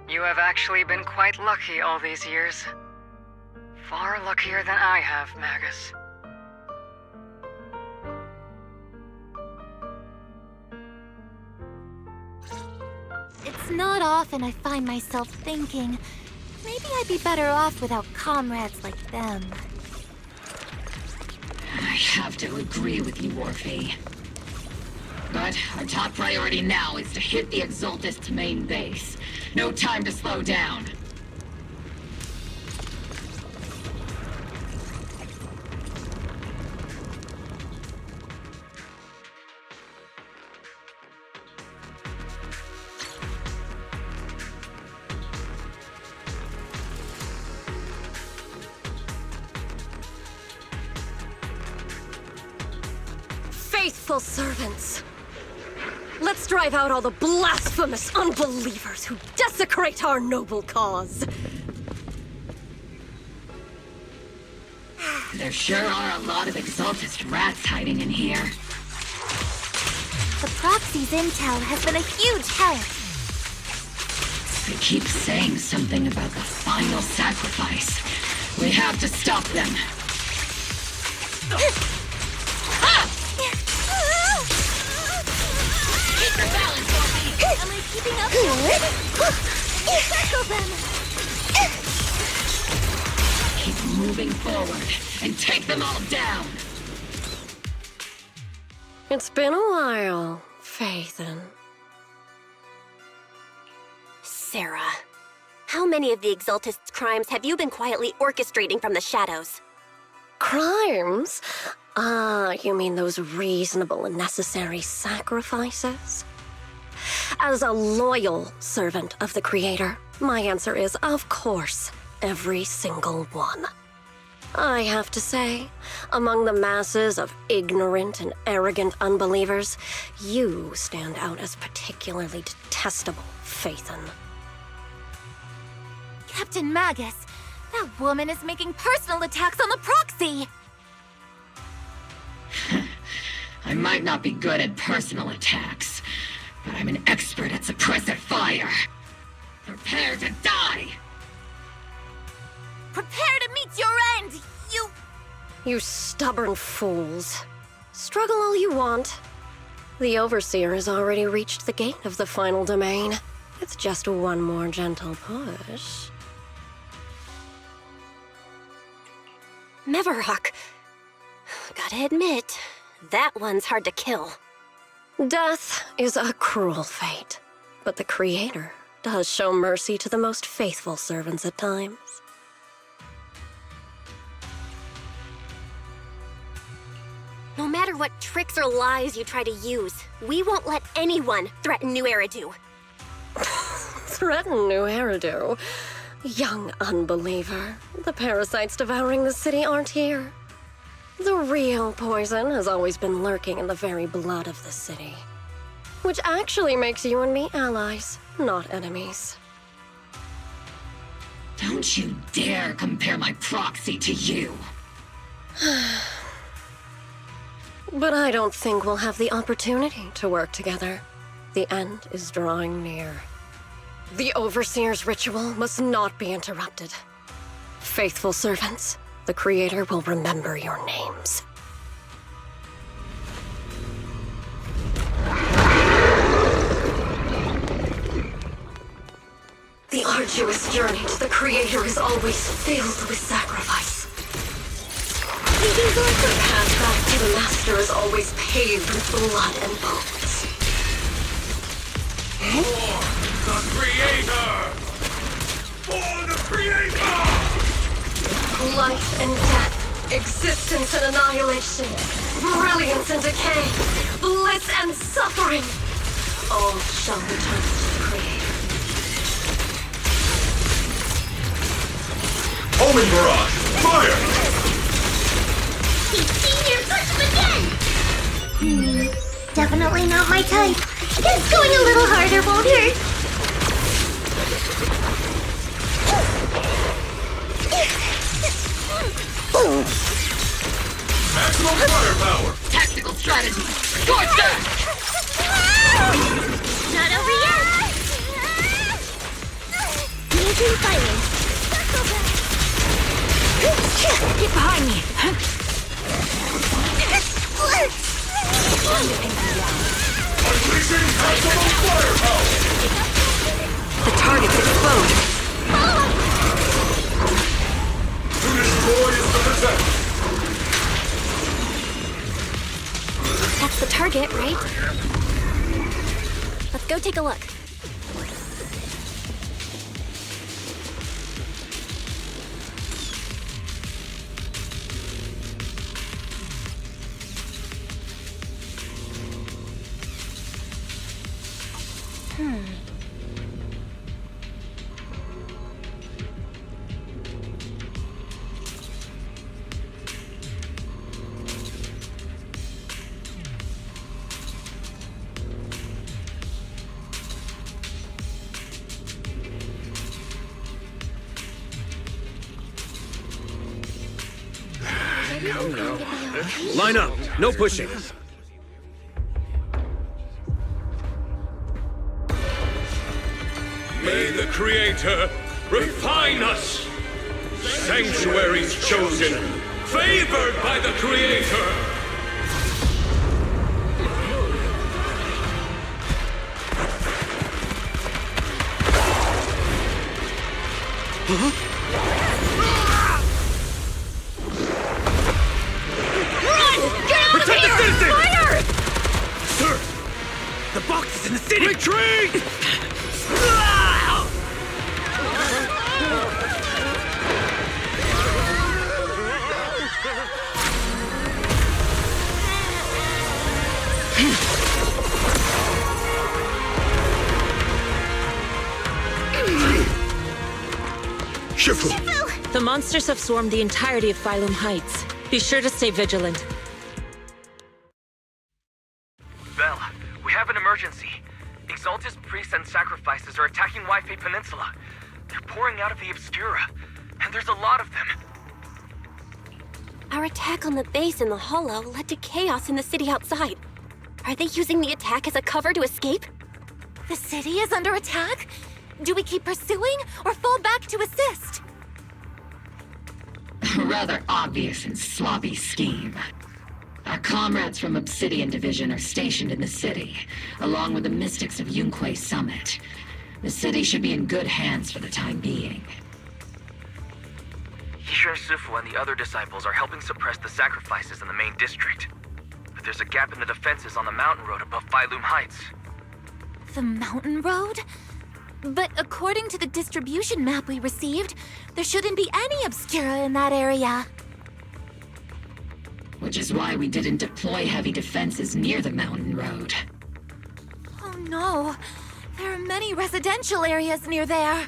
You have actually been quite lucky all these years. Far luckier than I have, Magus. It's not often I find myself thinking, maybe I'd be better off without comrades like them. I have to agree with you, Orphe. But our top priority now is to hit the Exaltist's main base. No time to slow down. Faithful servants! Let's drive out all the blasphemous unbelievers who desecrate our noble cause! There sure are a lot of Exaltist rats hiding in here. The Proxy's intel has been a huge help. They keep saying something about the final sacrifice. We have to stop them. Keep your balance, Orphe! Am I keeping up? Circle them! Keep moving forward and take them all down. It's been a while, Phaethon. Sarah, how many of the Exaltist's crimes have you been quietly orchestrating from the shadows? Crimes? Ah, you mean those reasonable and necessary sacrifices? As a loyal servant of the Creator, my answer is, of course, every single one. I have to say, among the masses of ignorant and arrogant unbelievers, you stand out as particularly detestable, Phaethon. Captain Magus, that woman is making personal attacks on the proxy! I might not be good at personal attacks, but I'm an expert at suppressive fire. Prepare to die! Prepare to meet your end, you... You stubborn fools. Struggle all you want. The Overseer has already reached the gate of the final domain. It's just one more gentle push. Mevarok. Gotta admit, that one's hard to kill. Death is a cruel fate, but the Creator does show mercy to the most faithful servants at times. No matter what tricks or lies you try to use, we won't let anyone threaten New Eridu. Threaten New Eridu? Young unbeliever. The parasites devouring the city aren't here. The real poison has always been lurking in the very blood of the city. Which actually makes you and me allies, not enemies. Don't you dare compare my proxy to you! But I don't think we'll have the opportunity to work together. The end is drawing near. The Overseer's ritual must not be interrupted. Faithful servants, the Creator will remember your names. The arduous journey to the Creator is always filled with sacrifice. The path back to the Master is always paved with blood and bones. For the Creator! For the Creator! Life and death, existence and annihilation, brilliance and decay, bliss and suffering, all shall return to the Creator. Homing barrage! Fire! He's senior, touch him again! Definitely not my type. It's going a little harder won't hurt. Maximum firepower! Tactical strategy! Scorch that! Not over yet! Amazing fighting. Get behind me! Unleashing maximum firepower! The target's exposed. To destroy is to protect! That's the target, right? Let's go take a look. Line up. No pushing. May the Creator refine us! Sanctuaries chosen, favored by the Creator! Protect the citizens! Fire! Sir! The box is in the city! Retreat! Shifu! The monsters have swarmed the entirety of Phylum Heights. Be sure to stay vigilant. Belle, we have an emergency. Exaltus priests and sacrifices are attacking Wi-Fi Peninsula. They're pouring out of the Obscura, and there's a lot of them. Our attack on the base in the Hollow led to chaos in the city outside. Are they using the attack as a cover to escape? The city is under attack? Do we keep pursuing or fall back to assist? A rather obvious and sloppy scheme. Our comrades from Obsidian Division are stationed in the city, along with the mystics of Yunque Summit. The city should be in good hands for the time being. Yishun Sifu and the other disciples are helping suppress the sacrifices in the main district. But there's a gap in the defenses on the mountain road above Phylum Heights. The mountain road? But according to the distribution map we received, there shouldn't be any Obscura in that area. Which is why we didn't deploy heavy defenses near the mountain road. Oh no, there are many residential areas near there.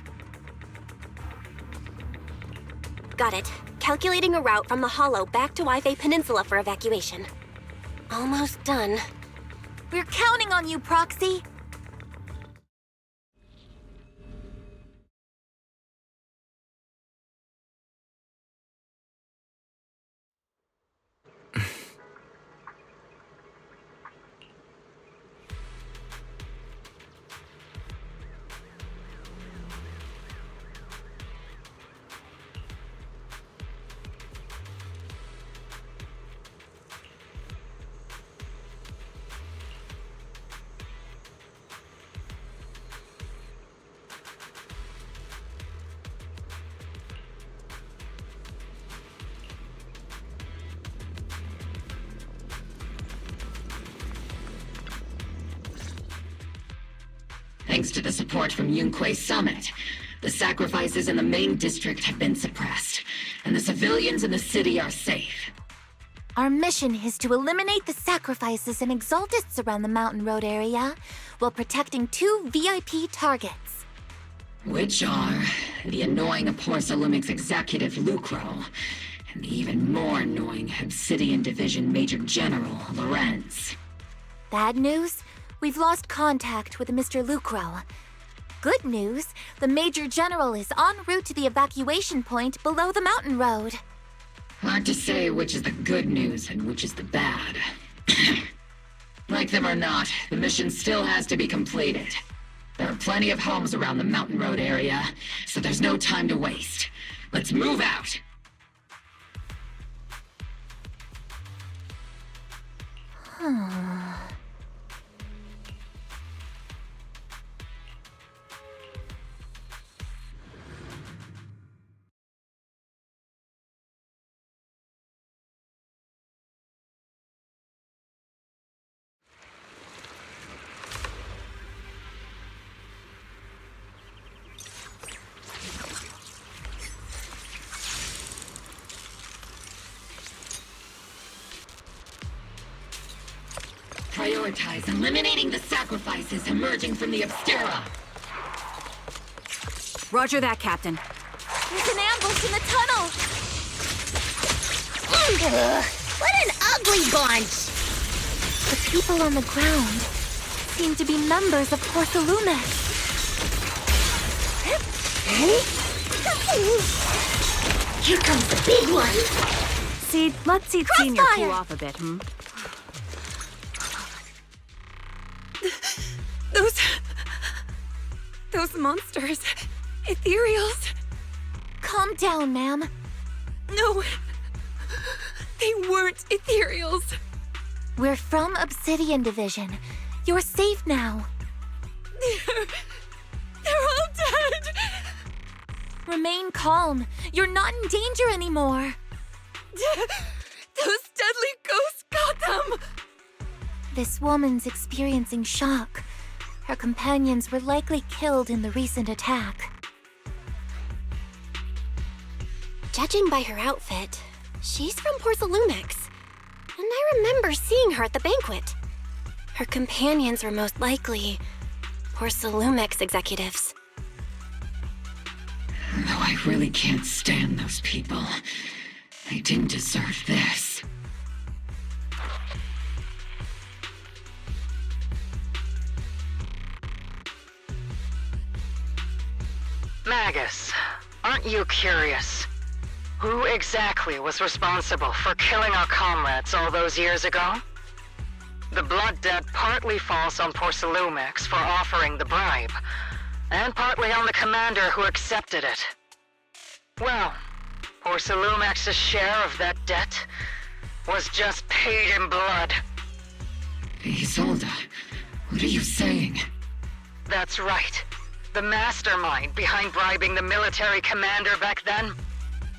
Got it. Calculating a route from the Hollow back to Wi-Fi Peninsula for evacuation. Almost done. We're counting on you, Proxy. Thanks to the support from Yunque Summit, the sacrifices in the main district have been suppressed, and the civilians in the city are safe. Our mission is to eliminate the sacrifices and exaltists around the mountain road area, while protecting 2 VIP targets. Which are the annoying Aporsalumix executive Lucro, and the even more annoying Obsidian Division Major General Lorenz. Bad news? We've lost contact with Mr. Lucro. Good news, the Major General is en route to the evacuation point below the mountain road. Hard to say which is the good news and which is the bad. Like them or not, the mission still has to be completed. There are plenty of homes around the mountain road area, so there's no time to waste. Let's move out! Prioritize eliminating the sacrifices emerging from the Obscura. Roger that, Captain. There's an ambush in the tunnel! What an ugly bunch! The people on the ground seem to be members of Porthalumex. Here comes the big one! Seed, let Seed Senior cool off a bit, Those monsters. Ethereals. Calm down, ma'am. No. They weren't Ethereals. We're from Obsidian Division. You're safe now. They're all dead. Remain calm. You're not in danger anymore. Those deadly ghosts got them. This woman's experiencing shock. Her companions were likely killed in the recent attack. Judging by her outfit, she's from Porthalumex. And I remember seeing her at the banquet. Her companions were most likely Porthalumex executives. Though I really can't stand those people. They didn't deserve this. Magus, aren't you curious? Who exactly was responsible for killing our comrades all those years ago? The blood debt partly falls on Porcelumex for offering the bribe, and partly on the commander who accepted it. Well, Porcelumex's share of that debt was just paid in blood. Isolde, what are you saying? That's right. The mastermind behind bribing the military commander back then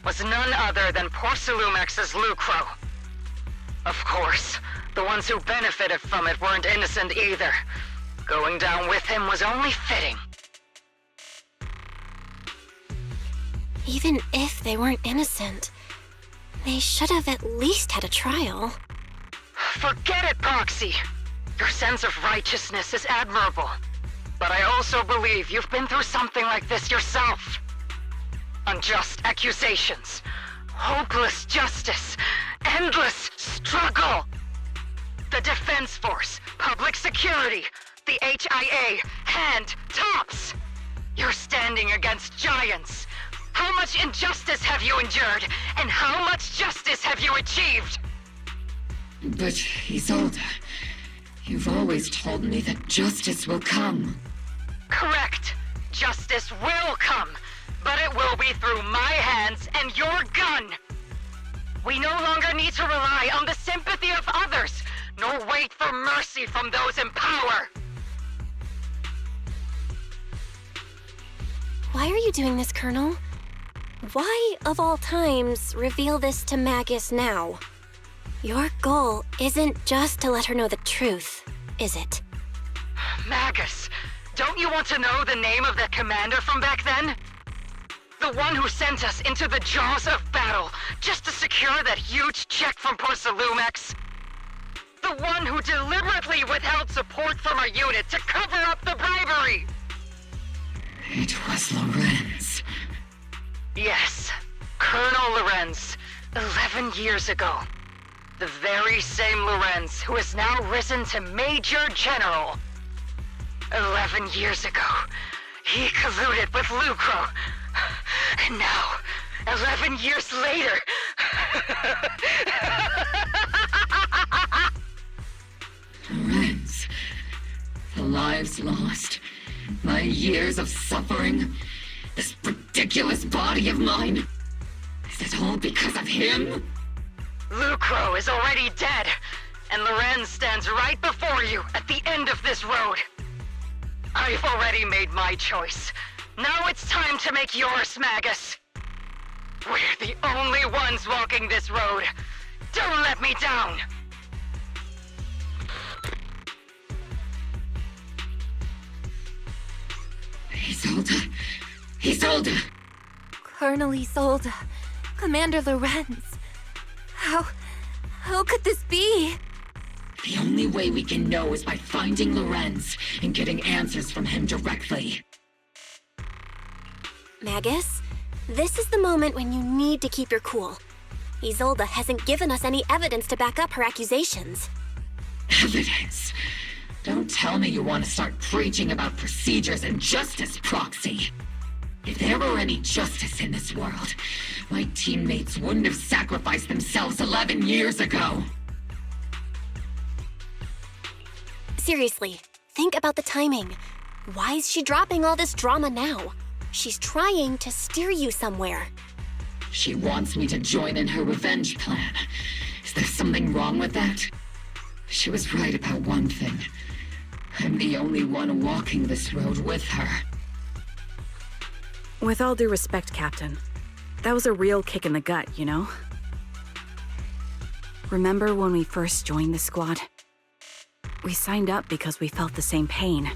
was none other than Porcelumex's Lucro. Of course, the ones who benefited from it weren't innocent either. Going down with him was only fitting. Even if they weren't innocent, they should have at least had a trial. Forget it, Proxy! Your sense of righteousness is admirable. But I also believe you've been through something like this yourself. Unjust accusations, hopeless justice, endless struggle. The Defense Force, public security, the HIA, hand tops. You're standing against giants. How much injustice have you endured, and how much justice have you achieved? But, Isolde, you've always told me that justice will come. Correct. Justice will come, but it will be through my hands and your gun. We no longer need to rely on the sympathy of others, nor wait for mercy from those in power. Why are you doing this, Colonel? Why, of all times, reveal this to Magus now? Your goal isn't just to let her know the truth, is it? Magus, don't you want to know the name of that commander from back then? The one who sent us into the jaws of battle just to secure that huge check from Porcelumex? The one who deliberately withheld support from our unit to cover up the bribery? It was Lorenz. Yes, Colonel Lorenz, 11 years ago. The very same Lorenz who has now risen to Major General. 11 years ago, he colluded with Lucro. And now, 11 years later... Lorenz, the lives lost, my years of suffering, this ridiculous body of mine. Is it all because of him? Lucro is already dead, and Lorenz stands right before you at the end of this road. I've already made my choice. Now it's time to make yours, Magus. We're the only ones walking this road. Don't let me down. Isolde! Isolde! Colonel Isolde, Commander Lorenz. How could this be? The only way we can know is by finding Lorenz and getting answers from him directly. Magus, this is the moment when you need to keep your cool. Isolde hasn't given us any evidence to back up her accusations. Evidence? Don't tell me you want to start preaching about procedures and justice, Proxy. If there were any justice in this world, my teammates wouldn't have sacrificed themselves 11 years ago. Seriously, think about the timing. Why is she dropping all this drama now? She's trying to steer you somewhere. She wants me to join in her revenge plan. Is there something wrong with that? She was right about one thing. I'm the only one walking this road with her. With all due respect, Captain, that was a real kick in the gut, you know? Remember when we first joined the squad? We signed up because we felt the same pain.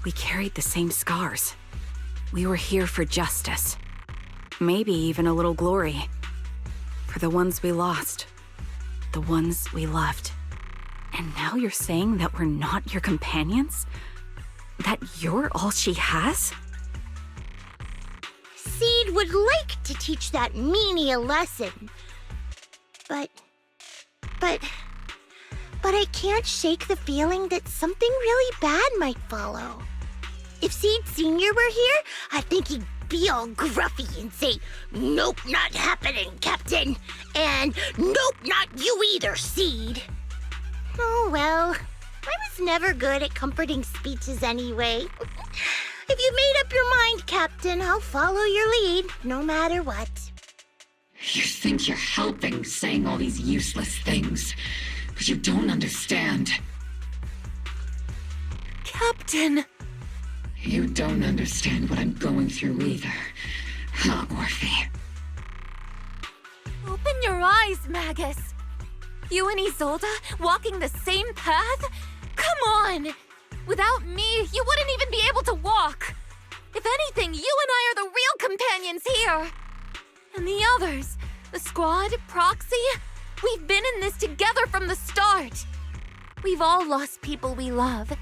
We carried the same scars. We were here for justice. Maybe even a little glory. For the ones we lost. The ones we loved. And now you're saying that we're not your companions? That you're all she has? See? Seed would like to teach that meanie a lesson. But I can't shake the feeling that something really bad might follow. If Seed Sr. were here, I think he'd be all gruffy and say, "Nope, not happening, Captain." And, "Nope, not you either, Seed." Oh, well, I was never good at comforting speeches anyway. If you made up your mind, Captain, I'll follow your lead, no matter what. You think you're helping saying all these useless things, but you don't understand. Captain! You don't understand what I'm going through either, huh, Orphe? Open your eyes, Magus. You and Isolde walking the same path? Come on! Without me, you wouldn't even be able to walk. If anything, you and I are the real companions here. And the others, the squad, Proxy, we've been in this together from the start. We've all lost people we love,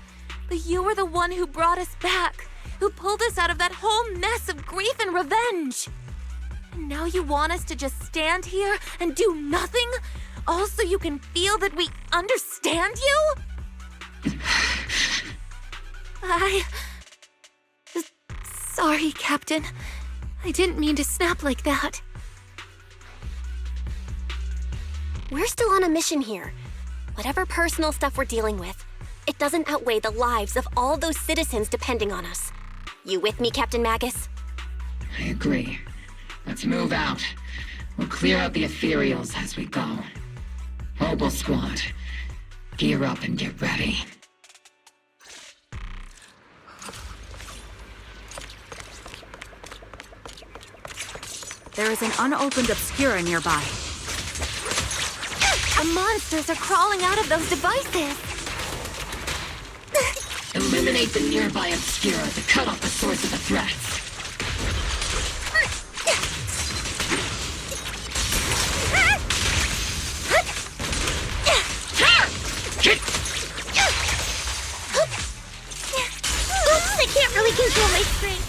but you were the one who brought us back, who pulled us out of that whole mess of grief and revenge. And now you want us to just stand here and do nothing, all so you can feel that we understand you? Sorry, Captain. I didn't mean to snap like that. We're still on a mission here. Whatever personal stuff we're dealing with, it doesn't outweigh the lives of all those citizens depending on us. You with me, Captain Magus? I agree. Let's move out. We'll clear out the ethereals as we go. Mobile squad, gear up and get ready. There is an unopened Obscura nearby. The monsters are crawling out of those devices! Eliminate the nearby Obscura to cut off the source of the threats. Oops, I can't really control my strength.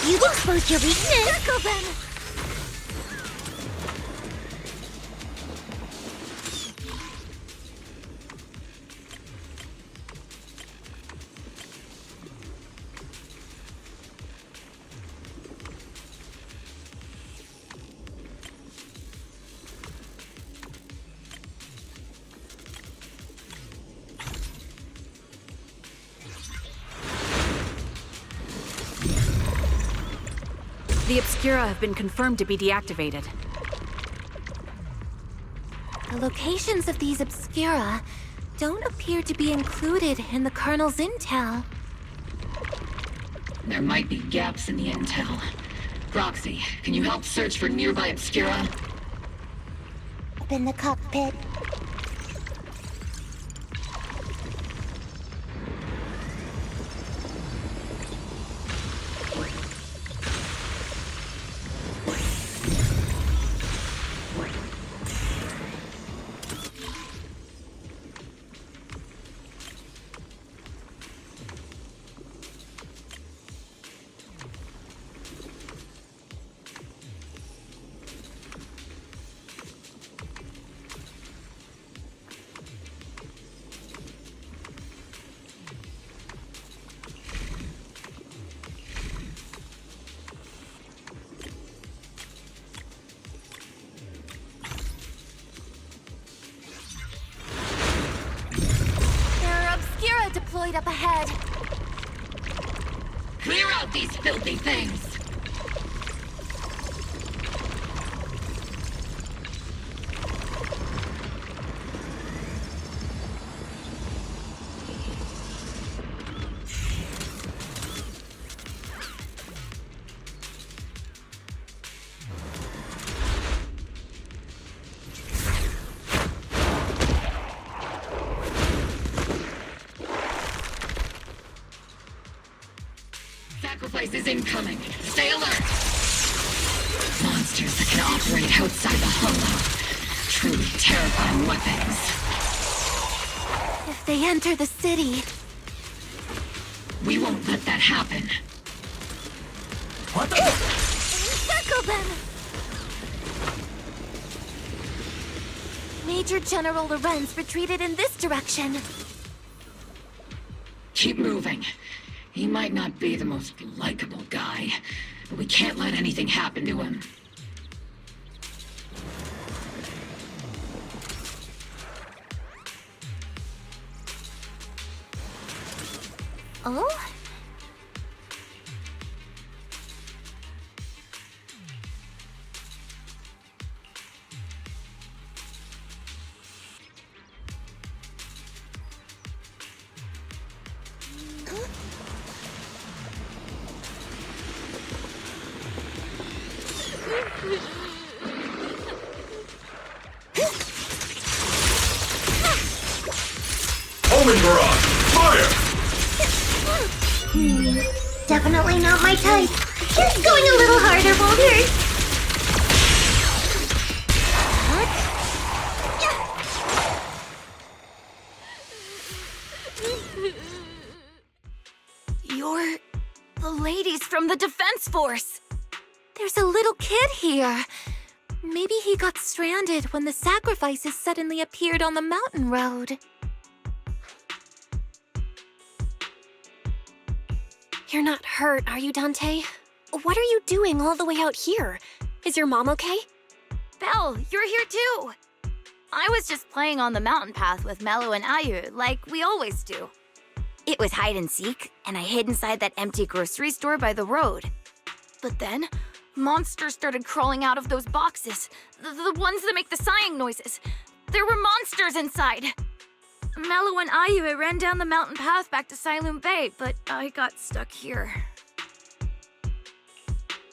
You've exposed your weakness. Circle them! The Obscura have been confirmed to be deactivated. The locations of these Obscura don't appear to be included in the Colonel's intel. There might be gaps in the intel. Proxy, can you help search for nearby Obscura? Up in the cockpit. Deployed up ahead. Clear out these filthy things! Sacrifice is incoming. Stay alert! Monsters that can operate outside the hollow. Truly terrifying weapons. they enter the city. We won't let that happen. What the? Circle them! Major General Lorenz retreated in this direction. Keep moving. He might not be the most likable guy, but we can't let anything happen to him. Oh? Omen barrage! Fire! Definitely not my type. Just going a little harder won't hurt. You're the ladies from the Defense Force. There's a little kid here. Maybe he got stranded when the sacrifices suddenly appeared on the mountain road. You're not hurt, are you, Dante? What are you doing all the way out here? Is your mom okay? Belle, you're here too. I was just playing on the mountain path with Mello and Ayu, like we always do. It was hide and seek, and I hid inside that empty grocery store by the road. But then, monsters started crawling out of those boxes. The ones that make the sighing noises. There were monsters inside. Mello and Ayu ran down the mountain path back to Siloon Bay, but I got stuck here.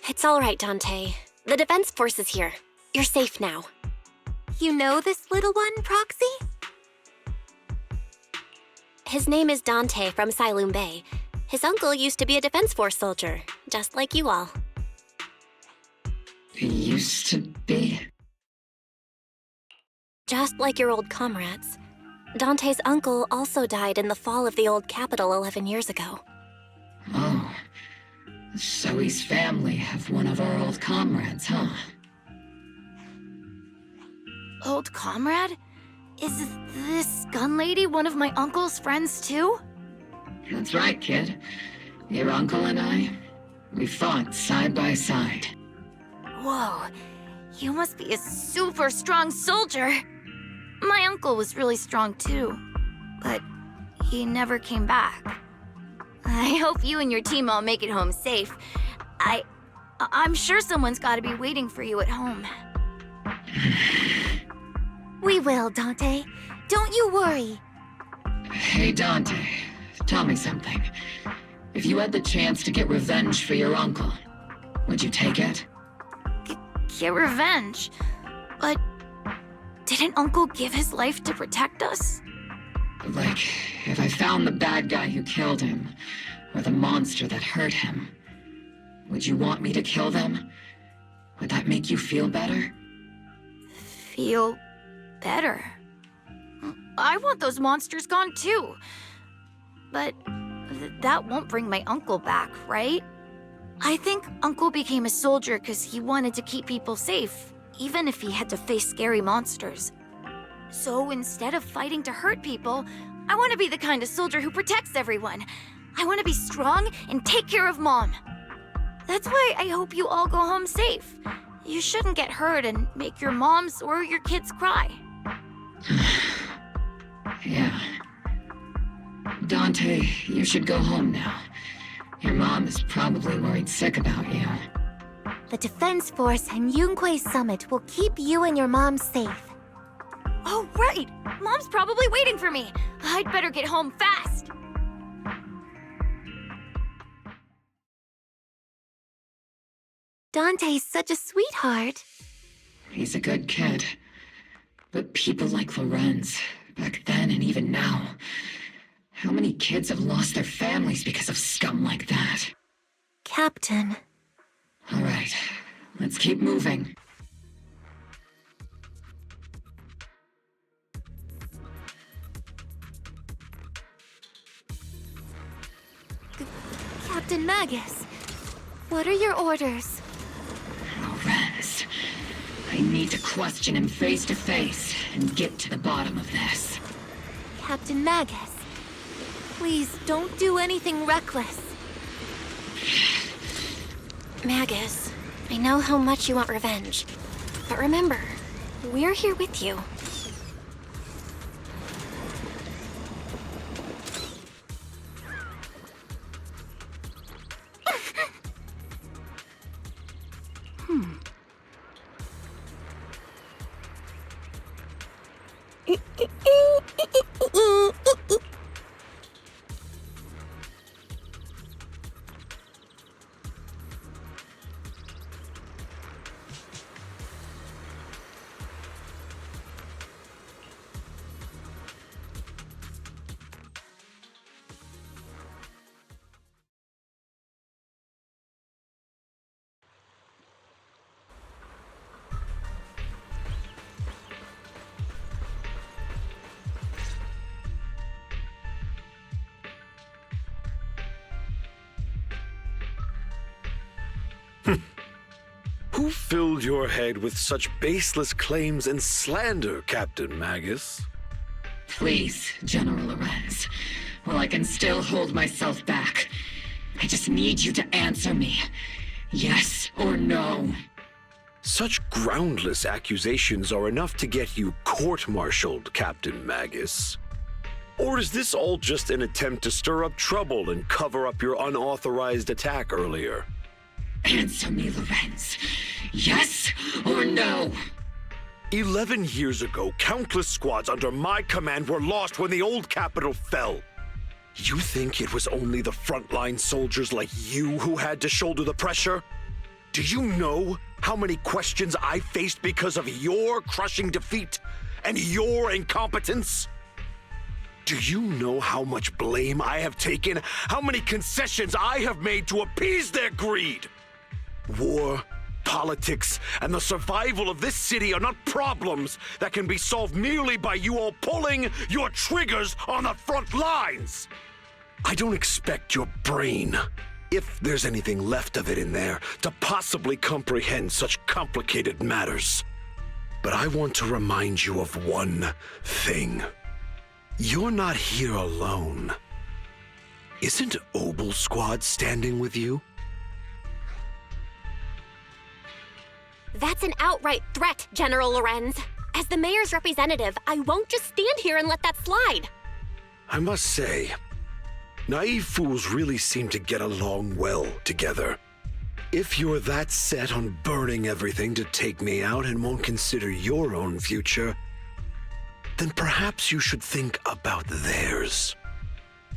It's all right, Dante. The Defense Force is here. You're safe now. You know this little one, Proxy? His name is Dante from Siloon Bay. His uncle used to be a Defense Force soldier, just like you all. He used to be? Just like your old comrades. Dante's uncle also died in the fall of the old capital 11 years ago. Oh. So he's family of one of our old comrades, huh? Old comrade? Is this gun lady one of my uncle's friends too? That's right, kid. Your uncle and I, we fought side by side. Whoa, you must be a super strong soldier. My uncle was really strong too, but he never came back. I hope you and your team all make it home safe. I'm sure someone's gotta be waiting for you at home. We will, Dante. Don't you worry. Hey, Dante, tell me something. If you had the chance to get revenge for your uncle, would you take it? Get revenge? But didn't Uncle give his life to protect us? Like, if I found the bad guy who killed him, or the monster that hurt him, would you want me to kill them? Would that make you feel better? Feel better? I want those monsters gone too. But that won't bring my uncle back, right? I think Uncle became a soldier because he wanted to keep people safe, even if he had to face scary monsters. So instead of fighting to hurt people, I want to be the kind of soldier who protects everyone. I want to be strong and take care of Mom. That's why I hope you all go home safe. You shouldn't get hurt and make your moms or your kids cry. Yeah. Dante, you should go home now. Your mom is probably worried sick about you. The Defense Force and Yunquei Summit will keep you and your mom safe. Oh, right! Mom's probably waiting for me. I'd better get home fast. Dante's such a sweetheart. He's a good kid. But people like Lorenz, back then and even now, how many kids have lost their families because of scum like that? Captain. All right, let's keep moving. Captain Magus, what are your orders? Lorenz, I need to question him face to face and get to the bottom of this. Captain Magus, please don't do anything reckless. Magus, I know how much you want revenge. But remember, we're here with you. Who filled your head with such baseless claims and slander, Captain Magus? Please, General Lorenz, while I can still hold myself back, I just need you to answer me. Yes or no? Such groundless accusations are enough to get you court-martialed, Captain Magus. Or is this all just an attempt to stir up trouble and cover up your unauthorized attack earlier? Answer me, Lorenz. Yes or no? 11 years ago, countless squads under my command were lost when the old capital fell. You think it was only the frontline soldiers like you who had to shoulder the pressure? Do you know how many questions I faced because of your crushing defeat and your incompetence? Do you know how much blame I have taken? How many concessions I have made to appease their greed? War, politics, and the survival of this city are not problems that can be solved merely by you all pulling your triggers on the front lines. I don't expect your brain, if there's anything left of it in there, to possibly comprehend such complicated matters. But I want to remind you of one thing. You're not here alone. Isn't Obel Squad standing with you? That's an outright threat, General Lorenz. As the mayor's representative, I won't just stand here and let that slide. I must say, naive fools really seem to get along well together. If you're that set on burning everything to take me out and won't consider your own future, then perhaps you should think about theirs.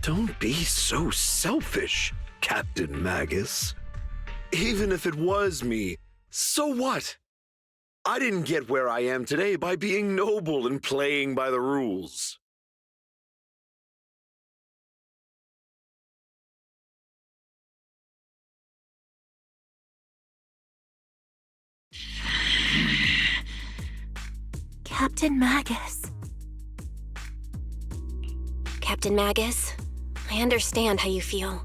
Don't be so selfish, Captain Magus. Even if it was me, so what? I didn't get where I am today by being noble and playing by the rules. Captain Magus. Captain Magus, I understand how you feel.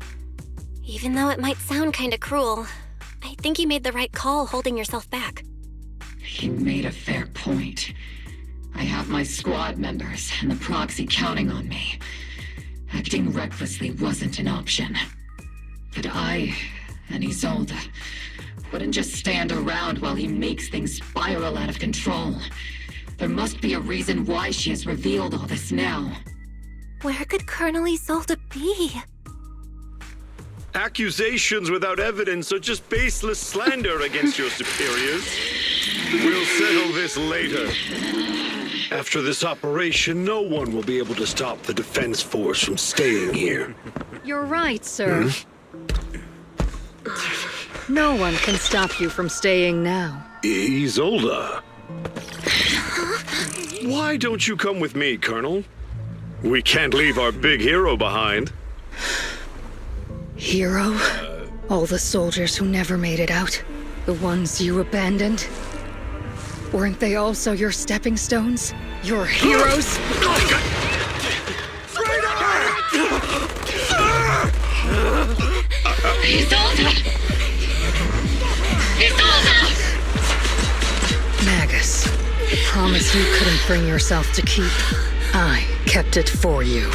Even though it might sound kinda cruel, I think you made the right call holding yourself back. You made a fair point. I have my squad members and the proxy counting on me. Acting recklessly wasn't an option. But I and Isolde wouldn't just stand around while he makes things spiral out of control. There must be a reason why she has revealed all this now. Where could Colonel Isolde be? Accusations without evidence are just baseless slander against your superiors. We'll settle this later. After this operation, no one will be able to stop the defense force from staying here. You're right, sir. No one can stop you from staying now. Isolde. Why don't you come with me, Colonel? We can't leave our big hero behind. Hero? All the soldiers who never made it out? The ones you abandoned? Weren't they also your stepping stones? Your heroes? promise you couldn't bring yourself to keep. I kept it for you.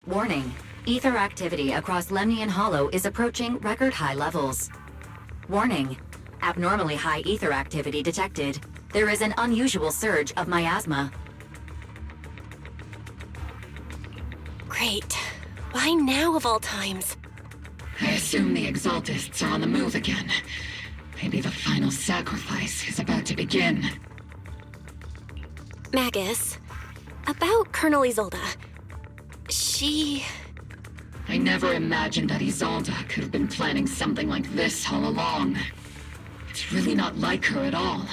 Warning. Ether activity across Lemnian Hollow is approaching record-high levels. Warning. Abnormally high ether activity detected. There is an unusual surge of miasma. Great. Why now of all times? I assume the Exaltists are on the move again. Maybe the final sacrifice is about to begin. Magus, about Colonel Isolde. I never imagined that Isolde could have been planning something like this all along. It's really not like her at all.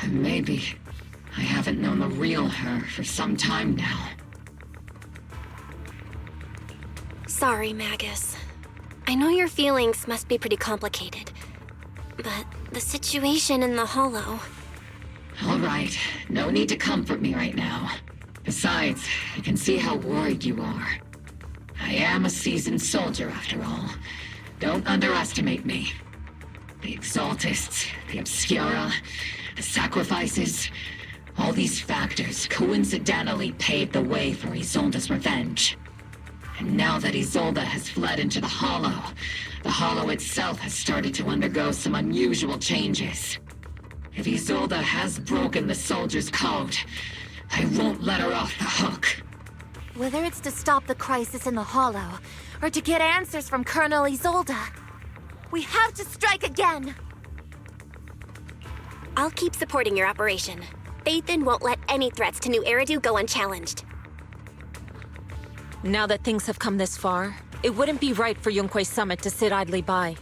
And maybe I haven't known the real her for some time now. Sorry, Magus. I know your feelings must be pretty complicated, but the situation in the Hollow... All right, no need to comfort me right now. Besides, I can see how worried you are. I am a seasoned soldier, after all. Don't underestimate me. The Exaltists, the Obscura, the sacrifices, all these factors coincidentally paved the way for Isolde's revenge. And now that Isolde has fled into the Hollow itself has started to undergo some unusual changes. If Isolde has broken the soldier's code, I won't let her off the hook. Whether it's to stop the crisis in the Hollow, or to get answers from Colonel Isolde. We have to strike again! I'll keep supporting your operation. Phaethon won't let any threats to New Eridu go unchallenged. Now that things have come this far, it wouldn't be right for Yunque's summit to sit idly by.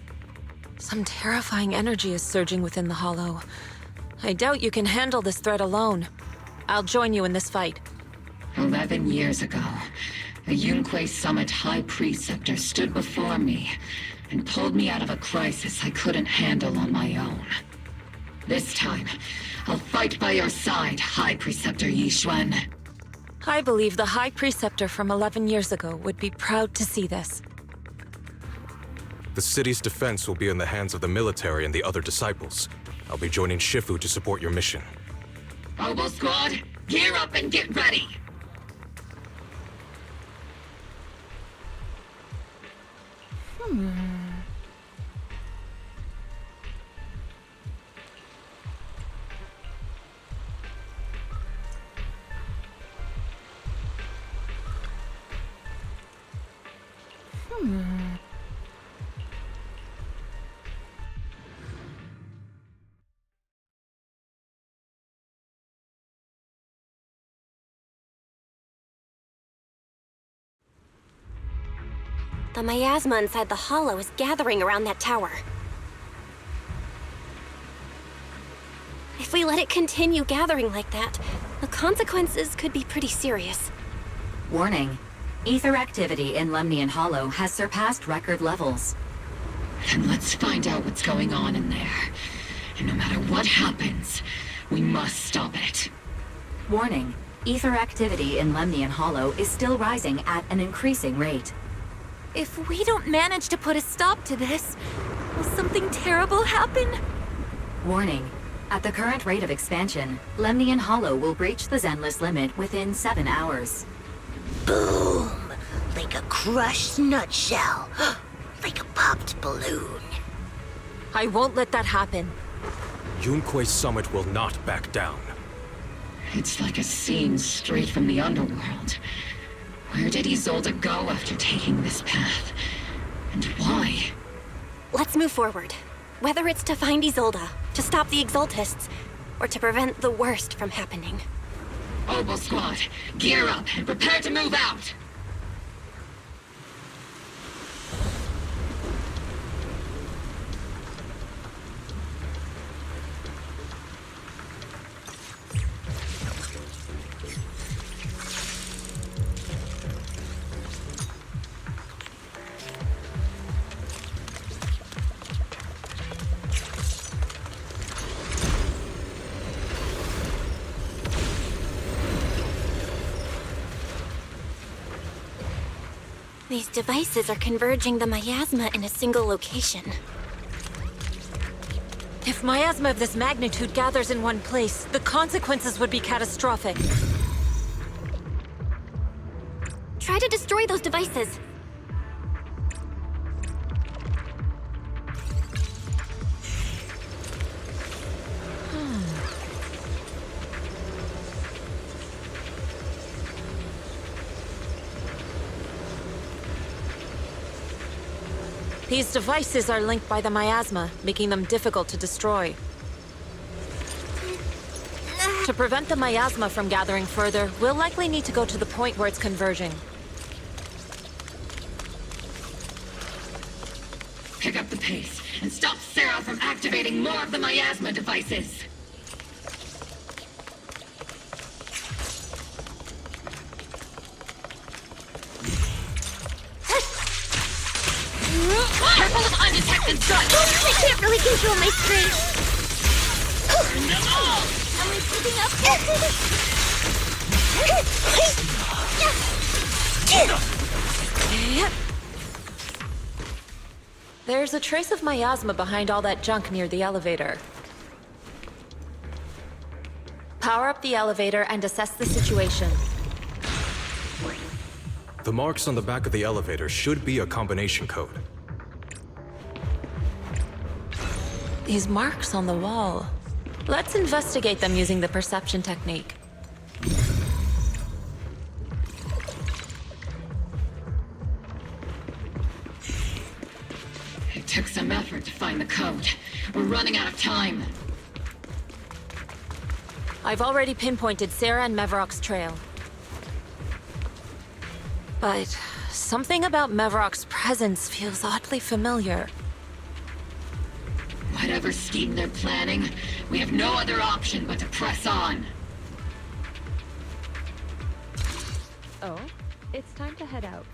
Some terrifying energy is surging within the Hollow. I doubt you can handle this threat alone. I'll join you in this fight. 11 years ago, the Yunque Summit High Preceptor stood before me and pulled me out of a crisis I couldn't handle on my own. This time, I'll fight by your side, High Preceptor Yixuan. I believe the High Preceptor from 11 years ago would be proud to see this. The city's defense will be in the hands of the military and the other disciples. I'll be joining Shifu to support your mission. Oboe Squad, gear up and get ready! The miasma inside the hollow is gathering around that tower. If we let it continue gathering like that, the consequences could be pretty serious. Warning. Ether activity in Lemnian Hollow has surpassed record levels. Then let's find out what's going on in there. And no matter what happens, we must stop it. Warning. Ether activity in Lemnian Hollow is still rising at an increasing rate. If we don't manage to put a stop to this, will something terrible happen? Warning. At the current rate of expansion, Lemnian Hollow will breach the Zenless limit within 7 hours. Boom! Like a crushed nutshell. Like a popped balloon. I won't let that happen. Yunque's summit will not back down. It's like a scene straight from the underworld. Where did Isolde go after taking this path? And why? Let's move forward. Whether it's to find Isolde, to stop the Exaltists, or to prevent the worst from happening. Oboe Squad, gear up and prepare to move out! These devices are converging the miasma in a single location. If miasma of this magnitude gathers in one place, the consequences would be catastrophic. Try to destroy those devices. These devices are linked by the miasma, making them difficult to destroy. To prevent the miasma from gathering further, we'll likely need to go to the point where it's converging. Pick up the pace and stop Sarah from activating more of the miasma devices! Careful of undetected guns! I can't really control my strength. No! Am I keeping up? There's a trace of miasma behind all that junk near the elevator. Power up the elevator and assess the situation. The marks on the back of the elevator should be a combination code. These marks on the wall. Let's investigate them using the perception technique. find the code. We're running out of time. I've already pinpointed Sarah and Mevarok's trail. But something about Mevarok's presence feels oddly familiar. Whatever scheme they're planning, we have no other option but to press on. Oh, it's time to head out.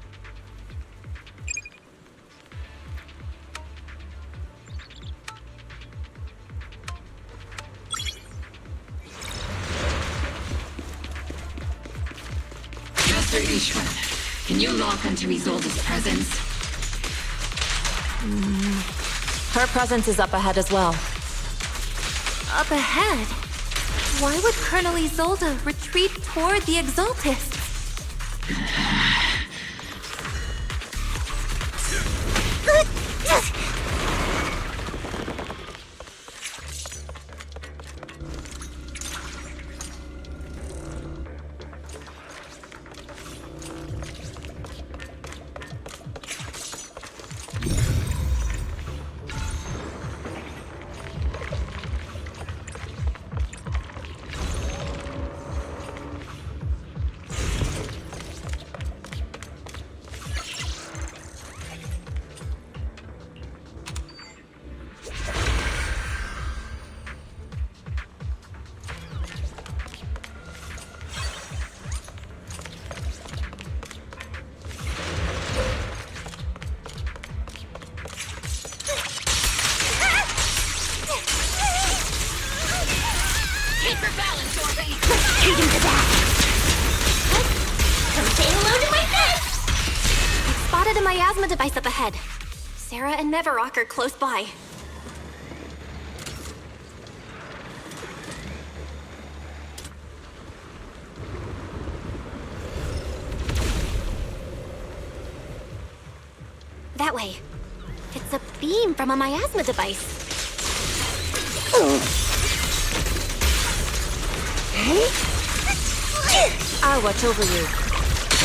Master Ishwan, can you lock onto Isolde's presence? Her presence is up ahead as well. Up ahead? Why would Colonel Isolde retreat toward the Exaltists? Keep your balance, Orby! Let's take him to that! What? Don't say hello to my friend! I spotted a miasma device up ahead. Sarah and Mevarok are close by. That way. It's a beam from a miasma device. I'll watch over you.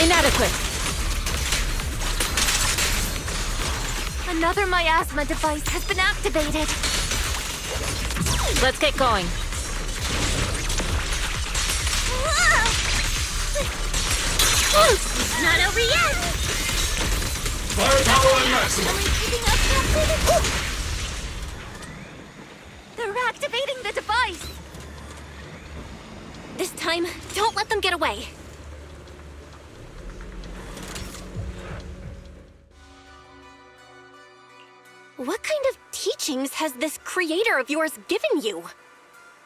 Inadequate. Another miasma device has been activated. Let's get going. It's not over yet! Firepower on maximum! Are we keeping up, Captain? They're activating the device! This time, don't let them get away. What kind of teachings has this creator of yours given you?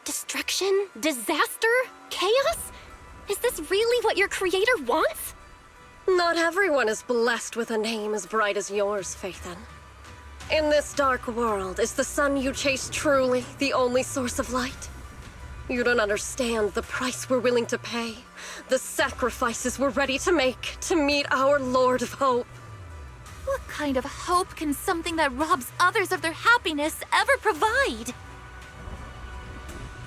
Destruction? Disaster? Chaos? Is this really what your creator wants? Not everyone is blessed with a name as bright as yours, Phaethon. In this dark world, is the sun you chase truly the only source of light? You don't understand the price we're willing to pay, the sacrifices we're ready to make to meet our Lord of Hope. What kind of hope can something that robs others of their happiness ever provide?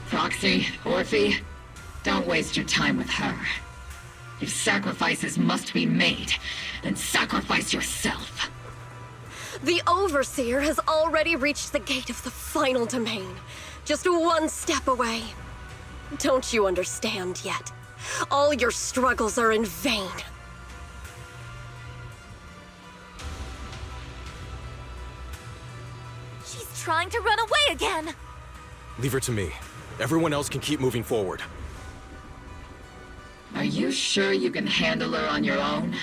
Proxy, Orphe, don't waste your time with her. If sacrifices must be made, then sacrifice yourself. The Overseer has already reached the gate of the final domain, just one step away. Don't you understand yet? All your struggles are in vain. She's trying to run away again! Leave her to me. Everyone else can keep moving forward. Are you sure you can handle her on your own?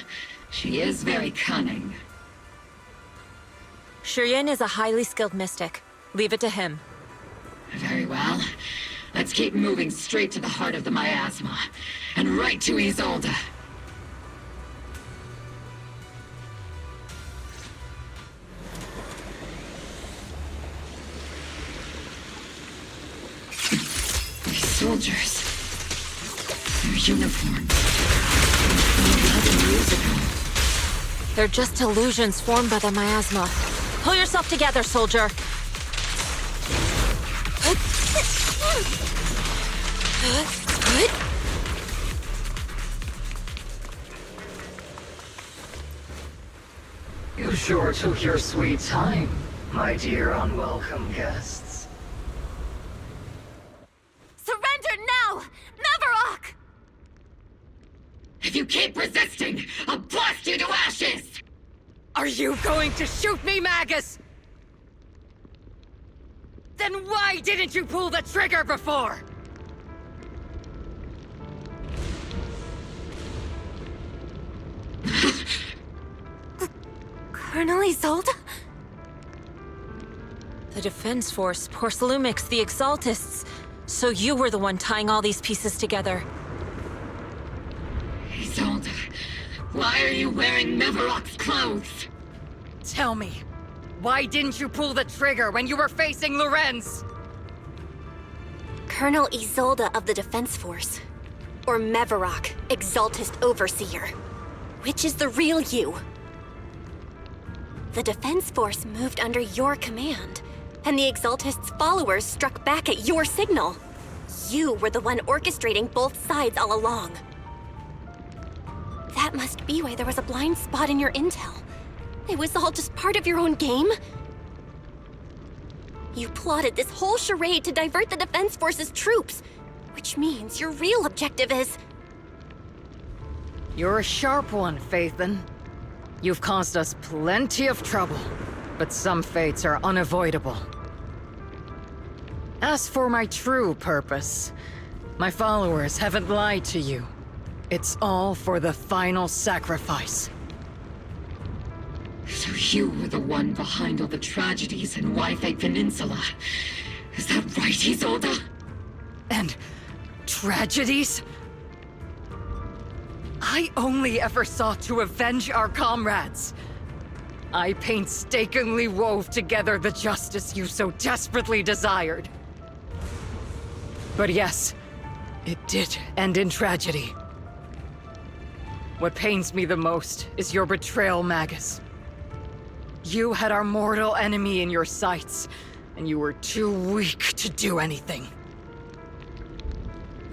She is very cunning. Shiryen is a highly skilled mystic. Leave it to him. Very well. Let's keep moving straight to the heart of the miasma, and right to Isolde. These soldiers. Their uniforms. From 11 years ago. They're just illusions formed by the miasma. Pull yourself together, soldier. You sure took your sweet time. my dear unwelcome guests. Surrender now! Mavarok! If you keep resisting, I'll blast you to ashes! Are you going to shoot me, Magus? Then why didn't you pull the trigger before? Colonel Isolde? The Defense Force, Porcelumix, the Exaltists. So you were the one tying all these pieces together. Isolde, why are you wearing Mavarok's clothes? Tell me, why didn't you pull the trigger when you were facing Lorenz? Colonel Isolde of the Defense Force. Or Mavarok, Exaltist Overseer. Which is the real you? The Defense Force moved under your command, and the Exaltist's followers struck back at your signal. You were the one orchestrating both sides all along. That must be why there was a blind spot in your intel. It was all just part of your own game? You plotted this whole charade to divert the Defense Force's troops, which means your real objective is... You're a sharp one, Phaethon. You've caused us plenty of trouble, but some fates are unavoidable. As for my true purpose, my followers haven't lied to you. It's all for the final sacrifice. So you were the one behind all the tragedies in Wi-Fi Peninsula. Is that right, Isolde? And tragedies? I only ever sought to avenge our comrades. I painstakingly wove together the justice you so desperately desired. But yes, it did end in tragedy. What pains me the most is your betrayal, Magus. You had our mortal enemy in your sights, and you were too weak to do anything.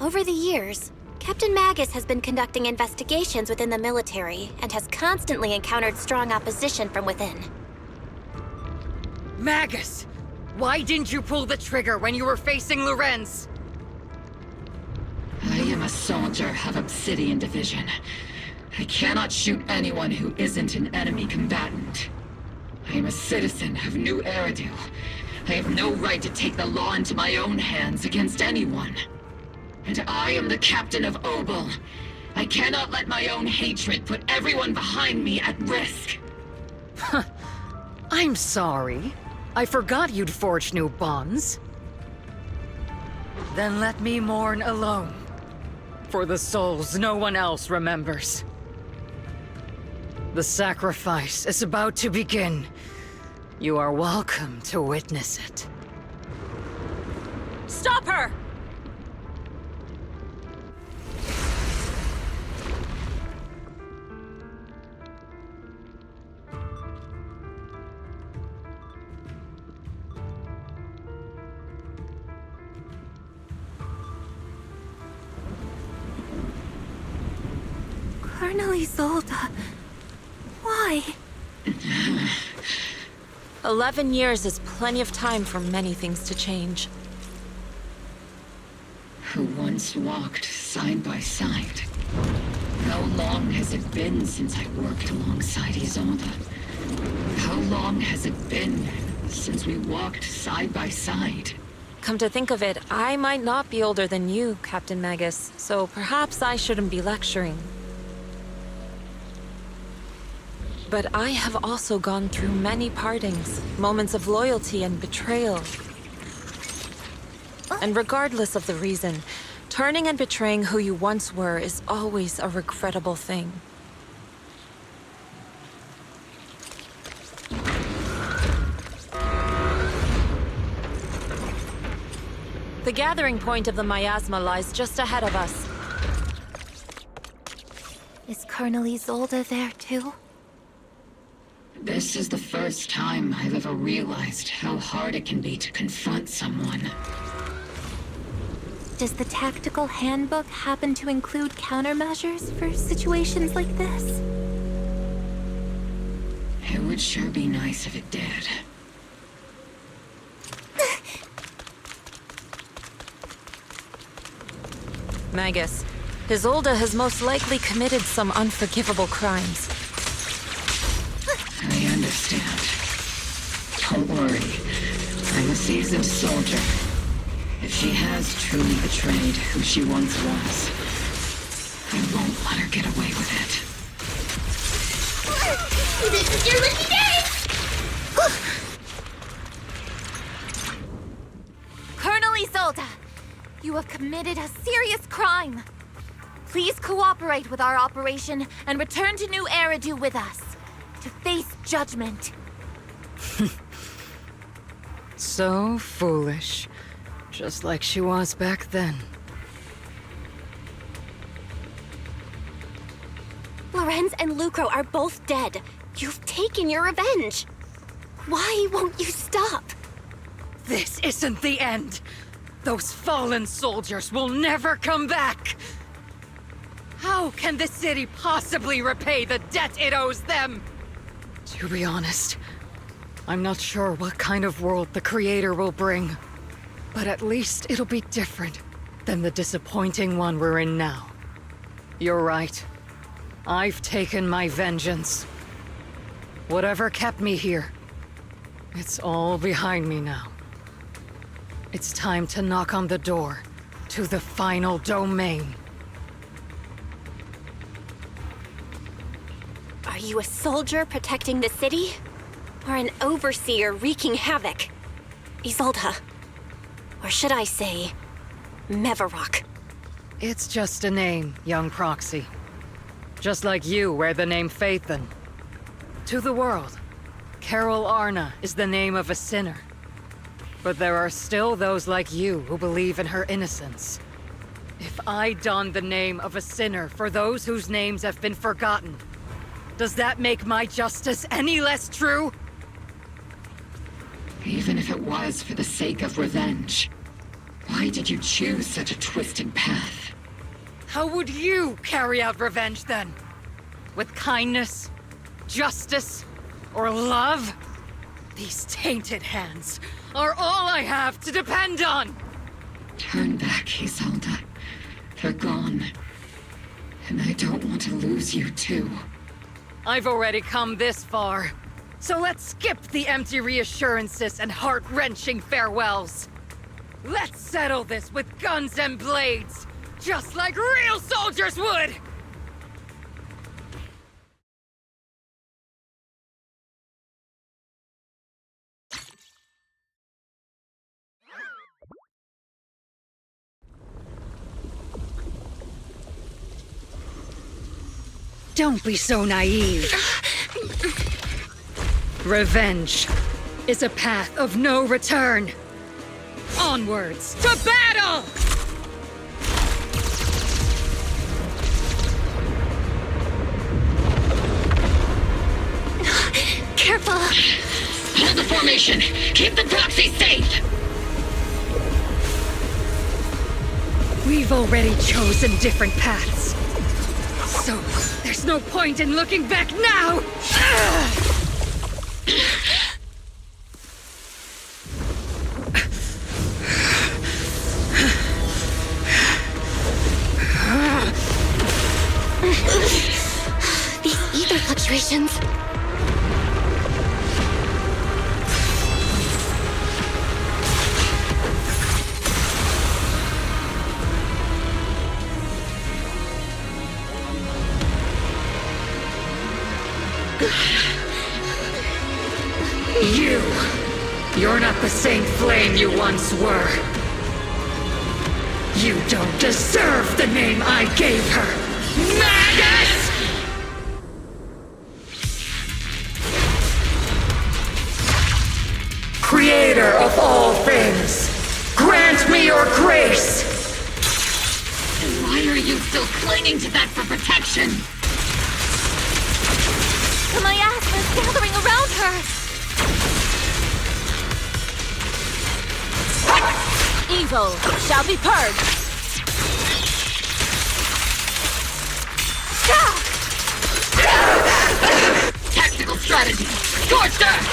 Over the years, Captain Magus has been conducting investigations within the military and has constantly encountered strong opposition from within. Magus! Why didn't you pull the trigger when you were facing Lorenz? I am a soldier of Obsidian Division. I cannot shoot anyone who isn't an enemy combatant. I am a citizen of New Eridu. I have no right to take the law into my own hands against anyone. And I am the captain of Obel. I cannot let my own hatred put everyone behind me at risk. I'm sorry. I forgot you'd forged new bonds. Then let me mourn alone. For the souls no one else remembers. The sacrifice is about to begin. You are welcome to witness it. Stop her! Colonel Isolde. Why? 11 years is plenty of time for many things to change. Who once walked side by side. How long has it been since I worked alongside Isolde? How long has it been since we walked side by side? Come to think of it, I might not be older than you, Captain Magus, so perhaps I shouldn't be lecturing. But I have also gone through many partings, moments of loyalty and betrayal. And regardless of the reason, turning and betraying who you once were is always a regrettable thing. The gathering point of the miasma lies just ahead of us. Is Colonel Isolde there too? This is the first time I've ever realized how hard it can be to confront someone. Does the tactical handbook happen to include countermeasures for situations like this? It would sure be nice if it did. Magus, Isolde has most likely committed some unforgivable crimes. I understand. Don't worry. I'm a seasoned soldier. If she has truly betrayed who she once was, I won't let her get away with it. This is your lucky day! Colonel Isolde, you have committed a serious crime. Please cooperate with our operation and return to New Eridu with us to face judgment. So foolish. Just like she was back then. Lorenz and Lucro are both dead. You've taken your revenge. Why won't you stop? This isn't the end. Those fallen soldiers will never come back. How can the city possibly repay the debt it owes them? To be honest, I'm not sure what kind of world the Creator will bring. But at least it'll be different than the disappointing one we're in now. You're right. I've taken my vengeance. Whatever kept me here, it's all behind me now. It's time to knock on the door to the final domain. Are you a soldier protecting the city? Or an overseer wreaking havoc? Isolde. Or should I say, Mevarok? It's just a name, young proxy. Just like you wear the name Phaethon. To the world, Carol Arna is the name of a sinner. But there are still those like you who believe in her innocence. If I don the name of a sinner for those whose names have been forgotten, does that make my justice any less true? Even if it was for the sake of revenge, why did you choose such a twisted path? How would you carry out revenge then? With kindness, justice, or love? These tainted hands are all I have to depend on! Turn back, Isolde. They're gone. And I don't want to lose you too. I've already come this far. So let's skip the empty reassurances and heart-wrenching farewells. Let's settle this with guns and blades, just like real soldiers would! Don't be so naive. Revenge is a path of no return. Onwards to battle! Careful! Hold the formation! Keep the proxy safe! We've already chosen different paths. So, there's no point in looking back now! These ether fluctuations. You're not the same flame you once were. You don't deserve the name I gave her, Magus! Creator of all things, grant me your grace! Why are you still clinging to that for protection? The miasmas gathering around her! Evil shall be purged! Tactical strategy! Scorched earth!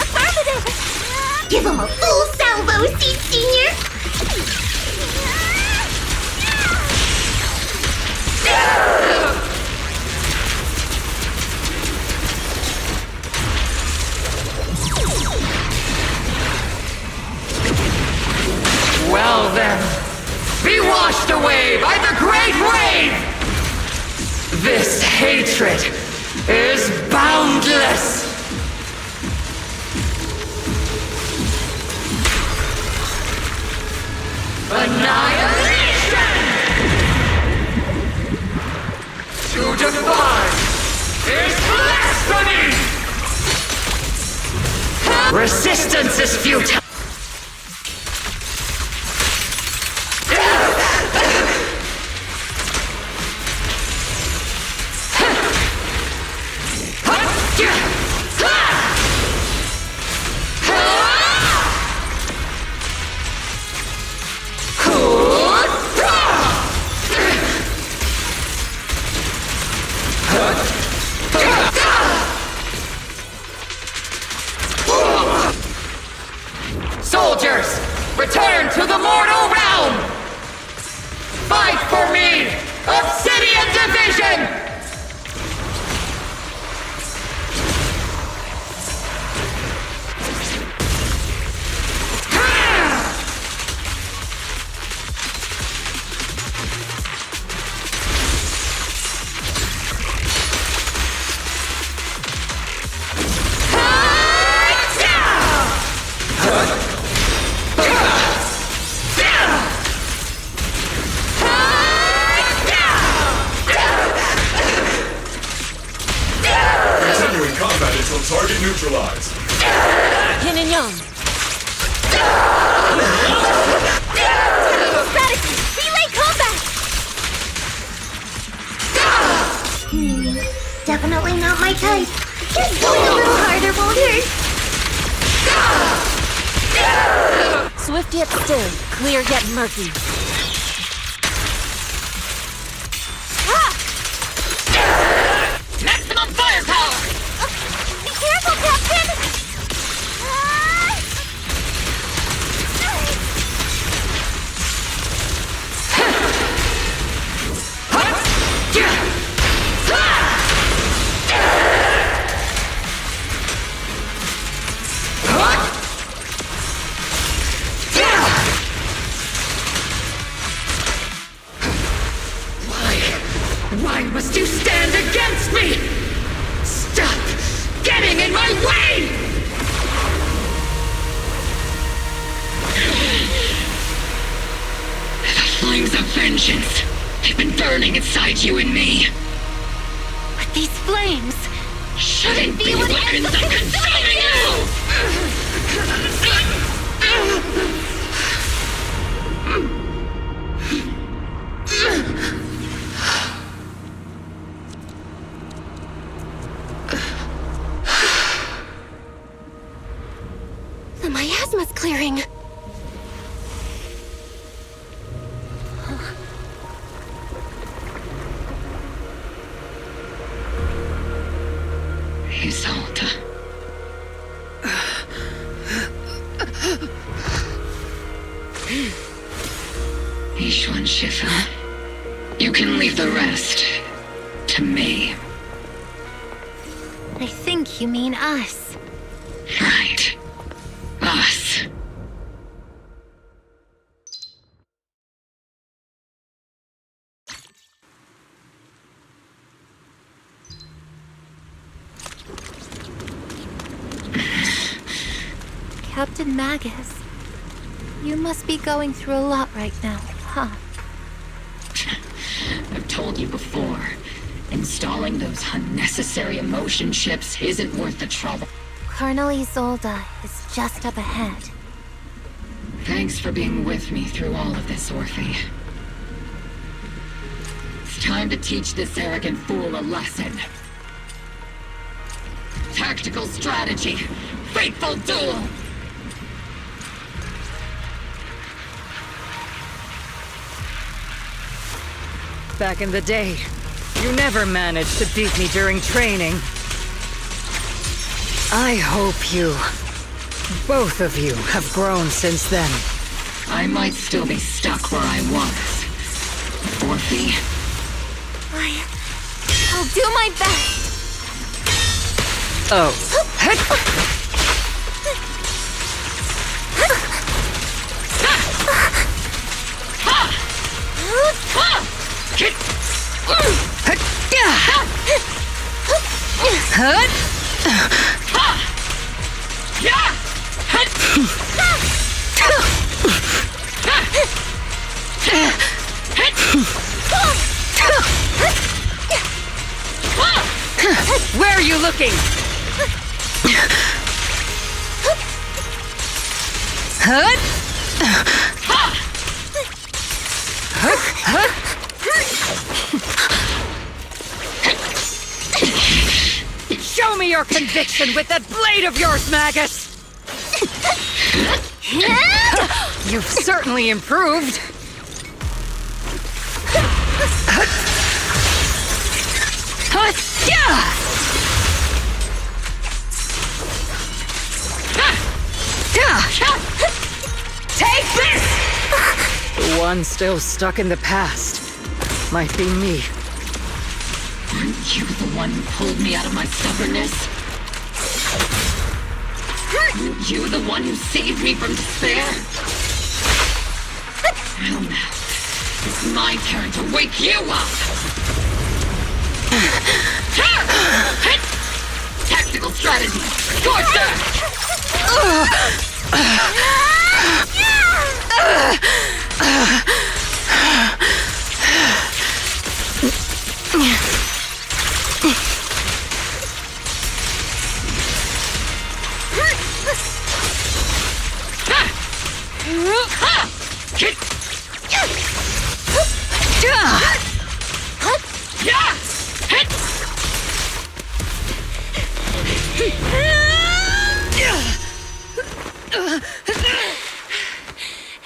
Affirmative! Give him a full salvo, Seed Senior! washed away by the great wave! This hatred is boundless! Annihilation! To defy is blasphemy! Resistance is futile! Soldiers, return to the mortal realm! Fight for me, Obsidian Division! Continuing combat until target neutralized. Yin and yang. Strategy! Relay combat! Definitely not my type. Just going a little harder won't hurt. Swift yet still, clear yet murky. Maximum firepower! Be careful, Captain! Why must you stand against me? Stop getting in my way! The flames of vengeance have been burning inside you and me. But these flames Shouldn't be weapons of consuming you! The miasma's clearing. Isolde. Ishwan Shifa. You can leave the rest to me. I think you mean us. Right. Us. Captain Magus, you must be going through a lot right now, huh? I've told you before. Installing those unnecessary emotion chips isn't worth the trouble. Colonel Isolde is just up ahead. Thanks for being with me through all of this, Orphe. It's time to teach this arrogant fool a lesson. Tactical strategy. Fateful duel. Back in the day, you never managed to beat me during training. I hope you, both of you, have grown since then. I might still be stuck where I was. Orphe. I'll do my best. Oh. Where are you looking? Show me your conviction with that blade of yours, Magus! You've certainly improved. Take this! The one still stuck in the past might be me. Aren't you the one who pulled me out of my stubbornness? Aren't you the one who saved me from despair? Well now, it's my turn to wake you up! Tactical strategy! Scorcher!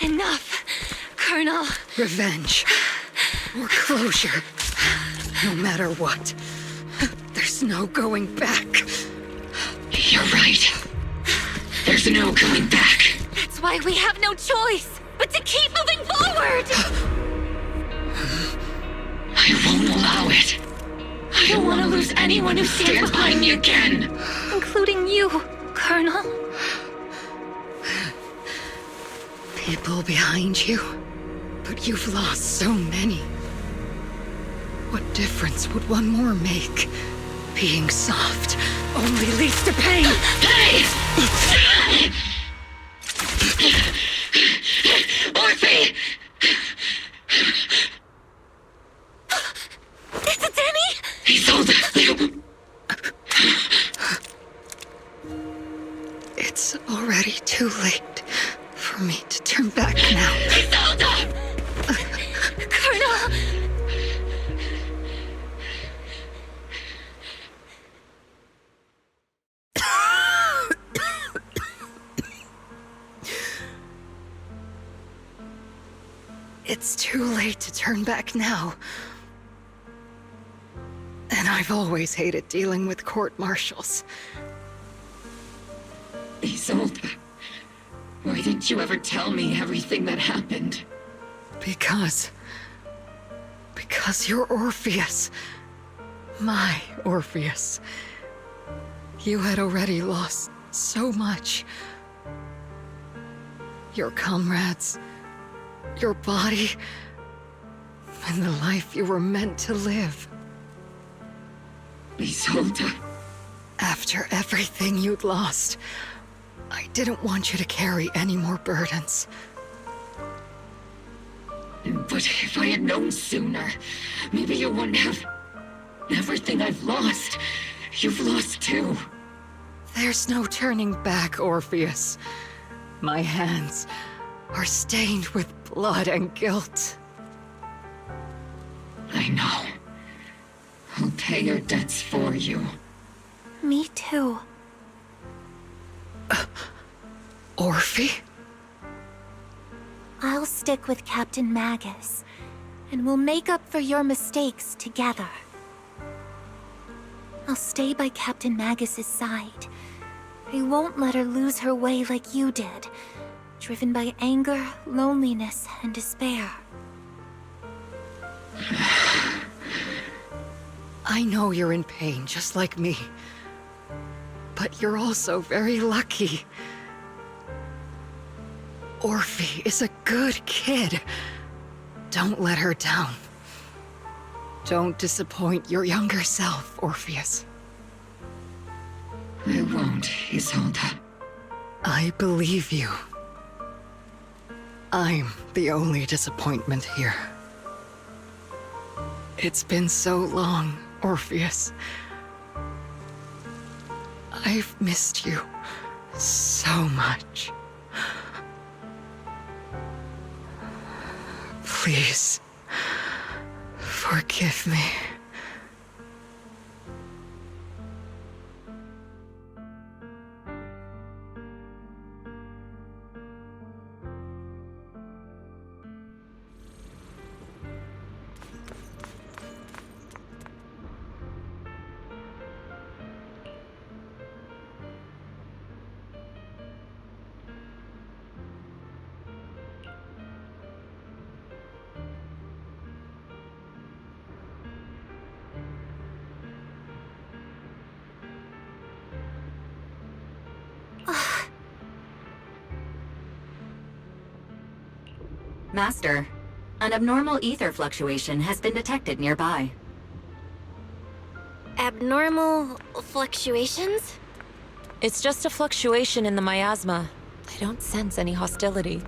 Enough, Colonel. Revenge. Or closure. No matter what. There's no going back. You're right. There's no going back. That's why we have no choice but to keep moving forward! I won't allow it. I don't want to lose anyone who stands behind me again. Including you, Colonel. People behind you, but you've lost so many. What difference would one more make? Being soft only leads to pain. Hey! Orphe! Is it Danny? Isolde! It's already too late for me to turn back now. Isolde! Colonel! It's too late to turn back now. And I've always hated dealing with court-martials. Isolde, why didn't you ever tell me everything that happened? Because you're Orpheus. My Orpheus. You had already lost so much. Your comrades, your body, and the life you were meant to live. Isolde. After everything you'd lost, I didn't want you to carry any more burdens. But if I had known sooner, maybe you wouldn't have... Everything I've lost, you've lost too. There's no turning back, Orpheus. My hands are stained with blood and guilt. I know. I'll pay your debts for you. Me too. Orphe? I'll stick with Captain Magus, and we'll make up for your mistakes together. I'll stay by Captain Magus's side. I won't let her lose her way like you did, driven by anger, loneliness, and despair. I know you're in pain, just like me. But you're also very lucky. Orphe is a good kid. Don't let her down. Don't disappoint your younger self, Orpheus. don't, Isolde. I believe you. I'm the only disappointment here. It's been so long, Orpheus. I've missed you so much. Please, forgive me. Master, an abnormal ether fluctuation has been detected nearby. Abnormal fluctuations? It's just a fluctuation in the miasma. I don't sense any hostility.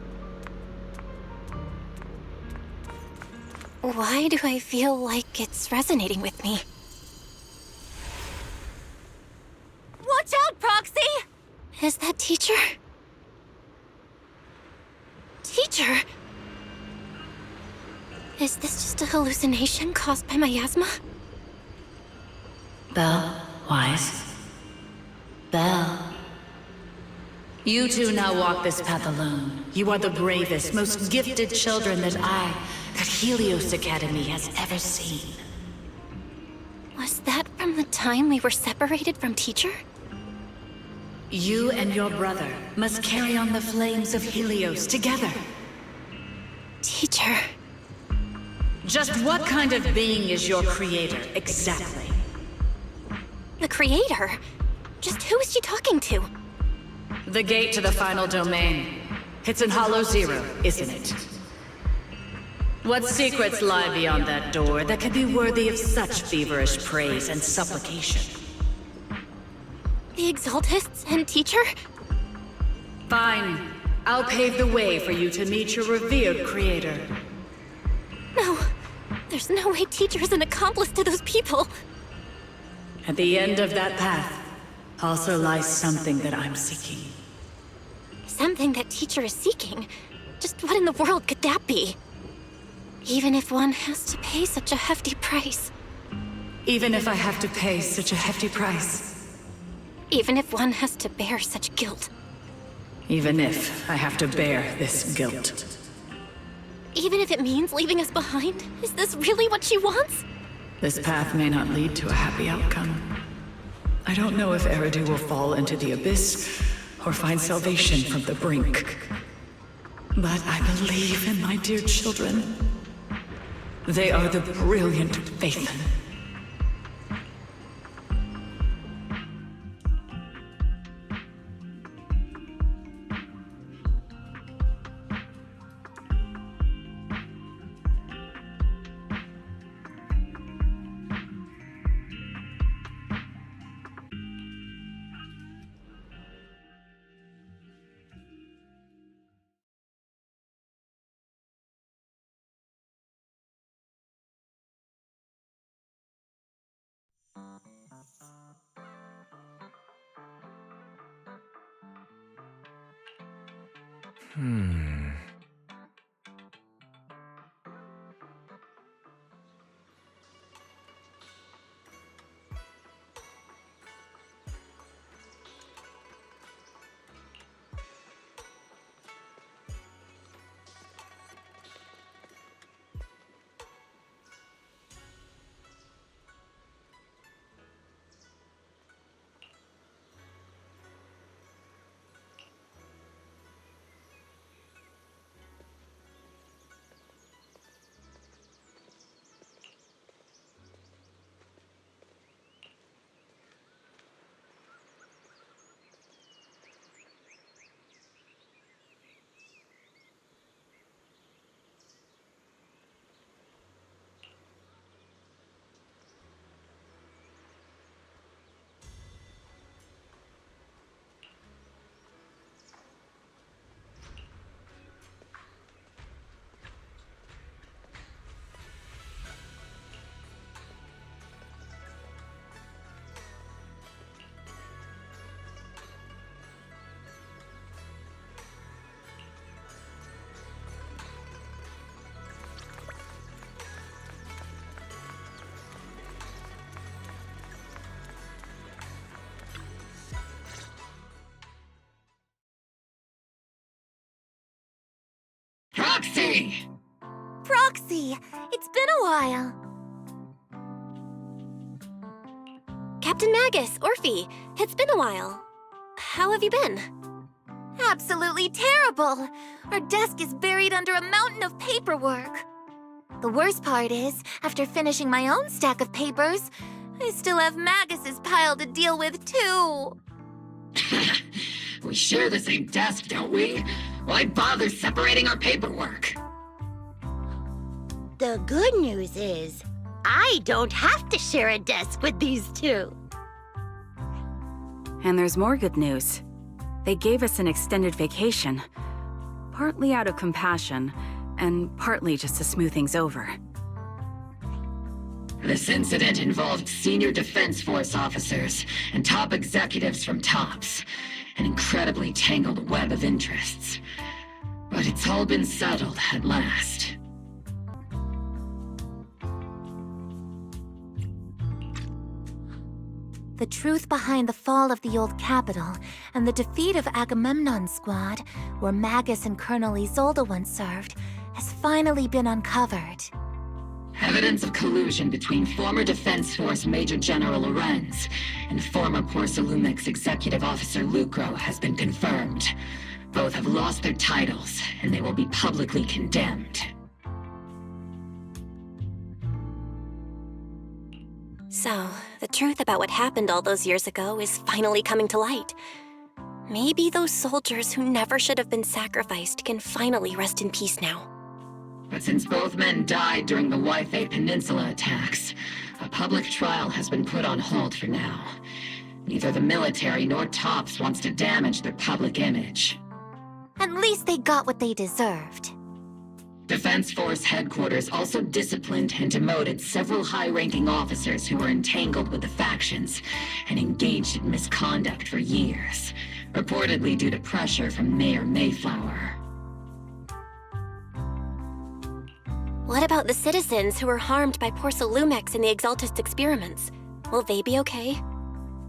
Why do I feel like it's resonating with me? Watch out, Proxy! Is that teacher? Teacher? Is this just a hallucination caused by miasma? Belle, Wise. Belle. You two now walk this path alone. You are the bravest, most gifted children that Helios Academy has ever seen. Was that from the time we were separated from teacher? You and your brother must carry on the flames of Helios together. Teacher. Just what kind of being is your creator, exactly? The creator? Just who is she talking to? The gate to the final domain. It's in Hollow Zero, isn't it? What secrets lie beyond that door that could be worthy of such feverish praise and supplication? The Exaltists and teacher? Fine. I'll pave the way for you to meet your revered creator. No. There's no way teacher is an accomplice to those people. At the end of that path also lies something that I'm seeking. Something that teacher is seeking? Just what in the world could that be? Even if one has to pay such a hefty price. Even if I have to pay such a hefty price. Even if one has to bear such guilt. Even if I have to bear this guilt. Even if it means leaving us behind? Is this really what she wants? This path may not lead to a happy outcome. I don't know if Eridu will fall into the abyss or find salvation from the brink. But I believe in my dear children. They are the brilliant Phaethon. Proxy! Proxy, it's been a while. Captain Magus, Orphe, it's been a while. How have you been? Absolutely terrible. Our desk is buried under a mountain of paperwork. The worst part is, after finishing my own stack of papers, I still have Magus's pile to deal with too. We share the same desk, don't we? Why bother separating our paperwork? The good news is, I don't have to share a desk with these two. And there's more good news. They gave us an extended vacation, partly out of compassion, and partly just to smooth things over. This incident involved senior Defense Force officers and top executives from TOPS, an incredibly tangled web of interests. But it's all been settled at last. The truth behind the fall of the old capital and the defeat of Agamemnon's squad, where Magus and Colonel Isolde once served, has finally been uncovered. Evidence of collusion between former Defense Force Major General Lorenz and former Porcelumex Executive Officer Lucro has been confirmed. Both have lost their titles, and they will be publicly condemned. So, the truth about what happened all those years ago is finally coming to light. Maybe those soldiers who never should have been sacrificed can finally rest in peace now. But since both men died during the Waifei Peninsula attacks, a public trial has been put on hold for now. Neither the military nor TOPS wants to damage their public image. At least they got what they deserved. Defense Force headquarters also disciplined and demoted several high-ranking officers who were entangled with the factions and engaged in misconduct for years, reportedly due to pressure from Mayor Mayflower. What about the citizens who were harmed by Porcelumex in the Exaltist experiments? Will they be okay?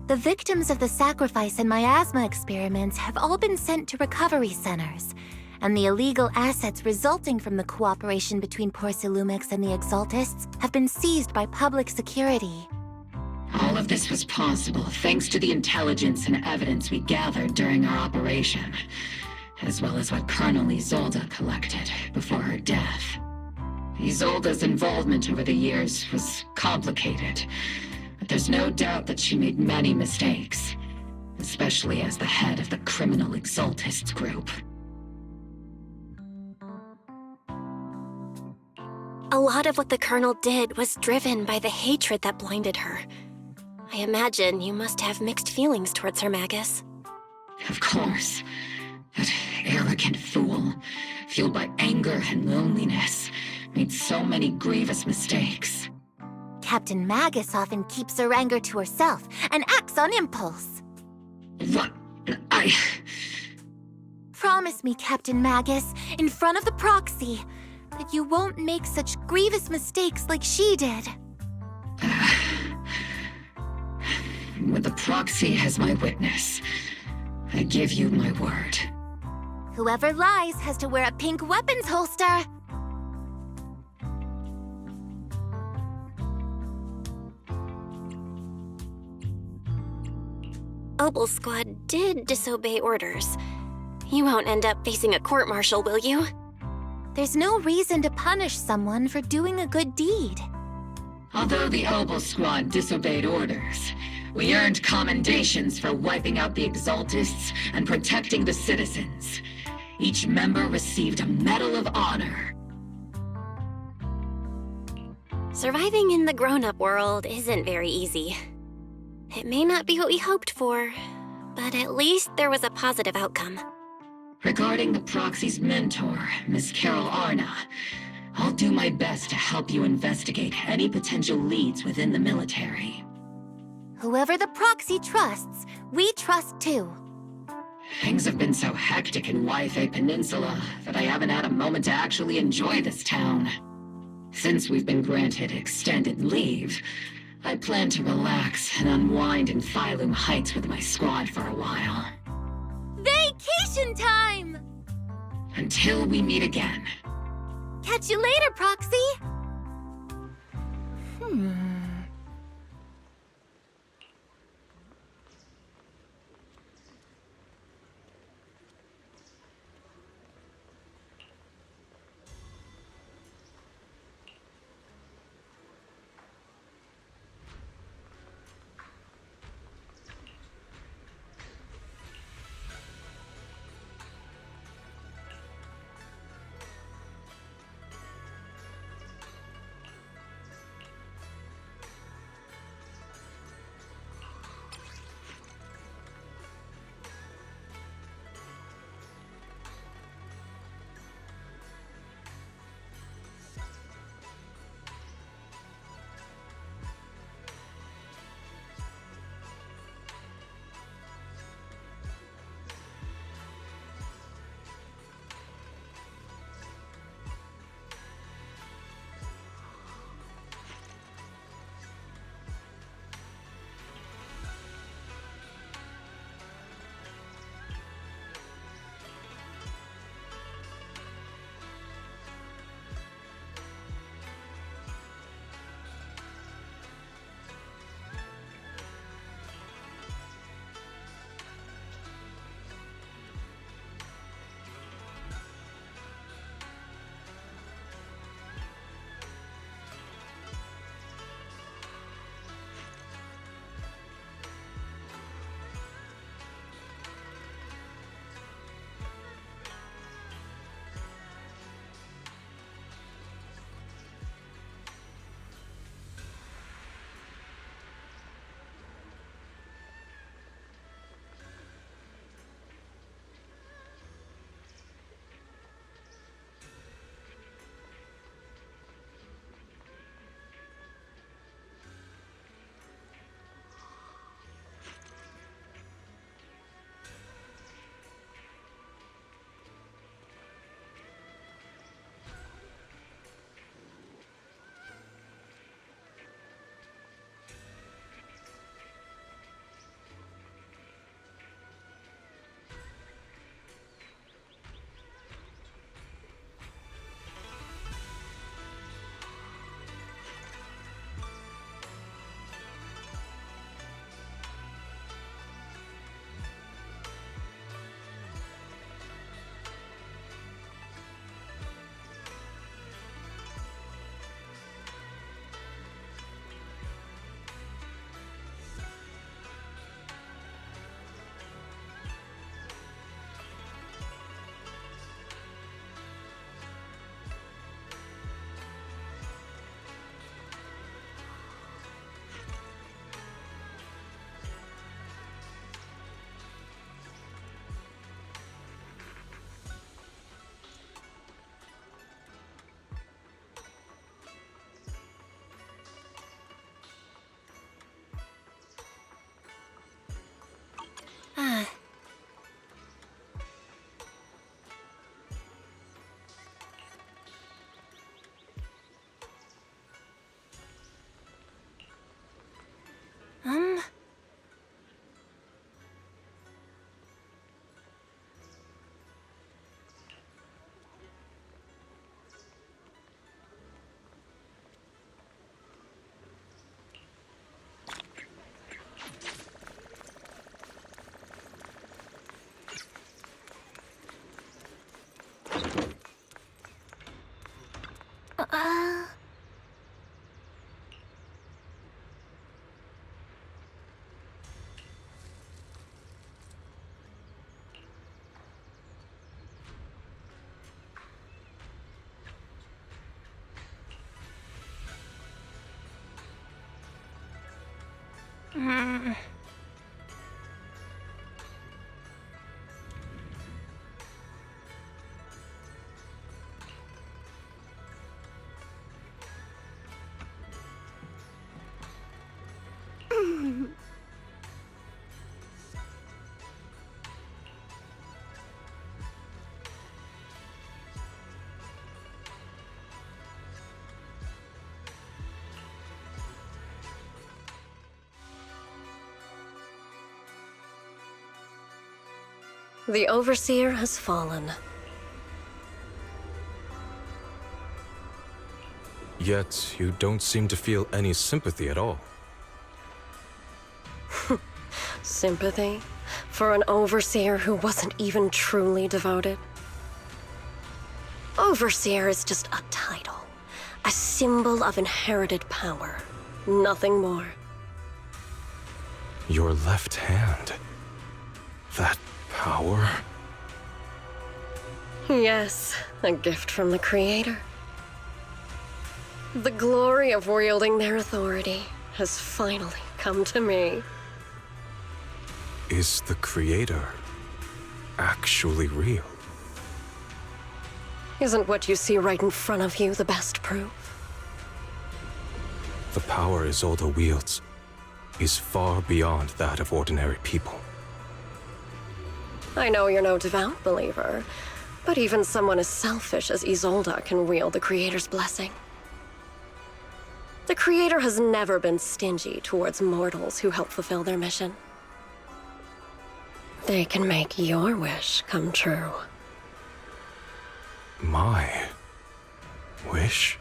The victims of the sacrifice and miasma experiments have all been sent to recovery centers, and the illegal assets resulting from the cooperation between Porcelumex and the Exaltists have been seized by public security. All of this was possible thanks to the intelligence and evidence we gathered during our operation, as well as what Colonel Isolde collected before her death. Isolde's involvement over the years was complicated, but there's no doubt that she made many mistakes, especially as the head of the criminal Exaltists group. A lot of what the Colonel did was driven by the hatred that blinded her. I imagine you must have mixed feelings towards her, Magus. Of course. That arrogant fool, fueled by anger and loneliness, made so many grievous mistakes. Captain Magus often keeps her anger to herself and acts on impulse. What? Promise me, Captain Magus, in front of the proxy, that you won't make such grievous mistakes like she did. With the proxy as my witness, I give you my word. Whoever lies has to wear a pink weapons holster. Opal Squad did disobey orders. You won't end up facing a court-martial, will you? There's no reason to punish someone for doing a good deed. Although the Opal Squad disobeyed orders, we earned commendations for wiping out the Exaltists and protecting the citizens. Each member received a Medal of Honor. Surviving in the grown-up world isn't very easy. It may not be what we hoped for, but at least there was a positive outcome. Regarding the proxy's mentor, Miss Carol Arna, I'll do my best to help you investigate any potential leads within the military. Whoever the proxy trusts, we trust too. Things have been so hectic in Waifei Peninsula that I haven't had a moment to actually enjoy this town. Since we've been granted extended leave, I plan to relax and unwind in Phylum Heights with my squad for a while. Vacation time! Until we meet again. Catch you later, Proxy! The Overseer has fallen. Yet you don't seem to feel any sympathy at all. Sympathy? For an overseer who wasn't even truly devoted? Overseer is just a title. A symbol of inherited power. Nothing more. Your left hand. That power? Yes, a gift from the Creator. The glory of wielding their authority has finally come to me. Is the Creator actually real? Isn't what you see right in front of you the best proof? The power Isolde wields is far beyond that of ordinary people. I know you're no devout believer, but even someone as selfish as Isolde can wield the Creator's blessing. The Creator has never been stingy towards mortals who help fulfill their mission. They can make your wish come true. My wish?